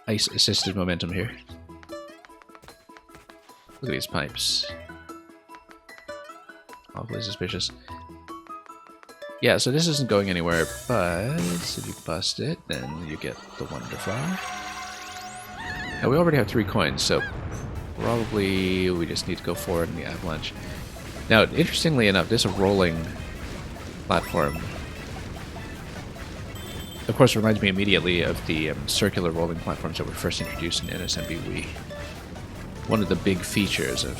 ice-assisted momentum here. Look at these pipes. Awfully suspicious. Yeah, so this isn't going anywhere, but if you bust it, then you get the Wonder Flower. Now we already have 3 coins, so probably we just need to go forward in the avalanche. Now, interestingly enough, this rolling platform, of course, reminds me immediately of the circular rolling platforms that were first introduced in NSMB Wii. One of the big features of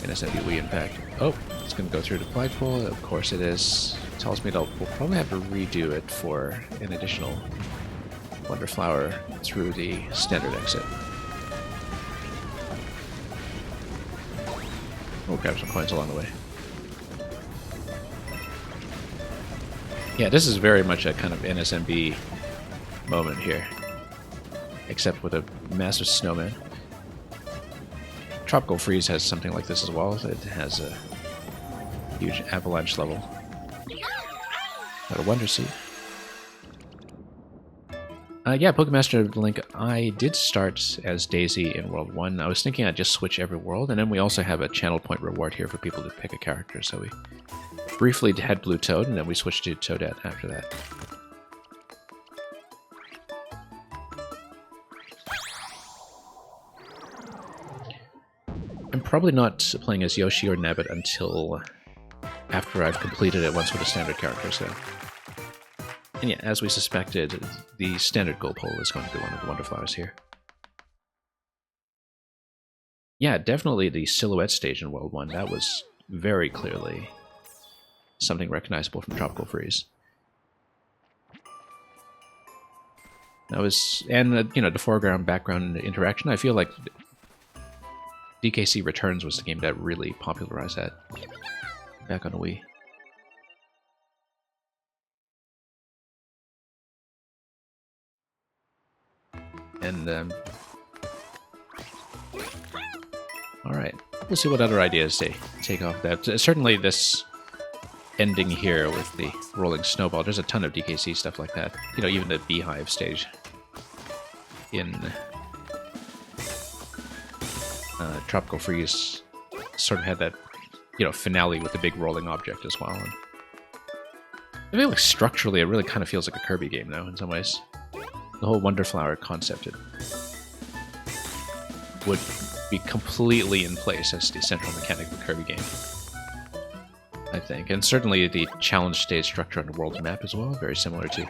NSMB Wii, in fact. Oh, it's going to go through the flagpole. Of course it is. It tells me that we'll probably have to redo it for an additional Wonder Flower through the standard exit. We'll grab some coins along the way. Yeah, this is very much a kind of NSMB moment here. Except with a massive snowman. Tropical Freeze has something like this as well. It has a huge avalanche level. Got a Wonder Seed. Yeah, Pokemaster Link, I did start as Daisy in World 1. I was thinking I'd just switch every world, and then we also have a channel point reward here for people to pick a character, so we briefly had Blue Toad, and then we switched to Toadette after that. I'm probably not playing as Yoshi or Nabbit until after I've completed it once with the standard characters, though. And yeah, as we suspected, the standard gold pole is going to be one of the Wonder Flowers here. Yeah, definitely the silhouette stage in World 1. That was very clearly something recognizable from Tropical Freeze. That was, and you know, the foreground background interaction. I feel like DKC Returns was the game that really popularized that back on the Wii. And all right, we'll see what other ideas they take off that. Certainly, this ending here with the rolling snowball. There's a ton of DKC stuff like that. You know, even the Beehive stage in Tropical Freeze sort of had that, you know, finale with the big rolling object as well. And I feel like structurally, it really kind of feels like a Kirby game now in some ways. The whole Wonder Flower concept would be completely in place as the central mechanic of a Kirby game, I think. And certainly the challenge stage structure on the world map as well, very similar to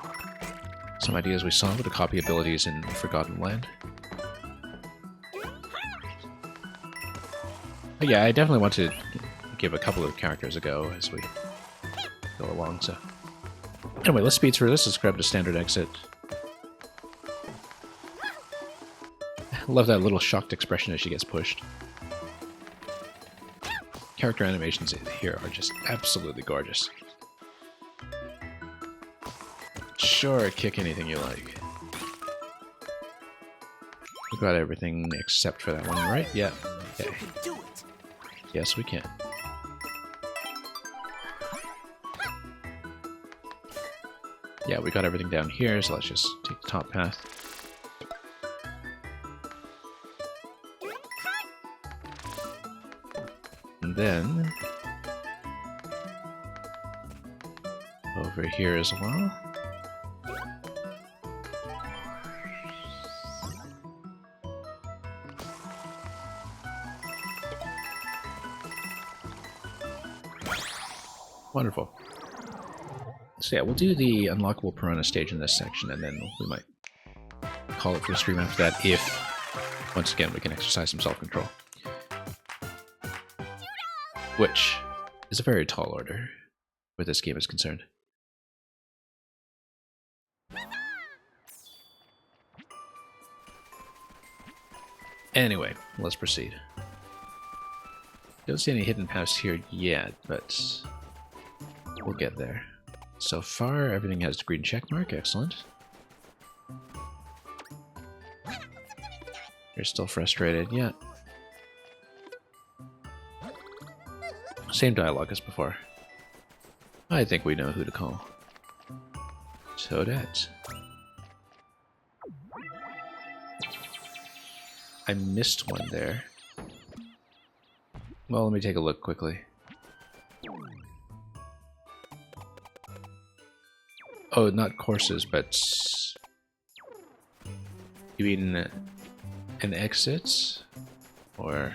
some ideas we saw with the copy abilities in Forgotten Land. But yeah, I definitely want to give a couple of characters a go as we go along, so... Anyway, let's speed through this. Let's grab the standard exit. I love that little shocked expression as she gets pushed. Character animations here are just absolutely gorgeous. Sure, kick anything you like. We've got everything except for that one, right? Yeah. Okay. Yes, we can. Yeah, we got everything down here, so let's just take the top path. And then over here as well. Wonderful. So yeah, we'll do the unlockable Piranha stage in this section, and then we might call it for the stream after that if, once again, we can exercise some self-control. Which is a very tall order where this game is concerned. Anyway, let's proceed. Don't see any hidden paths here yet, but we'll get there. So far, everything has the green check mark. Excellent. You're still frustrated, yeah. Same dialogue as before. I think we know who to call. Toadette. I missed one there. Well, let me take a look quickly. Oh, not courses, but... You mean an exit? Or...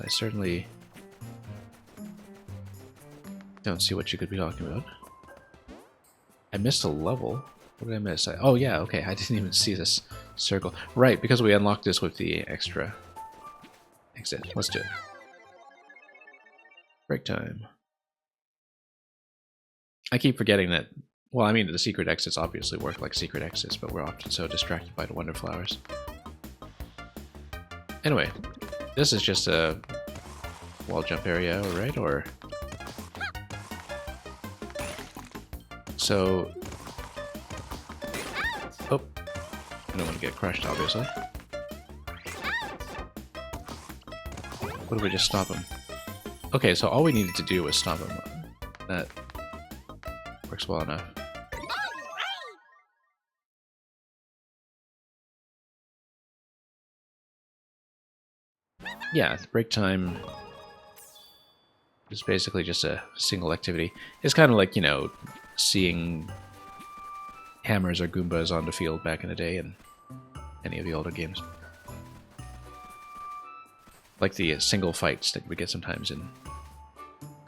I certainly don't see what you could be talking about. I missed a level. What did I miss? Oh yeah, okay, I didn't even see this circle. Right, because we unlocked this with the extra exit. Let's do it. Break time. I keep forgetting that, well, I mean, the secret exits obviously work like secret exits, but we're often so distracted by the Wonder Flowers. Anyway, this is just a wall jump area, right? Or... So... Oh. I don't want to get crushed, obviously. What if we just stop him? Okay, so all we needed to do was stop him. That works well enough. Yeah, break time is basically just a single activity. It's kind of like, you know, seeing hammers or Goombas on the field back in the day in any of the older games. Like the single fights that we get sometimes in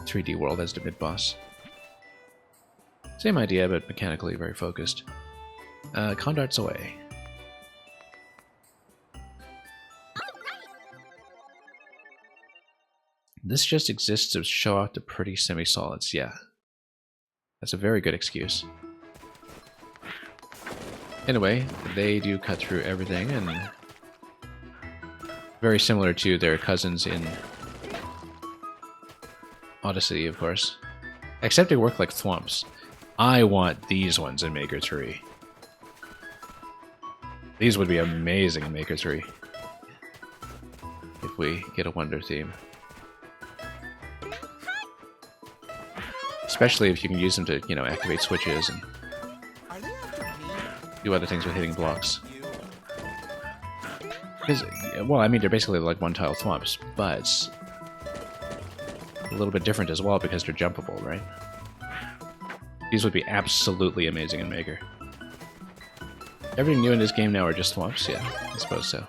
3D World as the mid-boss. Same idea, but mechanically very focused. Condart's away. This just exists to show off the pretty semi-solids, yeah. That's a very good excuse. Anyway, they do cut through everything, and very similar to their cousins in Odyssey, of course. Except they work like thwomps. I want these ones in Maker 3. These would be amazing in Maker 3. If we get a Wonder theme. Especially if you can use them to, you know, activate switches and do other things with hitting blocks. Because, well, I mean, they're basically like one-tile thwomps, but a little bit different as well because they're jumpable, right? These would be absolutely amazing in Maker. Everything new in this game now are just thwomps? Yeah, I suppose so.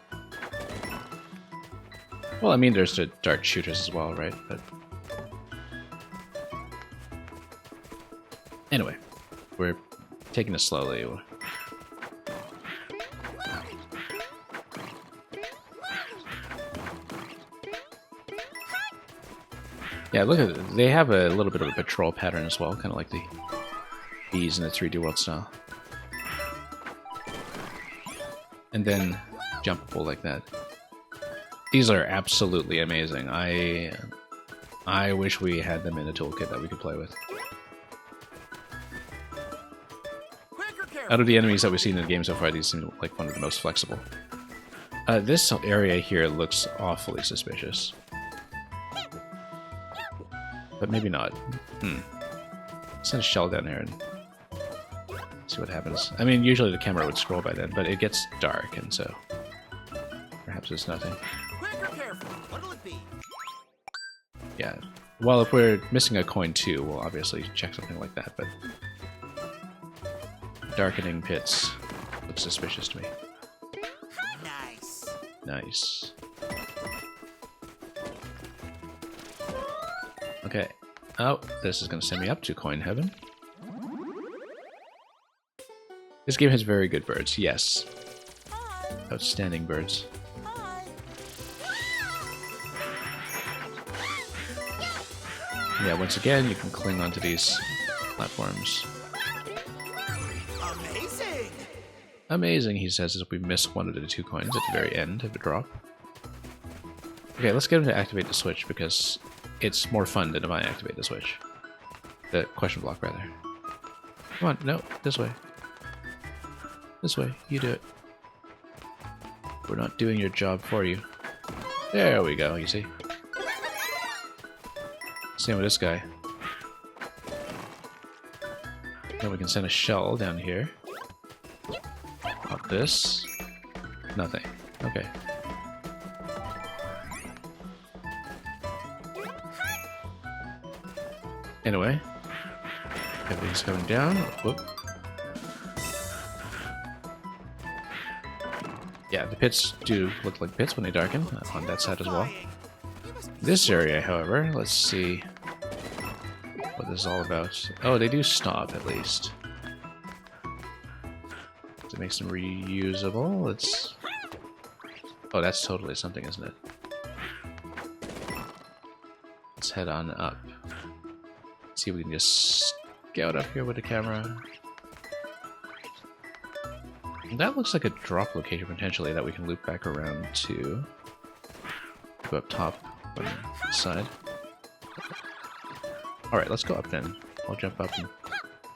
Well, I mean, there's the dart shooters as well, right? But anyway, we're taking it slowly. Yeah, look at it. They have a little bit of a patrol pattern as well, kind of like the bees in the 3D World style. And then jumpable like that. These are absolutely amazing. I wish we had them in a toolkit that we could play with. Out of the enemies that we've seen in the game so far, these seem like one of the most flexible. This area here looks awfully suspicious. But maybe not. Send a shell down there and see what happens. I mean, usually the camera would scroll by then, but it gets dark, and so perhaps it's nothing. Yeah. Well, if we're missing a coin too, we'll obviously check something like that, but darkening pits look suspicious to me.
Nice.
Nice. Okay. Oh, this is going to send me up to Coin Heaven. This game has very good birds, yes. Outstanding birds. Yeah, once again, you can cling onto these platforms.
Amazing!
Amazing, he says, as we miss one of the 2 coins at the very end of the drop. Okay, let's get him to activate the switch, because it's more fun than if I activate the switch. The question block, rather. Come on, no, this way. This way, you do it. We're not doing your job for you. There we go, you see. Same with this guy. Then we can send a shell down here. Pop this. Nothing. Okay. Anyway. Everything's coming down. Whoop. Yeah, the pits do look like pits when they darken on that side as well. This area, however, let's see what this is all about. Oh, they do stop at least. To make them reusable, let's... Oh, that's totally something, isn't it? Let's head on up. See if we can just scout up here with the camera. That looks like a drop location potentially that we can loop back around to. Go up top on the side. Alright, let's go up then. I'll jump up and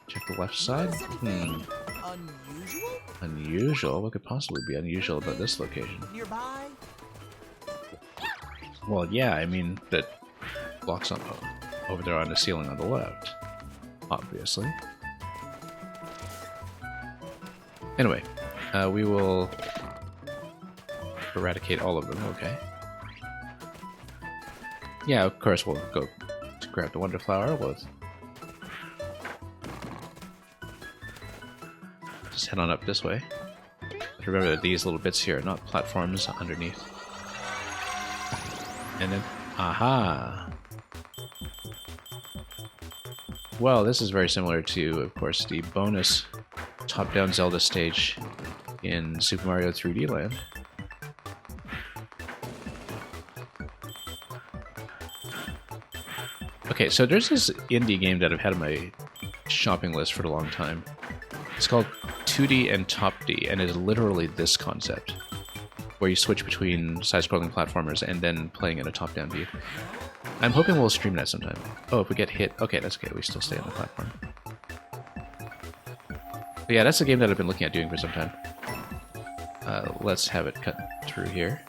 check the left side.
Unusual?
Unusual? What could possibly be unusual about this location?
Nearby?
Well, yeah, I mean, that blocks on over there on the ceiling on the left. Obviously. Anyway, we will eradicate all of them, okay. Yeah, of course we'll go to grab the Wonder Flower. We'll just head on up this way. Remember that these little bits here are not platforms underneath. And then, aha! Well, this is very similar to, of course, the bonus top-down Zelda stage in Super Mario 3D Land. Okay, so there's this indie game that I've had on my shopping list for a long time. It's called 2D and Top D, and is literally this concept, where you switch between side-scrolling platformers and then playing in a top-down view. I'm hoping we'll stream that sometime. Oh, if we get hit, okay, that's okay. We still stay on the platform. But yeah, that's a game that I've been looking at doing for some time. Let's have it cut through here.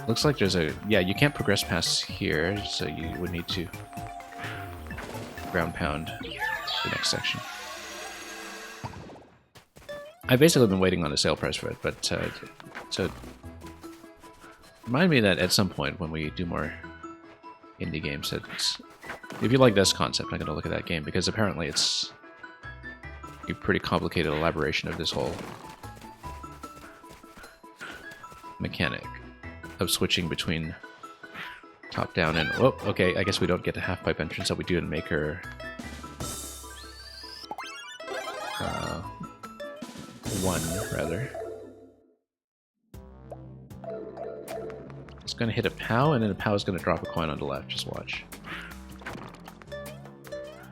Looks like there's a... Yeah, you can't progress past here, so you would need to ground pound the next section. I've basically been waiting on a sale price for it, but so remind me that at some point when we do more indie games, it's, if you like this concept, I'm going to look at that game, because apparently it's a pretty complicated elaboration of this whole mechanic of switching between top-down and... Oh, okay, I guess we don't get the half-pipe entrance that we do in Maker... 1, rather. It's going to hit a POW, and then the POW is going to drop a coin on the left. Just watch.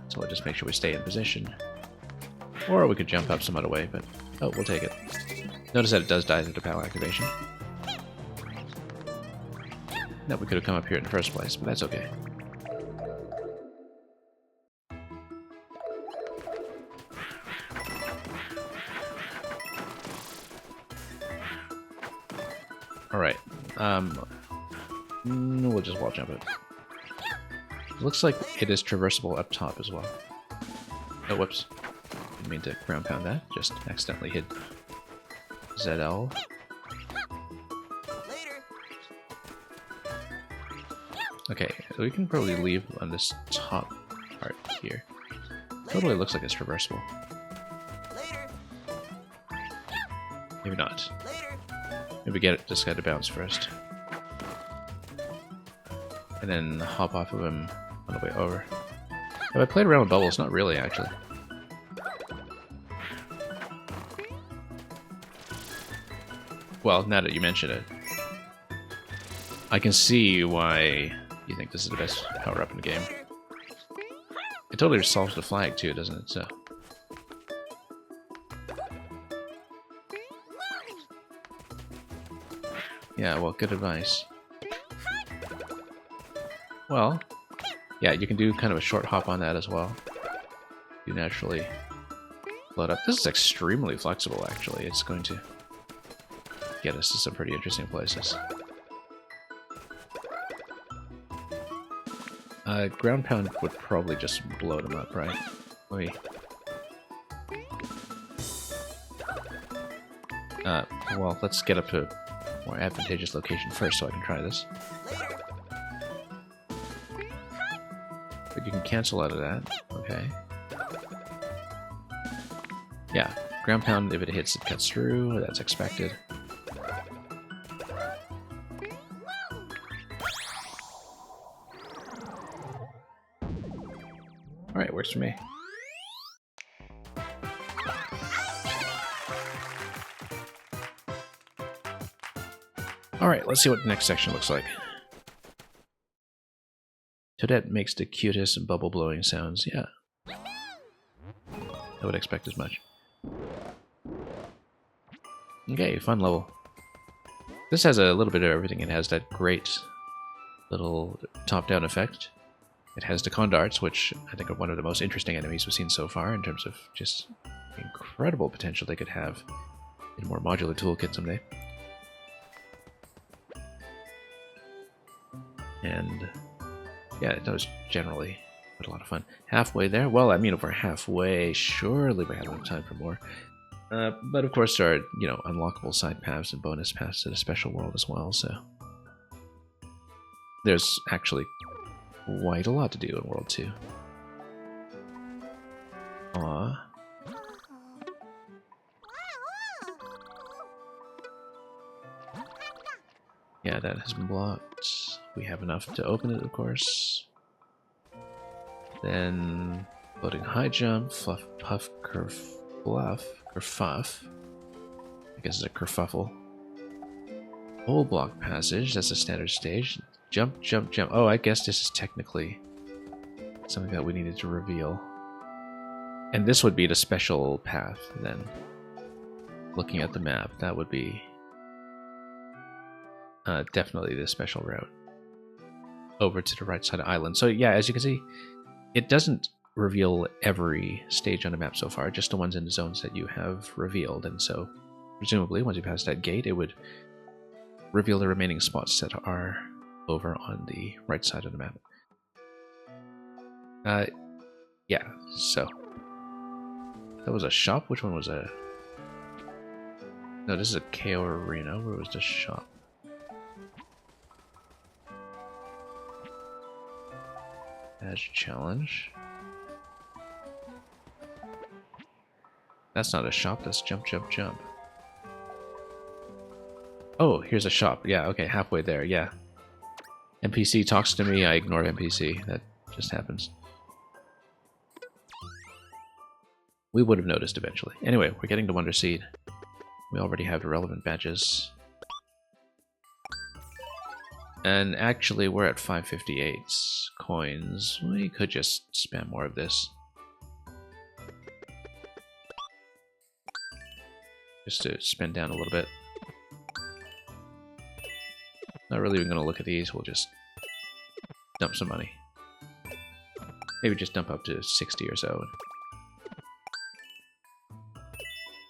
So we'll just make sure we stay in position. Or we could jump up some other way, but... Oh, we'll take it. Notice that it does die to the POW activation. No, we could have come up here in the first place, but that's okay. Alright, we'll just wall jump it. Looks like it is traversable up top as well. Oh, whoops. Didn't mean to ground pound that, just accidentally hit ZL.
Later.
Okay, we can probably leave on this top part here. Totally looks like it's traversable.
Later.
Maybe not.
Later.
Maybe get it, just got to bounce first. And then hop off of him on the way over. Have I played around with bubbles? Not really, actually. Well, now that you mention it, I can see why you think this is the best power-up in the game. It totally solves the flag, too, doesn't it? So. Yeah, well, good advice. Well, yeah, you can do kind of a short hop on that as well. do naturally load up. This is extremely flexible, actually. It's going to get us to some pretty interesting places. Ground pound would probably just blow them up, right? Let me... well, let's get up to a more advantageous location first so I can try this. But you can cancel out of that. Okay. Yeah, ground pound, if it hits, it cuts through. That's expected. Alright, works for me. Alright, let's see what the next section looks like. Toadette makes the cutest bubble blowing sounds. Yeah. I would expect as much. Okay, fun level. This has a little bit of everything. It has that great little top-down effect. It has the Condarts, which I think are one of the most interesting enemies we've seen so far in terms of just incredible potential they could have in a more modular toolkit someday. And yeah, that was generally a lot of fun. Halfway there? Well, I mean, if we're halfway, surely we have enough time for more. But of course there are, you know, unlockable side paths and bonus paths to the special world as well, so... There's actually quite a lot to do in World 2. Aww. Yeah, that has been blocked. We have enough to open it, of course. Then... Loading high jump, fluff, puff, kerfluff, kerfuff. I guess it's a kerfuffle. Whole block passage, that's a standard stage. Jump, jump, jump. Oh, I guess this is technically something that we needed to reveal. And this would be the special path, then. Looking at the map, that would be definitely the special route. Over to the right side of the island. So yeah, as you can see, it doesn't reveal every stage on the map so far, just the ones in the zones that you have revealed. And so, presumably, once you pass that gate, it would reveal the remaining spots that are over on the right side of the map. Yeah, so. That was a shop? Which one was a... No, this is a KO Arena. Where was the shop? Badge challenge. That's not a shop, that's jump, jump, jump. Oh, here's a shop. Yeah, okay, halfway there, yeah. NPC talks to me, I ignore NPC. That just happens. We would have noticed eventually. Anyway, we're getting to Wonder Seed. We already have the relevant badges. And actually, we're at 558 coins. We could just spam more of this. Just to spend down a little bit. Not really even going to look at these, we'll just dump some money. Maybe just dump up to 60 or so.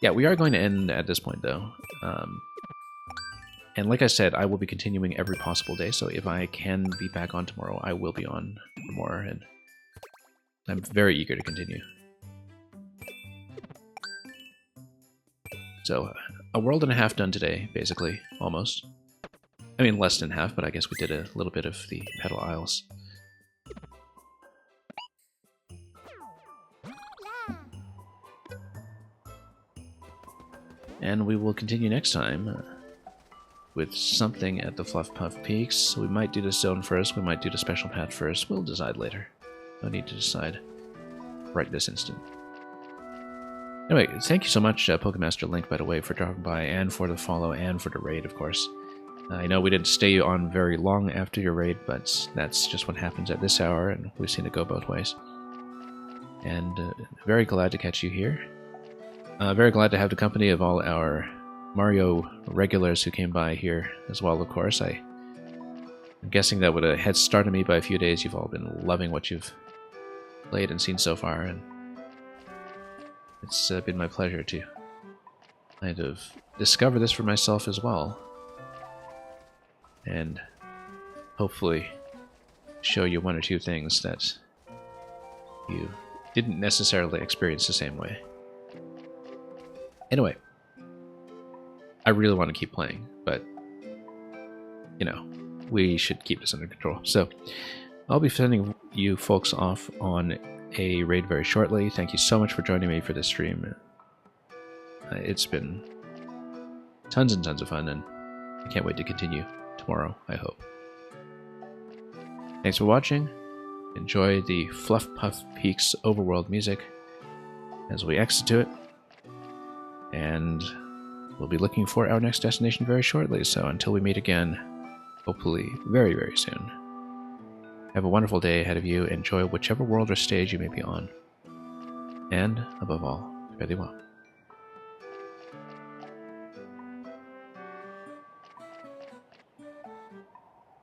Yeah, we are going to end at this point though. And like I said, I will be continuing every possible day, so if I can be back on tomorrow, I will be on for more, and I'm very eager to continue. So, a world and a half done today, basically, almost. I mean, less than half, but I guess we did a little bit of the Petal Isles. And we will continue next time with something at the Fluff Puff Peaks. We might do the zone first, we might do the special path first. We'll decide later. No need to decide right this instant. Anyway, thank you so much, Pokemaster Link, by the way, for dropping by, and for the follow, and for the raid, of course. I know we didn't stay on very long after your raid, but that's just what happens at this hour, and we've seen it go both ways. And very glad to catch you here. Very glad to have the company of all our Mario regulars who came by here as well, of course. I'm guessing that with a head start on me by a few days, you've all been loving what you've played and seen so far, and It's been my pleasure to kind of discover this for myself as well. And hopefully show you one or two things that you didn't necessarily experience the same way. Anyway, I really want to keep playing, but, you know, we should keep this under control. So, I'll be sending you folks off on a raid very shortly. Thank you so much for joining me for this stream. It's been tons and tons of fun, and I can't wait to continue tomorrow, I hope. Thanks for watching. Enjoy the Fluff Puff Peaks overworld music as we exit to it. And we'll be looking for our next destination very shortly, so until we meet again, hopefully very, very soon. Have a wonderful day ahead of you. Enjoy whichever world or stage you may be on. And, above all, fare thee well.